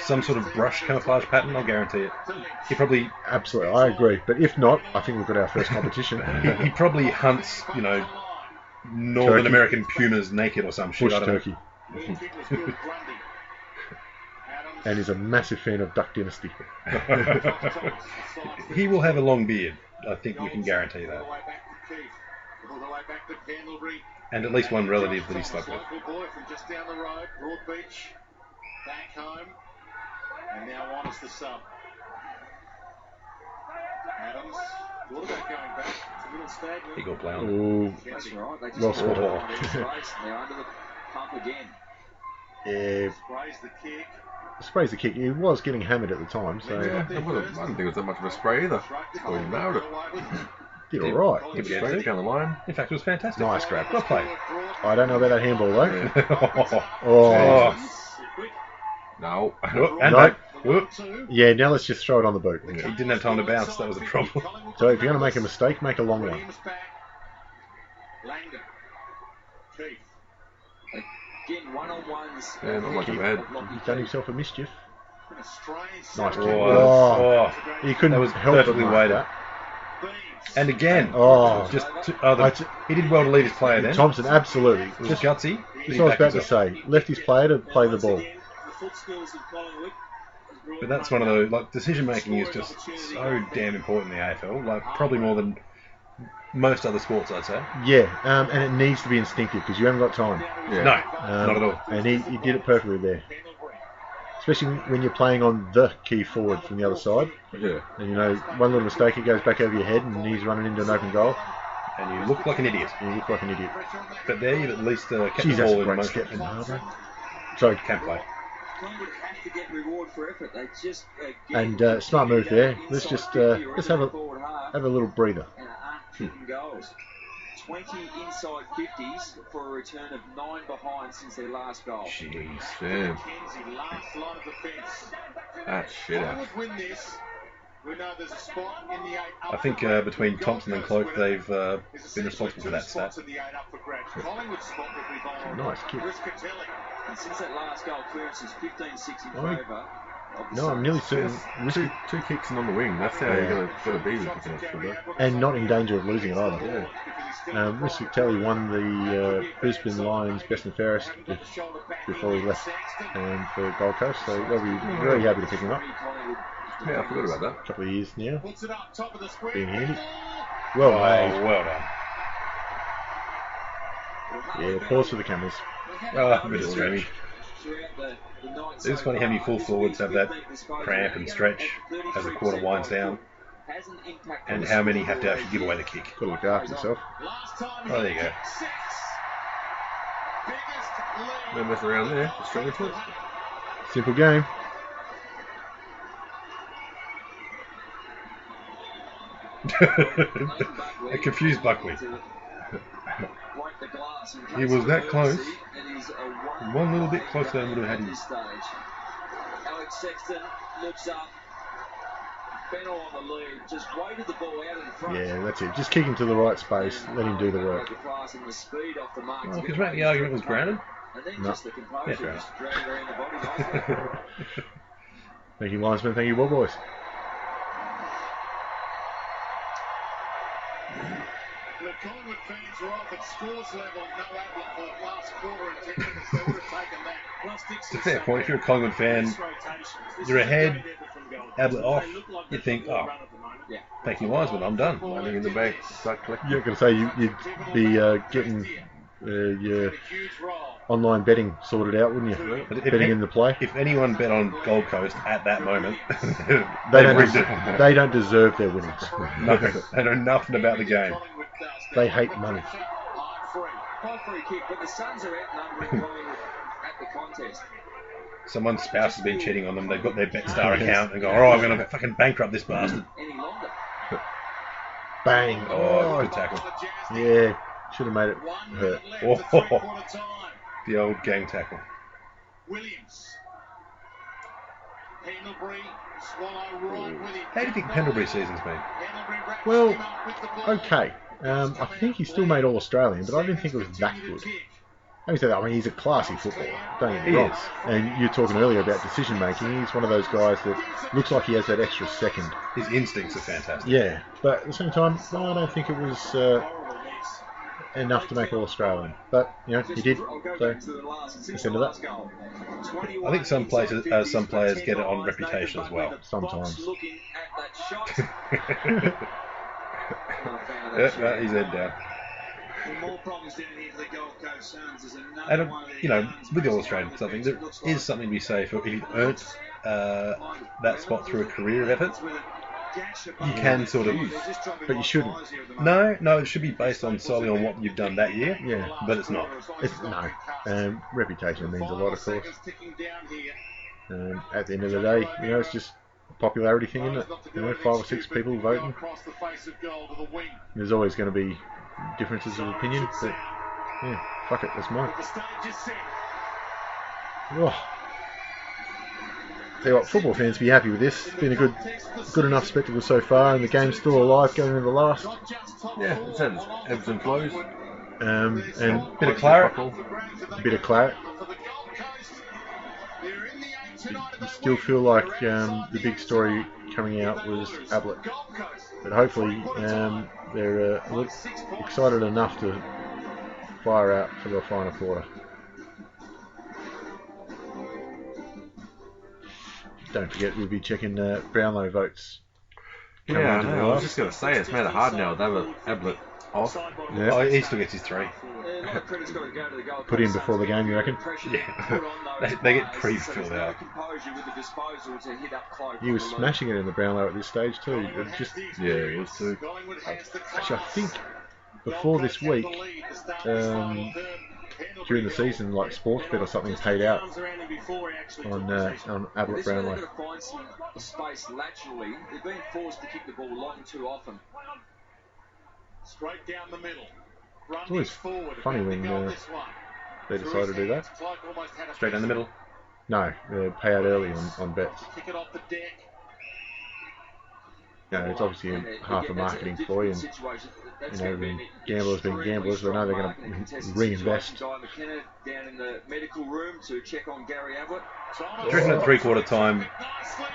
some sort of brush camouflage pattern, I'll guarantee it. He probably... absolutely, I agree. But if not, I think we've got our first competition. He probably hunts, Northern Turkey. American pumas naked or some shit. Bush I don't know. turkey. And he's a massive fan of Duck Dynasty. He will have a long beard. I think we can guarantee that. And at least one relative that he's stuck with. Just down the road, Broadbeach, back home, and now on is the sub. Adams, thought about going back. It's a little stagnant. He got blown. Ooh, That's right. They just Well got spotted. on their space and they're under the pump again. yeah, Sprays the kick. sprays the kick. He was getting hammered at the time, so Yeah, I didn't think it was that much of a spray either. Oh, he nailed it. did all right. He began Straight to. down the line. In fact, it was fantastic. Nice grab. Well played. I don't know about that handball though. Oh. No. Whoop, and No. back. Whoop. Yeah, now let's just throw it on the boot. He didn't have time to bounce. That was the problem. So if you're going to make a mistake, make a long one. Langdon. Keith. Again, one-on-ones. Yeah, not much of a head. He's done himself a mischief. Been a strange Nice kick. Oh. He couldn't That was help but perfectly mark weighted. that. And again, Oh, he did well to leave his player then. Thompson, absolutely. It was Just gutsy. but that's he what I was backed about to himself. say. Left his player to play the ball. But that's one of those, decision making is just so damn important in the AFL. Probably more than most other sports, I'd say. Yeah, and it needs to be instinctive because you haven't got time. Yeah. No, not at all. And he did it perfectly there. especially when you're playing on the key forward from the other side. Yeah. And you know, one little mistake, it goes back over your head, and he's running into an open goal. And you look like an idiot. But there you've at least kept Jeez, the that's ball a in great motion. step from Harbour. Sorry, Can't play. Collingwood have to get reward for effort. They just and smart move there. Let's just have a little breather. and aren't kicking goals. 20 inside 50s for a return of 9 behind since their last goal. Jeez. Damn. Kenzie, last line of defence. That's shit out. Collingwood win this. We know there's a spot in the 8 up I think for grabs. between Thompson and Cloak, they've There's been essentially responsible for 2 that spots stat. in the 8 up for grabs. Collingwood's spot will be vulnerable. Nice kick. Riscatelli. And since that last goal clearance is 15-6 in Oh. favour of the No, I'm nearly Suns. certain, Two kicks and on the wing. That's how you're gonna beat the defence for that. and not in danger of losing it either. Riscatelli won the Brisbane Lions Best and Fairest before he left for Gold Coast, so they'll be very happy to pick him up. Yeah, I forgot about that. A couple of years now, Puts it up top of the square. being handy. Well made. Well done. Yeah, pause for the cameras. A bit of stretch. It's funny how many full forwards have that cramp and stretch as the quarter winds down, and how many have to actually give away the kick. Got to look after yourself. Last time Oh, there you go. 6. Biggest lead. No mess around there. Just straight into it. Simple game. A confused Buckley. He was that close. One little bit closer and would have had his. Alex Sexton looks up. Bennell on the lead, just waited the ball out in front. Yeah, that's it. Just kick him to the right space. Let him do the work. Well, because maybe the argument was granted. And then No. just the composure, Yeah, just dragging around the body nicely. Thank you, linesman. Thank you, Ball Boys. The Collingwood fans were off at scores level. No outlet for last quarter and 10 minutes. They would have taken that. It's a fair point. If you're a Collingwood fan, you're ahead, Ablett off, you think, oh, thank you, linesman, I'm done. Money in the bank. Start collecting. You're going to say you'd be getting your Huge roll. online betting sorted out, wouldn't you? But Betting in the play. If anyone bet on Gold Coast at that moment, They they don't deserve their winnings. No, they know nothing about the game. They hate money. Ball free kick, but the Suns are outnumbering Collingwood at the contest. Someone's spouse has been cheating on them. They've got their BetStar account and go, oh, I'm going to fucking bankrupt this bastard. Any longer. Bang. Oh, good tackle. Yeah, should have made it hurt. Oh, the old gang tackle. Williams. Pendlebury, Swallow right with him. How do you think Pendlebury's season's been? Pendlebury wraps Well, him up with the ball. okay. I think he still made All-Australian, but I didn't think it was that good. Having said that, I mean, he's a classy footballer. Don't get me He wrong. is. And you were talking earlier about decision making. He's one of those guys that looks like he has that extra second. His instincts are fantastic. Yeah, but at the same time, no, I don't think it was enough to make All-Australian. But, you know, he did. So, let's end of that. I think some players get it on reputation as well. Sometimes. Looking at that shot. Yeah, he's head down. More problems down here for the Gold Coast Suns. There's another And, one of their you know, guns with the breaks All-Australian down something, the there bench. Looks like is something to be said for if you've earned that spot through a career of effort. with a gash above You the can net. sort of- They're just dropping But you like shouldn't. flies here at the moment. No, it should be based on solely on what you've done that year. Yeah. But it's not. It's, no. Reputation means a lot, of course. At the end of the day, you know, it's just a popularity thing, isn't it? You know, 5 or 6 people voting. There's always going to be differences of opinion, but yeah, fuck it, that's mine. Oh. Tell you what, football fans be happy with this. It's been a good enough spectacle so far, and the game's still alive going into the last. Yeah, it's had its ebbs and flows. And Bit of claret. a bit of claret. You still feel like the big story coming out was Ablett, but hopefully they're excited enough to fire out for the final quarter. Don't forget, we'll be checking Brownlow votes. Yeah, I know. I was just going to say, it's made it hard now with Ablett Off. Yeah. Oh, he still gets his 3. Put in before the game, you reckon? Yeah. they get pre-filled out. He was smashing it in the Brownlow at this stage too. It just, Yeah, he was too. actually, I think before this week, during the season, like Sportsbet or something paid out on Ablett Brownlow. They've got to find some space laterally. They've been forced to kick the ball long too often. Straight down the middle. It's always funny when they decide to do that. Straight down the middle. No, they pay out early on bets. Kick it off the deck. Yeah, it's obviously half a marketing ploy, and when gamblers being gamblers, they know they're going to reinvest. Guy McKenna down in the medical room to check on Gary Ablett. Do you reckon at 3/4 time,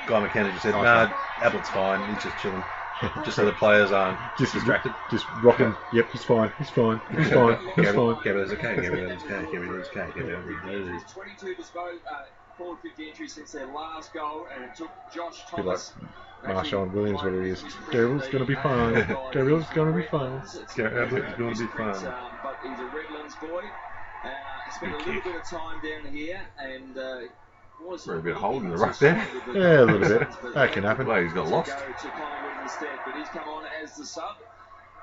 Guy McKenna just said, "Nah, Ablett's fine. He's just chilling." Just so the players aren't distracted. Just rocking. Yep, he's fine. He's fine. He's fine. He's fine. Gabriel's okay. Gabriel's okay. Gabriel's okay. Gabriel's 22 forward 50 entries since their last goal, and it took Josh Be like Thomas. Marshawn Williams, what he is. Gabriel's going to be fine. Gabriel's going to be fine. Gabriel's going to be fine. But he's a Redlands boy. Spent a little bit of time down here, and was Very bit of hole in the ruck there. Yeah, a little bit. That can happen. Well, he's got lost. To Collingwood instead, but he's come on as the sub,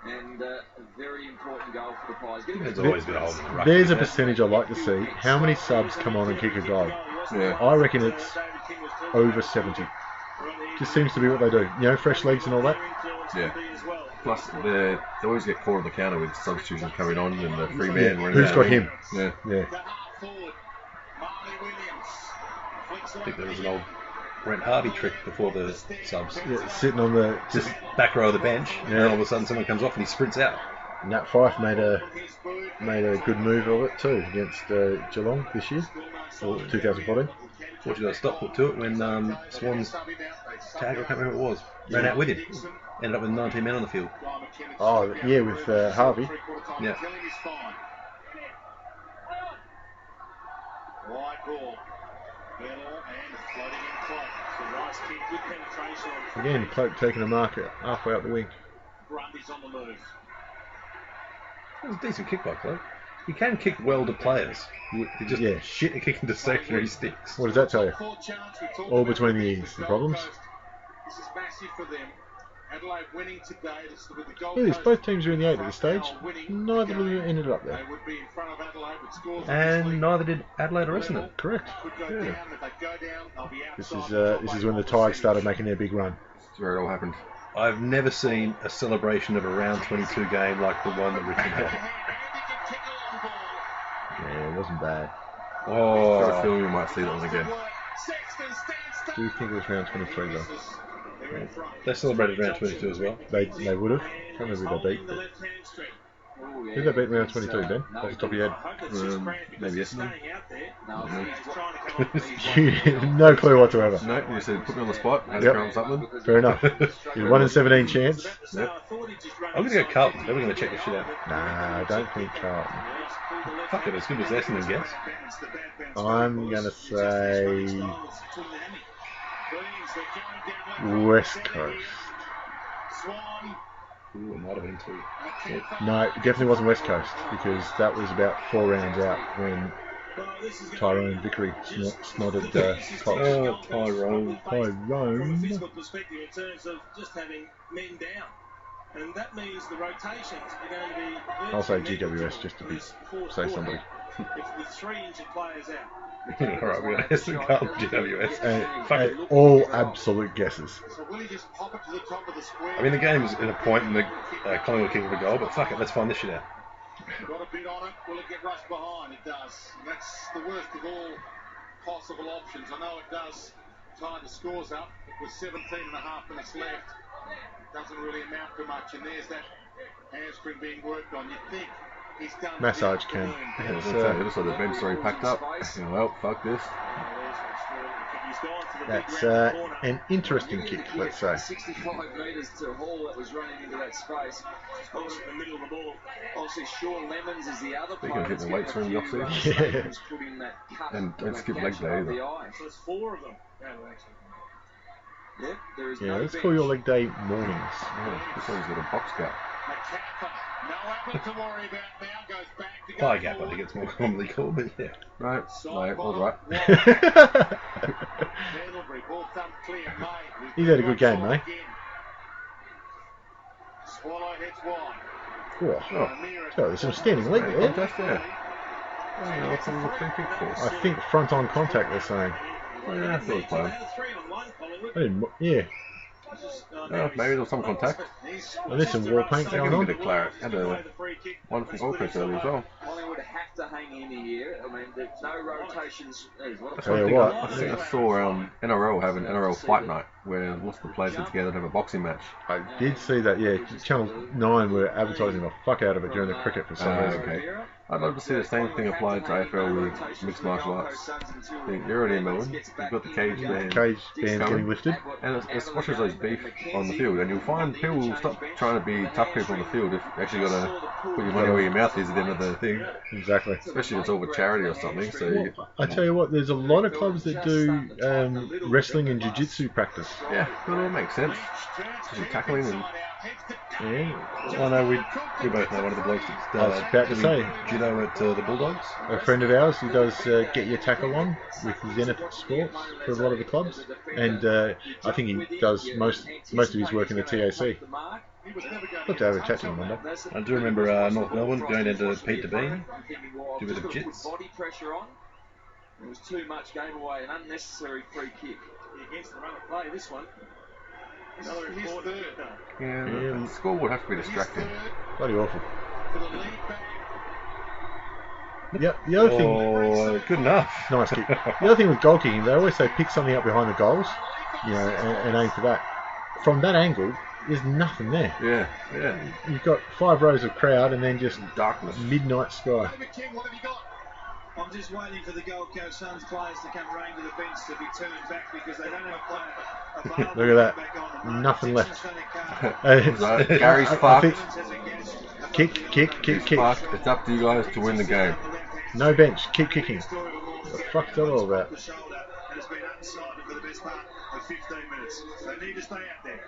and a very important goal for the Pies. There's always a bit of hole in the ruck. There's a percentage I'd like to see. How many subs come on and kick a goal? Yeah. I reckon it's over 70. Just seems to be what they do. You know, fresh legs and all that. Yeah. Plus, they always get caught on the counter with substitutions coming on and the free man. Yeah. Who's got him? Yeah. Yeah. I think there was an old Brent Harvey trick before the subs. Yeah, sitting on the Just back row of the bench, and then all of a sudden someone comes off and he sprints out. Nat Fife made a good move of it too against Geelong this year, or 2014. Fortunately, got a stop put to it when Swan's tag, I can't remember what it was, ran out with him. Ended up with 19 men on the field. Oh yeah, with Harvey. Yeah. Wide ball. Bell and floating in Cloak. So Rice kick, good penetration on Again, Cloak taking a marker halfway out the wing. Grundy's on the move. It was a decent kick by Cloak. He can kick well to players. He just shit at kicking to stationary sticks. What does that tell you? Fourth chance, we talked All about between the the ears. The problems. This is massive for them. Adelaide winning today. This is with the Gold Look at this, Coast. both teams are in the 8 at this stage. Neither of them ended up They there. would be in front of Adelaide with scores. And neither did Adelaide or Essendon. Correct. Could go down. If they go down, they'll be This outside. is when the Tigers started making their big run. That's where it all happened. I've never seen a celebration of a round 22 game like the one that Richmond had. Yeah, it wasn't bad. I've got a Oh, feeling we might see that one again. Do you think it was round 23 though? they celebrated round 22 as well. They would have. I can't remember who they beat. But who they beat in round 22, Ben? Off the top of your head. Maybe Essendon. No clue whatsoever. No, you said put me on the spot. Had Yep. to something. Fair enough. You're 1 in 17 chance. Yep. I'm going to go Carlton. They were going to check this shit out. Nah, I don't think Carlton. Fuck it, as good as Essendon gets. I'm going to say West Coast. Ooh, it might have been 2. No, it definitely wasn't West Coast because that was about 4 rounds out when Tyrone Vickery snotted Cox. Oh, Tyrone. Tyrone. Physical perspective in terms of just having men down. And that means the rotations are going to be... I'll say GWS just to say somebody. With 3 injured players out. Alright, we're going to Essendon, Carlton, GWS. Fuck it. All absolute guesses. So will he just pop it to the top of the square? I mean, the game is at a point in the Collingwood kicking the goal, but fuck it, let's find this shit out. Got a bit on it. Will it get rushed behind? It does. And that's the worst of all possible options. I know it does tie the scores up. With 17 and a half minutes left, doesn't really amount to much. And there's that hamstring being worked on. You think he's done Massage can. It looks like the bench already packed up. Yeah, well, fuck this. That's an interesting kick, let's say. 65 metres to Hall that was running into that space. Obviously, in the middle of the ball. Obviously, Sean Lemons is the other They're player. going to hit the weights room in the off-season. Yeah. And don't skip leg day either. So there's 4 of them. Yep, there is Yeah, no let's bench. call your leg day mornings. Yeah, this one's got a box cut. No Ablett to worry about now. Goes back to go Thigh gap, I forward. think it's more commonly called, but yeah. Right, no, it was right. Pendlebury, ball thumped clear. May. He's had a good game, mate. Swallow heads wide. Oh, there's some standing leg there. Contest there. Yeah, what's the free kick for? I think front on contact, they're saying. Yeah, I thought it was playing. Yeah. Maybe there was some contact. And there's some wall paint They're going giving a on. bit of claret. Had a wonderful goal coach earlier as well. Collingwood have to hang in here. I mean, there's no rotations. That's Tell one you thing what. I think I saw NRL have an NRL fight night where lots of the players get together and have a boxing match. I did see that, yeah. Channel 9 were advertising the fuck out of it during the cricket for some reason. Okay. I'd love to see the same thing applied to AFL with mixed martial arts. You're already in Melbourne, you've got the cage band. Cage band's getting lifted. And it squashes those beef on the field, and you'll find people will stop trying to be tough people on the field if you actually got to put your money where your mouth is at the end of the thing. Exactly. Especially if it's all for charity or something. So I tell you what, there's a lot of clubs that do wrestling and jiu-jitsu practice. yeah, but it makes sense. Especially tackling and Yeah. I know we both know one of the blokes that's I was about to say. judo at the Bulldogs. A friend of ours who does get your tackle on with Zenith Sports for a lot of the clubs, and I think he does most of his work in the TAC. Look to have a chat to him one day. I do remember North Melbourne going into Pete DeBean, do a bit of jits. Body pressure on. It was too much, gave away an unnecessary free kick. Against the run of play, this one. Another important kick, though. yeah, the score would have to be distracting. Bloody awful. Yep. The other thing. Oh, good enough. Nice kick. The other thing with goal kicking, they always say pick something up behind the goals, and aim for that. From that angle, there's nothing there. Yeah, yeah. You've got 5 rows of crowd and then just Darkness. midnight sky. I'm just waiting for the Gold Coast Suns players to come running to the bench to be turned back because they don't have a player available. Look at back on the that. mark. Nothing left. Gary's fucked. Kick. It's fucked. It's up to you guys to win the game. No bench. Keep kicking. What the fuck's that all about? The shoulder and has been undecided for the best part of 15 minutes. They need to stay out there.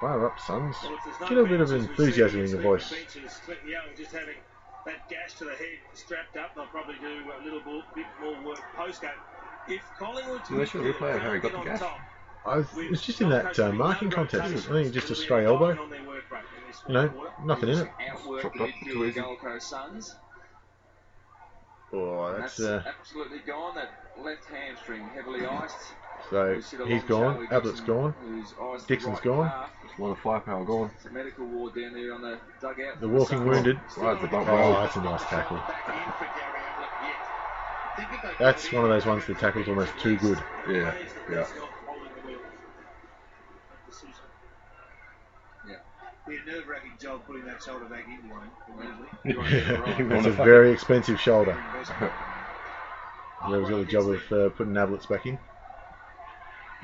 Fire up, Suns. Well, if there's no Get a bit of benches, enthusiasm we in see your voice. benches split the yellow, just having that gash to the head strapped up. They'll probably do a little bit more work post game. If Collingwood So they should replay of how he got the on gash. top, It's just in that marking contest. I think it's just a stray elbow. on their work rate in this You know, quarter. nothing in it. Outwork Chopped the up too midfield easy. Gold Coast Suns. Oh, And that's that's absolutely gone. That left hamstring heavily iced. so We sit he's along gone. Charlie Ablett's Dixon, gone. who's iced Dixon's right gone. half. A lot of firepower gone. It's a medical ward down there on the dugout. The walking wounded. Rides the bump Oh, roll. that's a nice tackle. That's one of those ones the tackle's almost too good. Yeah, yeah. Be a nerve-wracking job putting that shoulder back in, Wayne. It's a very expensive shoulder. There was a job of putting Ablett's back in.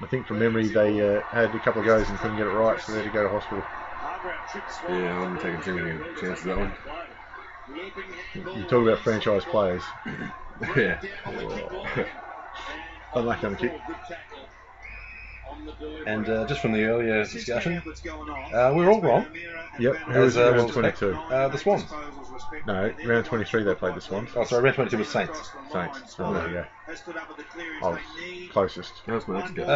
I think from memory they had a couple of goes and couldn't get it right, so they had to go to hospital. Yeah, I wouldn't take too many chances that one. You talk about franchise players. Yeah. Unlucky on the kick. And just from the earlier discussion, We're we're all wrong. Yep, who As was round was 22? the Swans. No, round 23 they played the Swans. Oh, sorry, round 22 was Saints. Saints. Oh, there you go. I was closest. That was my next guess.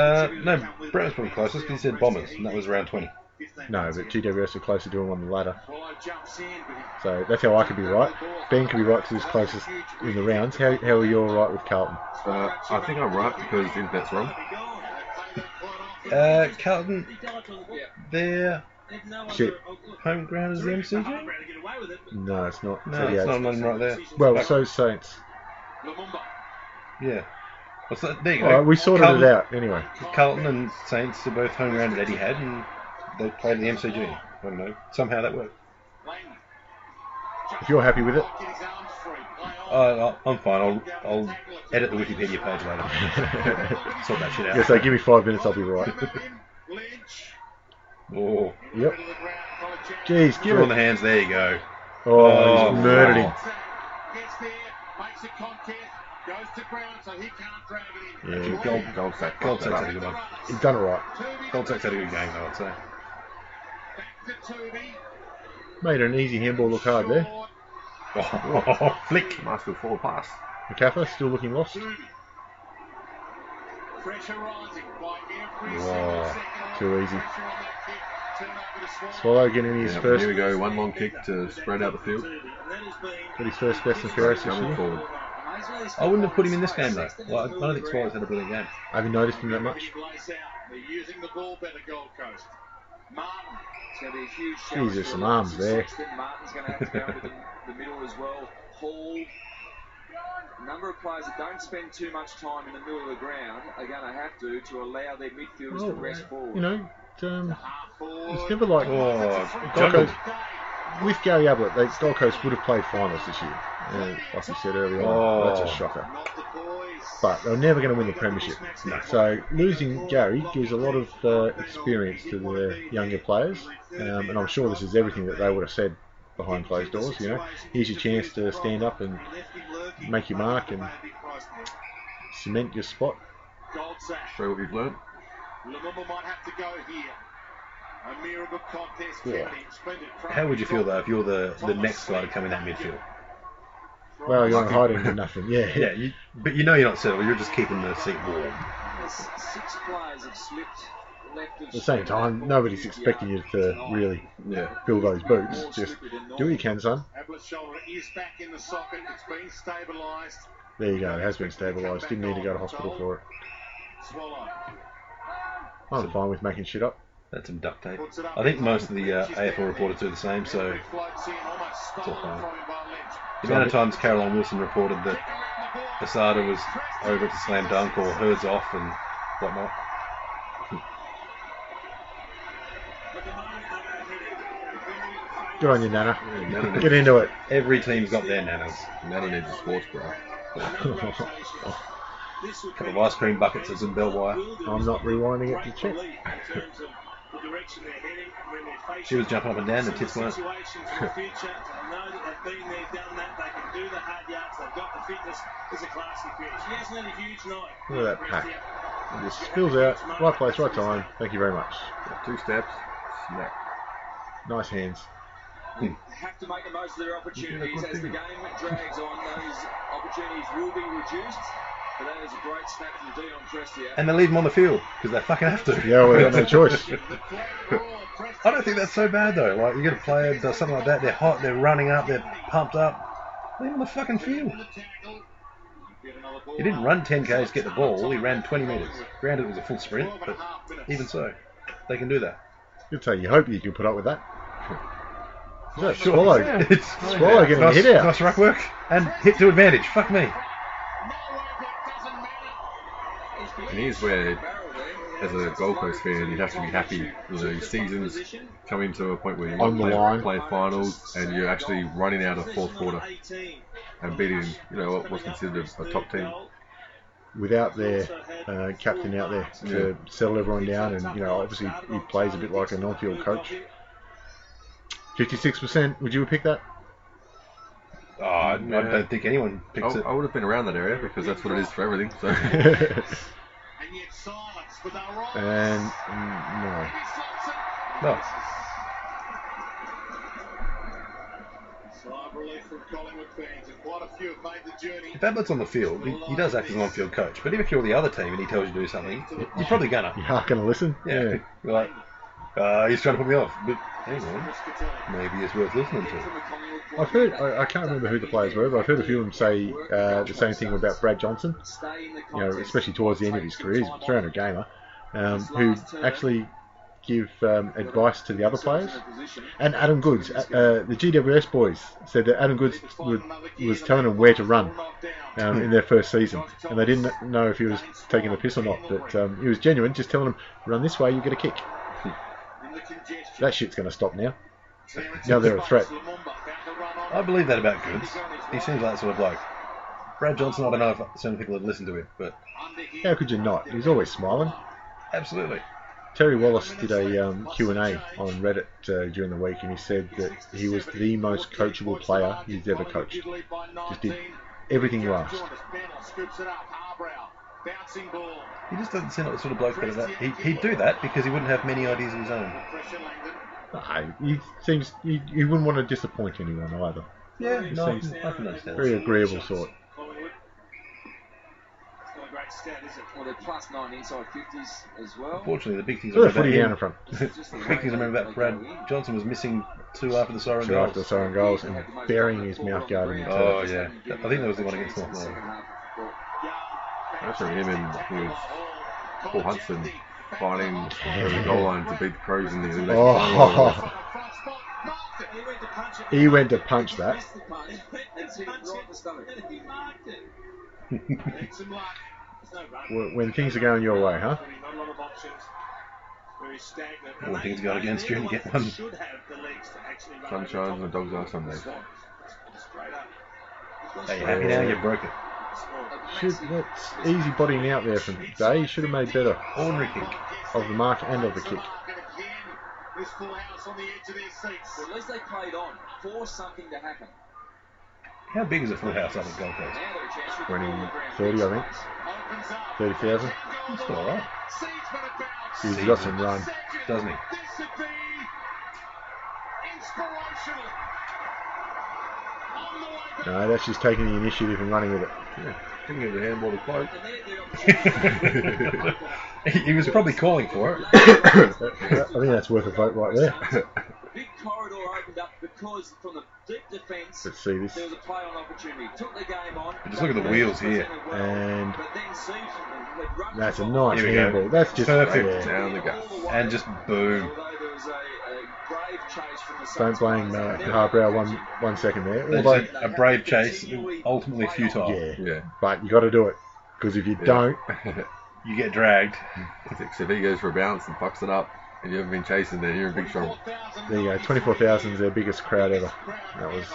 No, Brett was probably closest because he said Bombers, and that was round 20. No, but GWS are closer to him on the ladder. So that's how I could be right. Ben could be right because he's closest in the rounds. How are you all right with Carlton? I think I'm right because Inthet's wrong. Carlton, their Shit. home ground is the MCG? No, it's not. No, it's not nothing right there. Well, so Saints. Yeah. Well, so, there you go. All right, we sorted Carlton, it out anyway. Carlton and Saints are both home ground at Etihad, and they played at the MCG. I don't know. Somehow that worked. If you're happy with it. I'm fine. I'll edit the Wikipedia page later. Sort that shit out. Yeah, so give me 5 minutes, I'll be right. Oh, Yep. Jeez, give through on the it. hands. There you go. Oh, he's murdered him. Gets there, makes a contest, Goes to ground, so he can't drag it in. Yeah, Goldsack. Goldsack's had a good one. he's done it right. Goldsack's had a good game, though, I'd say. Back to Toomey. Made an easy handball look hard there. Oh, flick. Nice good forward pass. McAfee still looking lost. Toomey. Pressure rising by every Whoa, single second. too easy. Pressure on that kick. Turn over to Swallow. Swallow getting his Yeah, first, here we go. One long kick to spread out the field. got his first best and fairest this Coming year. forward. I wouldn't have put him in this game, though. Well, I don't think Swallows had a brilliant game. I haven't noticed him that much. They're using the ball better, Gold Coast. Martin. It's going to be a huge challenge. Jesus, for some arms there. Sexton. Martin's going to have to go into the middle as well. Hall. A number of players that don't spend too much time in the middle of the ground are going to have to allow their midfielders to rest forward. You know, it's never like Gold Jungle. Coast. With Gary Ablett, Gold Coast would have played finals this year. Like you said earlier on, that's a shocker. But they're never going to win the premiership. No. So losing Gary gives a lot of experience to the younger players, and I'm sure this is everything that they would have said behind closed doors. You know, here's your chance to stand up and make your mark and cement your spot. Show what you've learned. Lumumba might have to go here. A mere good contest. Yeah. Splendid. How would you feel, though, if you're the next guy to come in that midfield? Well, you're not hiding with nothing. Yeah. Yeah, but you know you're not settled. You're just keeping the seat warm. There's 6 players have slipped left of At the same time, nobody's expecting you to really fill those boots. Just do what you can, son. Ablett's shoulder is back in the socket. It's been stabilised. There you go. It has been stabilised. Didn't need to go to hospital for it. Swallow. I'm fine with making shit up. That's some duct tape. I think most of the AFL reporters do the same, so Floats in, almost all stolen fine. from him by Lynch. the amount of times Caroline Wilson reported that Asada was over to slam dunk or herds off and whatnot. Good on you, Nana. Nana Get into it. Every team's got their nanas. needs a sports bra. A couple of ice cream buckets of some bell wire. I'm not rewinding it to check. She was jumping up and down, the tits weren't. Look at that pack. It just spills out. Right place, right time. Thank you very much. 2 steps. Smack. Nice hands. Have to make the most of their opportunities as the game drags on. Those opportunities will be reduced. But that is a great snap from Dion Prestia. And they leave them on the field because they fucking have to. Yeah, well, they've got no choice. I don't think that's so bad though. Like you get a player does something like that, they're hot, they're running up, they're pumped up. Leave them on the fucking field. He didn't run 10Ks to get the ball. He ran 20 metres. Granted, it was a full sprint, but even so, they can do that. You'd say you hope you can put up with that. Is that Sure. Swallow? Yeah, it's Swallow getting a hit out. Nice ruck work and hit to advantage. Fuck me. And here's where, as a Gold Coast fan, you'd have to be happy. You know, your season's coming to a point where you On the line. play finals, and you're actually running out of fourth quarter and beating, you know, what was considered a top team. Without their captain out there to settle everyone down, and you know, obviously he plays a bit like an on-field coach. 56%. Would you have picked that? Oh, I don't think anyone picks it. I would have been around that area because that's what it is for everything. So. And yet silence with our right. And no. No. Sigh of relief from Collingwood fans, and quite a few have made the journey. If Ablett's on the field, he does act as an on-field coach. But if you're the other team and he tells you to do something, you're probably gonna. You are going to listen? Yeah. You're like, he's trying to put me off. But hang on, maybe it's worth listening to. I've heard, I can't remember who the players were, but I've heard a few of them say the same thing about Brad Johnson, you know, especially towards the end of his career. He's a 300 gamer, who actually give advice to the other players. And Adam Goods, the GWS boys, said that Adam Goods was telling them where to run in their first season. And they didn't know if he was taking the piss or not, but he was genuine, just telling them, run this way, you get a kick. That shit's going to stop now. Now they're a threat. I believe that about Goods. He seems like that sort of bloke. Brad Johnson, I don't know if certain people have listened to him, but How could you not? He's always smiling. absolutely. Terry Wallace did a Q&A on Reddit during the week, and he said that he was the most coachable player he's ever coached. Just did everything last. He just doesn't seem like the sort of bloke that he'd do that because he wouldn't have many ideas of his own. He wouldn't want to disappoint anyone either. Yeah, He no, seems I can understand. very agreeable sort. Well, they're +9 inside 50s as well. Unfortunately, the big things They're footy down in front. the big things I remember about Brad Johnson was missing 2 after the siren goals. After the siren goals and burying his mouth guard in the Oh, yeah. I think that was the one against North Melbourne. That's from him and I think it was Paul Hudson fighting the goal line to beat the Crows in the election. Oh. He went to punch that. When things are going your way, huh? When things go against you and you get one. Sun shines and the dogs are Sundays. Are you happy now? You broke it. That's easy bodying out there from Day. He should have made better. Ordinary kick. Of the mark and of the kick. At least they played on. Force something to happen. How big is a full house up at Gold Coast? 30, I think. 30,000. That's still alright. He's got some run. Doesn't he? No, that's just taking the initiative and running with it. Yeah, didn't give the handball to Cloak. He was probably calling for it. I think that's worth a vote right there. Big corridor opened up because from the deep defence Let's see this. there was a play on opportunity. Took the game on. Just look at the wheels here. And But then Seaton that's a nice Here we go. handball. That's just Perfect. yeah. Down the gut. And just boom. Although there was a brave chase from the Don't blame Harbrow 1 second there. That's Although, a brave chase, ultimately futile. yeah, but you got to do it because if you don't, You get dragged. If he goes for a bounce and fucks it up and you haven't been chasing, then you're in big trouble. there you go. 24,000 is their biggest crowd ever. That was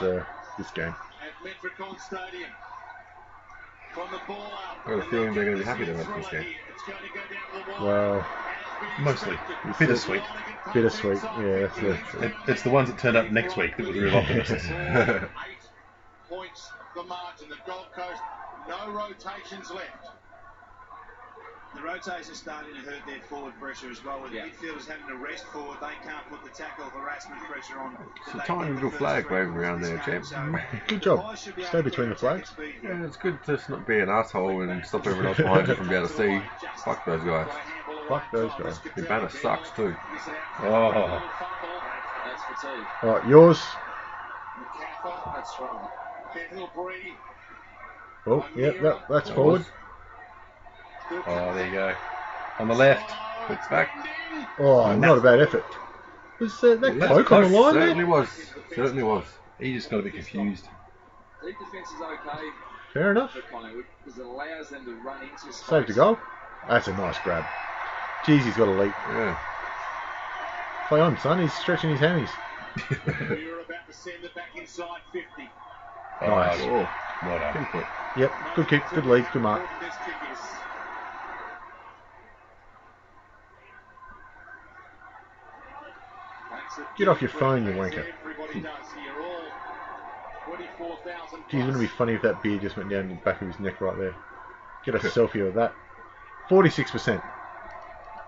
this game. At Metricon Stadium. From the ball out. I've got a feeling they're going to be happy to win this game. Well, Mostly. Bittersweet. bittersweet. Yeah, that's it. It's the ones that turned up next week that was real optimists. 8 points the margin. The Gold Coast, no rotations left. The rotation's starting to hurt their forward pressure as well. With midfielders having to rest forward, they can't put the tackle harassment pressure on. It's a tiny little flag waving around there, champ. Good job. Stay between the flags. Yeah, it's good to not be an asshole and stop everyone else behind you from being able to see. Fuck those guys. Fuck those guys. The banner sucks too. Oh. That's fatigue. All right, yours. That's right. Oh, yep, that's forward. Oh, there you go. On the left. Puts back. Oh, not a bad effort. Was that Cloak on the line Certainly there? was. Certainly was. He just got a bit confused. Deep defence is okay Fair enough. for Collingwood because it allows them to run into space. Saved a goal. That's a nice grab. Jeez, he's got a leap. Yeah. Play on, son. He's stretching his hammies. You're about to send it back inside 50. Nice. Oh, Well done. pinpoint. Yep, good kick, good lead, good mark. This kick is. Get off your phone, you wanker. Everybody does here. All 24,000. Geez, wouldn't it be funny if that beard just went down the back of his neck right there? Get a selfie of that. 46%.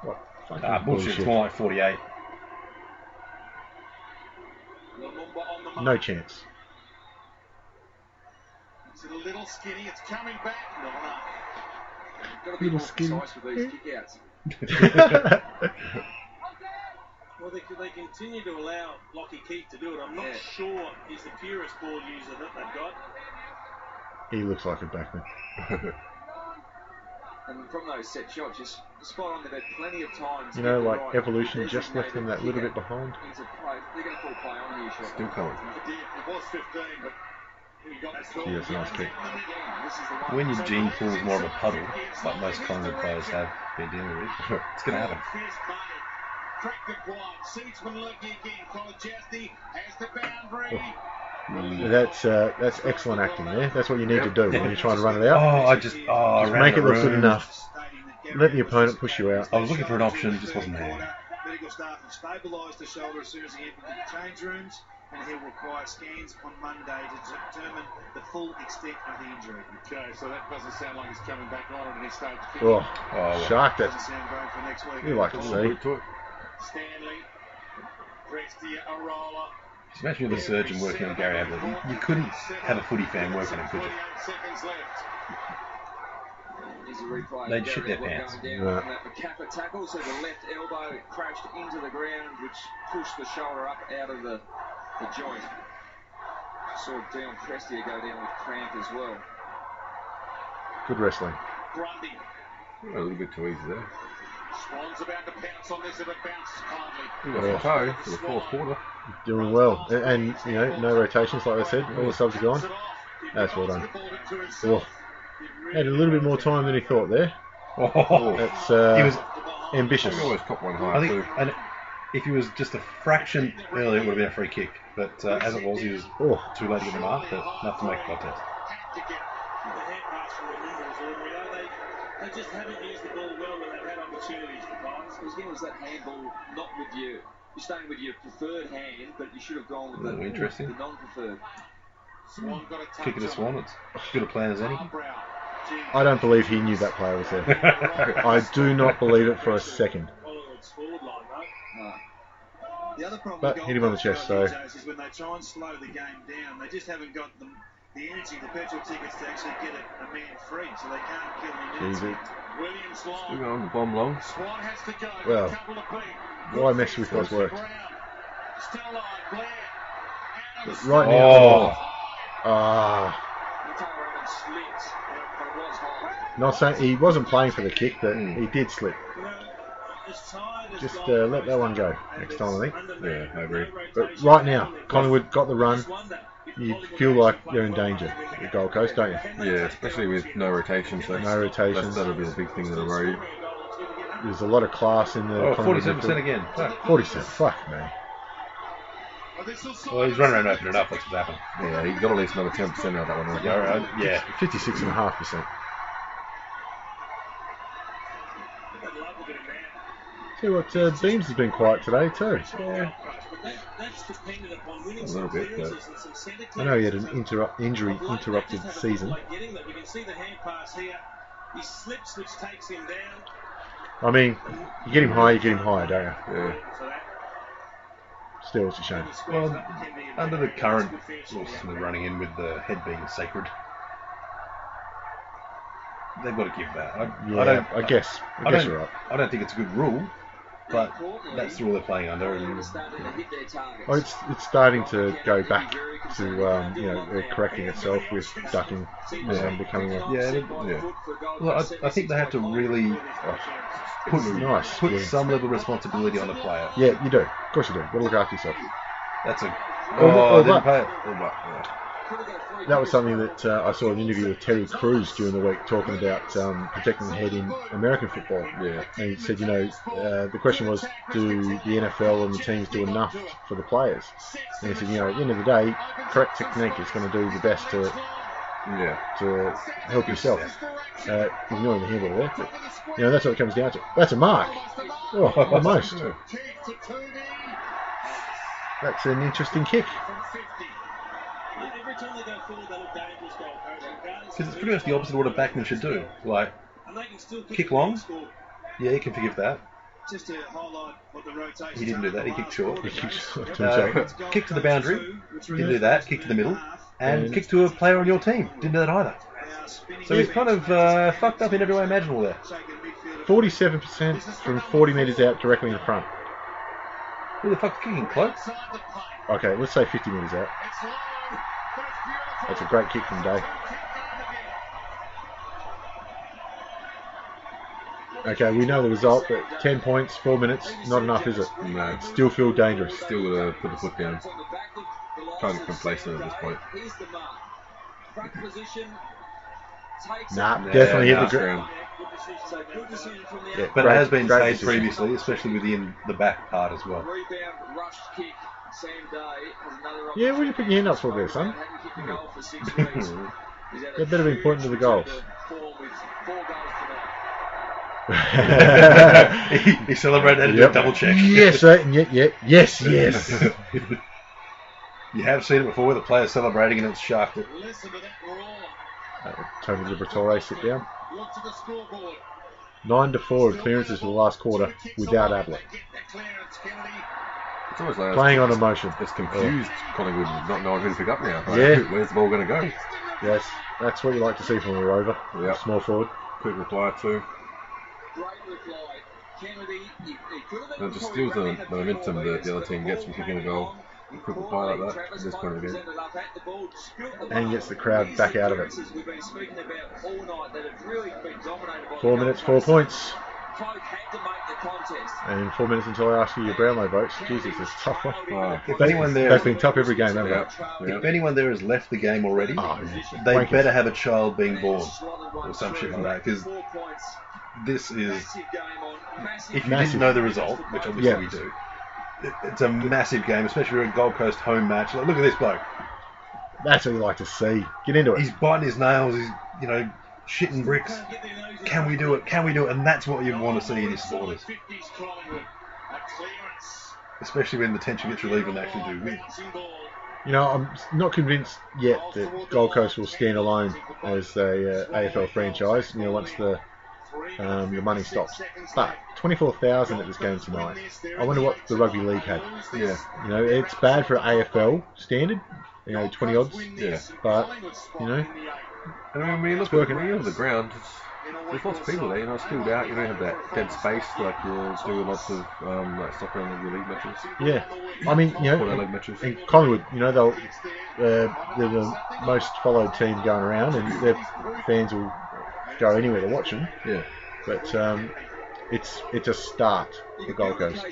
What? Fucking Bullshit. It's more like 48. No chance. It's a little skinny. It's coming back. Not enough. Got to be Little more skin. precise with these kickouts. Well, they continue to allow Lockie Keith to do it. I'm not sure he's the purest ball user that they've got. He looks like a backman. And from those set shots, just spot on. They've had plenty of times. You know, to get like the right Evolution just left them that little kick bit behind. out into play. They're going to pull play on here. Shot. Still coming. It was 15, but he got that score. Yeah, that's a nice kick. This is the one. When your gene pool is more of a puddle, like most Collingwood players have been dealing with, it's going to happen. Crack the quad. Seatsman looking again. Kolachesny has the boundary. That's excellent acting there. That's what you need to do when you're trying to run it out. I Just ran make the it look good room. enough. Let the opponent push you out. I was looking for an option, it just wasn't there. Medical staff have stabilised the shoulder as soon as he entered the change rooms. and he'll require scans on Monday to determine the full extent of the injury. Okay, so that doesn't sound like he's coming back on at any stage. Kicking. Oh, sharked it. Doesn't sound great for next week. You like to see. Stanley, Prestia, Arola. Just imagine you're the surgeon working on Gary Ablett. You couldn't have a footy fan work on him, could you? 48 seconds left. They'd shit their pants. That Macappa tackle, so the left elbow crashed into the ground, which pushed the shoulder up out of the joint. Saw Dion Prestia go down with cramp as well. Good wrestling. Grundy. A little bit too easy there. Swan's about to pounce on this if it bounces calmly. He got a toe for the fourth quarter. Doing well. And you know, no rotations, like I said. All the subs are gone. That's well done. Oh. Had a little bit more time than he thought there. That's He was ambitious. He always caught one high I think, too. and if he was just a fraction earlier, it would have been a free kick. But as it was, he was too late to get the mark, but enough to make the contest. The hand pass from the middle was ordinary. They just haven't used the ball well when they've had opportunities for times. Again, was that handball not with you? You're staying with your preferred hand, but you should have gone with the Interesting. non-preferred. Swan got a touch Kick of the on Swan, it's as good a plan as any. Brown. I don't believe he knew that player was there. I do not believe it for a second. Collingwood's forward line, though. The other problem But with hit him on the chest, Gold so- Coast is when they try and slow the game down, they just haven't got the energy, the petrol tickets to actually get a man free, so they can't kill any minutes. Easy. Williams Still long. going the bomb long. Swan has to go. Well, A couple of feet. why mess with what's worked? Brown. Still alive. Blair. Out of the Right now. Oh, Ah. Mutai slipped, but it was high. Not saying he wasn't playing for the kick, but he did slip. You know, as tired as Just Gold let that Coast one go are, next time, I think. under Yeah, I agree. But right now, Collingwood got the run. Just wonder if You Collingwood feel like actually you're in play danger well at Gold Coast, don't you? Yeah, especially with no rotations. No rotations. That'll be the big thing that'll worry you. There's a lot of class in the oh Collingwood 47% midfield. again. Fuck. 47. Fuck me. Well, he's running around opening it up, that's what's happened. Yeah, he got at least another 10% out of that one. Yeah, Right? right, yeah. 56.5%. See what Beams has been quiet today too. Yeah. A little bit, but I know he had an injury interrupted season. We can see the hand pass here. He slips, which takes him down. I mean, you get him higher, don't you? Yeah. Still, it's a shame. Well, under the current rules of running in with the head being sacred, they've got to give that. I guess you're right. I don't think it's a good rule, but that's the rule they're playing under. And Well, it's starting to go back to correcting itself with ducking and becoming a well, I think they have to really put nice. put Yeah. some level of responsibility on the player. Yeah, you do. Of course you do. You've got to look after yourself. That's a Oh, didn't but- pay it. That was something that I saw an interview with Terry Crews during the week talking about protecting the head in American football. Yeah. And he said, the question was, do the NFL and the teams do enough for the players? And he said, at the end of the day, correct technique is going to do the best to help yourself. Ignoring the handball there, but that's what it comes down to. That's a mark. Oh, almost. That's an interesting kick. Every time they go forward, they look dangerous, Gold Coast. Because it's pretty much the opposite of what a backman should do. Like, And they can still kick long. Yeah, you can forgive that. Just to highlight what the rotations He didn't do are that. He kicked short. He kicked short to himself. Kick to the boundary. Didn't do that. Kick to the middle. And kick to a player on your team. Didn't do that either. So he's kind of fucked up in every way imaginable there. 47% from 40 metres out directly in front. Who the fuck's kicking, Cloak? Okay, let's say 50 metres out. That's a great kick from Day. Okay, we know the result, but 10 points, 4 minutes, not enough, is it? No. Still feel dangerous. Still got to put the foot down. Kind of complacent at this point. Nah, definitely hit the nice ground. round. Yeah, But great- it has been great said decision. previously, especially within the back part as well. Rebound, rush kick. Sam Day has another Yeah, what are you putting your hand up for there, son? Hadn't kicked a goal for 6 weeks. He's had a That better be pointing to the goals. form with 4 goals tonight. He celebrated and did a Yep. double check. Yes, sir. Yes. You have seen it before where the player's celebrating and it's sharked it. Listen to that roar. Tony Liberatore sit down. Look to the scoreboard. 9-4 in clearances for the last quarter without Ablett. Get that clearance, Kennedy. It's almost like Playing on emotion. it's confused Collingwood not knowing who to pick up now. Like, Yeah. Where's the ball going to go? Yes, that's what you like to see from a rover. Yep. Small forward. Quick reply too. Great reply. Kennedy, he could have It just steals the momentum that the other team gets from kicking a goal. Quick reply like that at this point of the game. And gets the crowd back out of it. We've been speaking about all night that have really been dominated by 4 minutes, 4 points. Cloak had to make the contest. And 4 minutes until I ask you your Brownlow votes. Jesus, it's a tough one. If anyone there, They've been tough every game, haven't Yep. they? if anyone there has left the game already, Oh, they wankers. better have a child being born or some shit like that. Because 4 points. this is, Massive game on. Massive. if you Massive. didn't know the result, which obviously Yeah. we do, it's a massive game, especially for a Gold Coast home match. Like, look at this bloke. That's what you like to see. Get into it. He's biting his nails. He's, shitting bricks. Can we do it? Can we do it? And that's what you want to see in his supporters. 50s Collingwood. A clearance. Especially when the tension gets relieved and they actually do win. You know, I'm not convinced yet that Gold Coast will stand alone as a AFL franchise. You know, once the money stops. But 24,000 at this game tonight. I wonder what the rugby league had. Yeah. You know, it's bad for AFL standard. 20 odds. Yeah. But And I mean, when you look at the ground, there's lots of people there. It's filled out. You don't have that dead space like you do lots of like soccer and rugby league matches. Yeah, I mean, Portland league matches. in Collingwood, they're the most followed team going around, and their fans will go anywhere to watch them. Yeah. But it's a start for Gold Coast.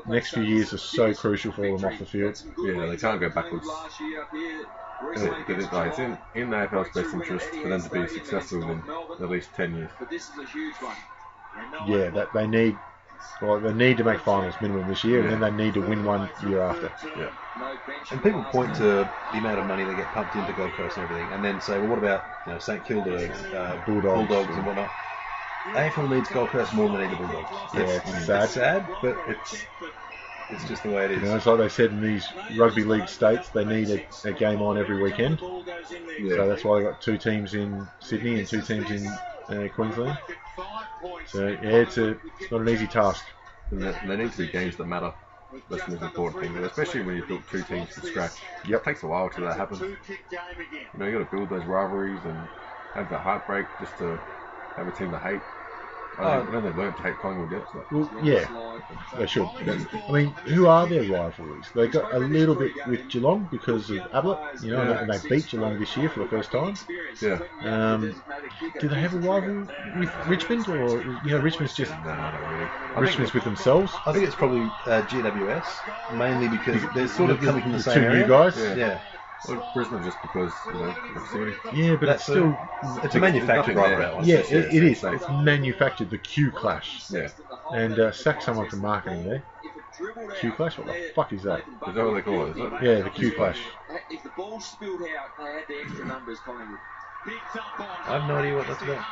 Next few years are so crucial for them off the field. Yeah, they can't go backwards. It's in the AFL's best interest for them to be successful in at least 10 years. But this is a huge one. Yeah, that they need. Well, they need to make finals minimum this year, and then they need to win one year after. Yeah. And people point to the amount of money they get pumped into Gold Coast and everything, and then say, well, what about St Kilda, Bulldogs and whatnot? AFL needs Gold Coast more than they need the Bulldogs. Yeah, it's sad. It's sad, but it's just the way it is. It's like they said in these rugby league states, they need a game on every weekend. Yeah. So that's why they got 2 teams in Sydney and 2 teams in Queensland. So yeah, it's not an easy task. And they need to be games that matter. That's the most important thing, especially when you build 2 teams from scratch. Yep. It takes a while till that happens. You got to build those rivalries and have that heartbreak just to have a team to hate. I don't think they've learned to hate Collingwood yet. So. Well, yeah, they should. I mean, who are their rivalries? They got a little bit with Geelong because of Ablett, and they beat Geelong this year for the first time. Yeah. Do they have a rival with Richmond, or Richmond's just No, not really. Richmond's with themselves? I think it's probably GWS, mainly because they're sort of coming from the The same 2 area. new guys. Yeah. Well, Brisbane just because proximity. Yeah, but That's it's still. It's a manufactured nothing rivalry. Yeah, It's it is. safe. It's manufactured. The Q Clash. Yeah. And sack someone from marketing there. Q Clash? What the fuck is that? Is that what they call it? Is it? Yeah, the Q Clash. If the ball spilled out, they had the extra numbers, Collingwood. I have no idea what that's about.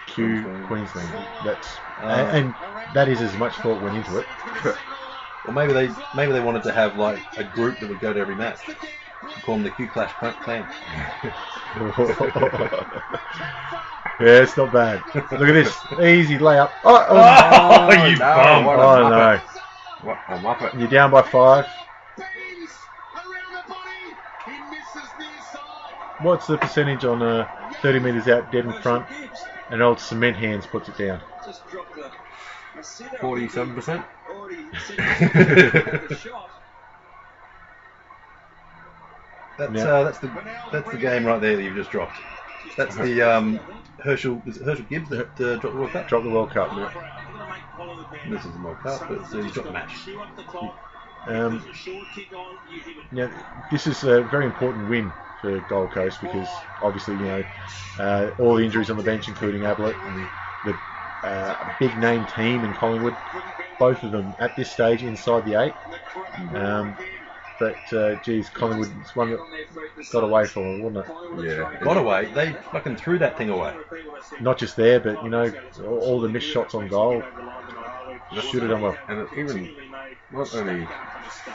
Q Queensland. That's and that is as much thought went into it. Or maybe they wanted to have like a group that would go to every match. Call them the Q Clash Clan. Yeah, it's not bad. Look at this. Easy layup. You bum. What a Oh, muppet. no. What a muppet. You're down by 5. What's the percentage on 30 metres out, dead in front, and old cement hands puts it down? 47%. That's the game right there that you've just dropped. That's the Herschel Gibbs that dropped the World Cup. Drop the World Cup. This is the World Cup, but he's dropped the match. This is a very important win for Gold Coast because obviously all the injuries on the bench, including Ablett and the big name team in Collingwood, both of them at this stage inside the 8. But geez, Collingwood is one that got away from them, wasn't it? Yeah. Got away. They fucking threw that thing away. Not just there, but all the missed shots on goal. Shoot it on well. And even not only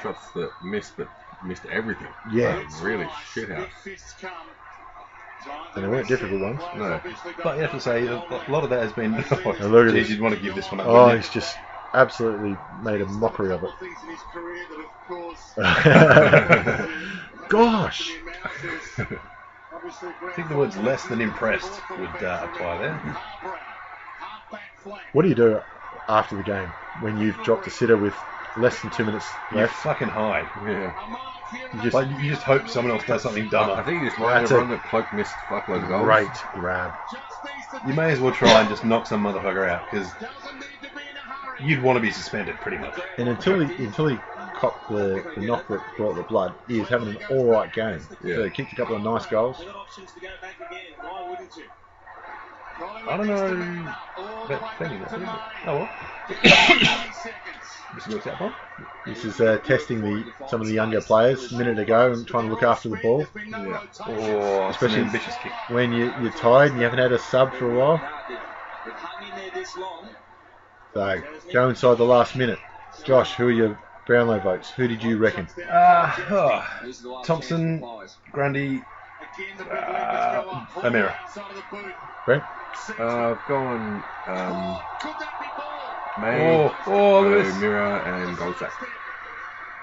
shots that missed, but missed everything. Yeah. Really shit house. And they weren't difficult ones. No. But you have to say, a lot of that has been. look at Geez, this. you'd want to give this one up. Oh, wouldn't he's just absolutely made a mockery of it. Gosh. I think the words less than impressed would apply there. What do you do after the game when you've dropped a sitter with less than 2 minutes You left? fucking hide. Yeah. You just hope someone else does something I dumber. think you just remind everyone that Cloak missed fuckloads of goals. Great grab. You may as well try and just knock some motherfucker out, because you'd want to be suspended pretty much. And until he copped the knock that brought the blood, he is having an all right game. Yeah. So he kicked a couple of nice goals. I don't know about defending that. Oh well. This works out fine. This is testing some of the younger players a minute ago and trying to look after the ball. Yeah. Oh, Especially an ambitious kick. when you're tired and you haven't had a sub for a while. So, go inside the last minute. Josh, who are your Brownlow votes? Who did you reckon? Thompson, Grundy, O'Meara. Brent? I've gone May, look at this. O'Meara, and Goldsack.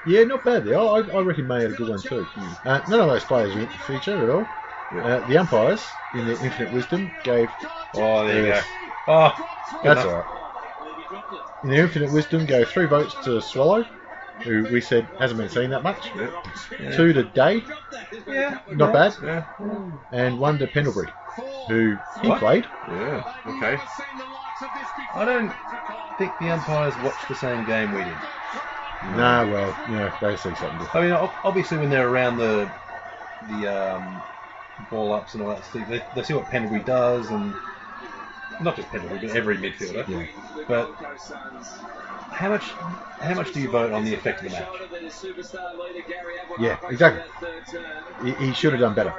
Yeah, not bad there. I reckon May had a good one too. None of those players feature at all. Yeah. The umpires, in their infinite wisdom, gave... Oh, there you Yes. go. Oh, good That's enough. alright. In their infinite wisdom, gave 3 votes to Swallow, who we said hasn't been seen that much. Yeah. 2 to Day, Yeah. not bad. Yeah. And 1 to Pendlebury, who he What? played. Yeah. Okay. I don't think the umpires watched the same game we did. Nah, well, they see something different. I mean, obviously when they're around the ball ups and all that stuff, they see what Pendlebury does, and not just Pendlebury, but every midfielder. Yeah. But how much do you vote on the effect of the match? Yeah, exactly. He should have done better.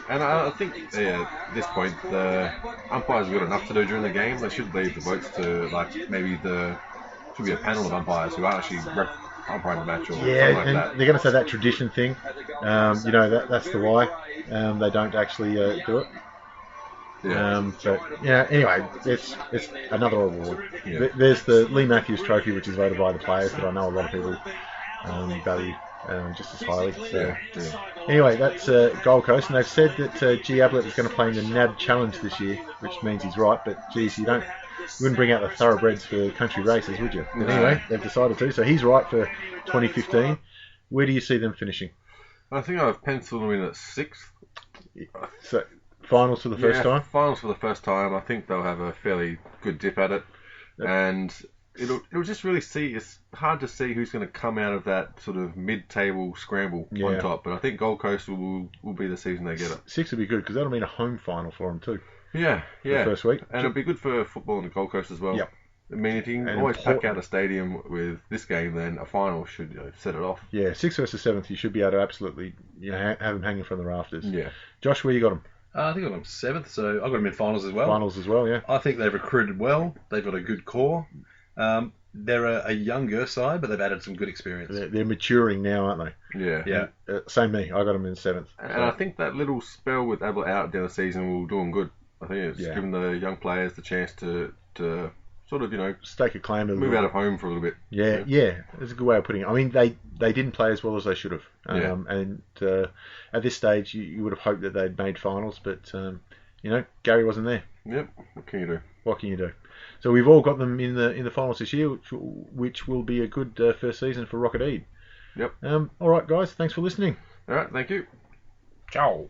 And I think at this point the umpires have got enough to do during the game. They should leave the votes to maybe should be a panel of umpires who are actually umpiring the match or something Yeah, like and that. they're going to say that tradition thing. That's the why they don't actually do it. Yeah. But anyway, it's another award. Yeah. There's the Lee Matthews Trophy, which is voted by the players, but I know a lot of people value just as highly. So anyway, that's Gold Coast, and they've said that G. Ablett is going to play in the NAB Challenge this year, which means he's right. But geez, you wouldn't bring out the thoroughbreds for country races, would you? But anyway, they've decided to. So he's right for 2015. Where do you see them finishing? I think I've penciled them in at 6th. So finals for the first time? Finals for the first time. I think they'll have a fairly good dip at it. And it'll just really it's hard to see who's going to come out of that sort of mid-table scramble on top. But I think Gold Coast will be the season they get it. 6 would be good because that'll mean a home final for them too. Yeah. The first week. And it'll be good for football in the Gold Coast as well. Yep. I mean, if you can always pack out a stadium with this game, then a final should set it off. Yeah, 6th versus 7th, you should be able to absolutely have them hanging from the rafters. Yeah. Josh, where you got them? I think I've got them 7th, so I've got them in finals as well. Finals as well, yeah. I think they've recruited well. They've got a good core. They're a younger side, but they've added some good experience. They're maturing now, aren't they? Yeah. Same me. I got them in 7th. And I think that little spell with Ablett out down the season will do them good. I think it's given the young players the chance to sort of, stake a claim. Move out of home for a little bit. Yeah. That's a good way of putting it. I mean, they didn't play as well as they should have. And at this stage, you would have hoped that they'd made finals, but, Gary wasn't there. Yep. What can you do? So we've all got them in the finals this year, which will be a good first season for Rocket Eid. Yep. All right, guys. Thanks for listening. All right. Thank you. Ciao.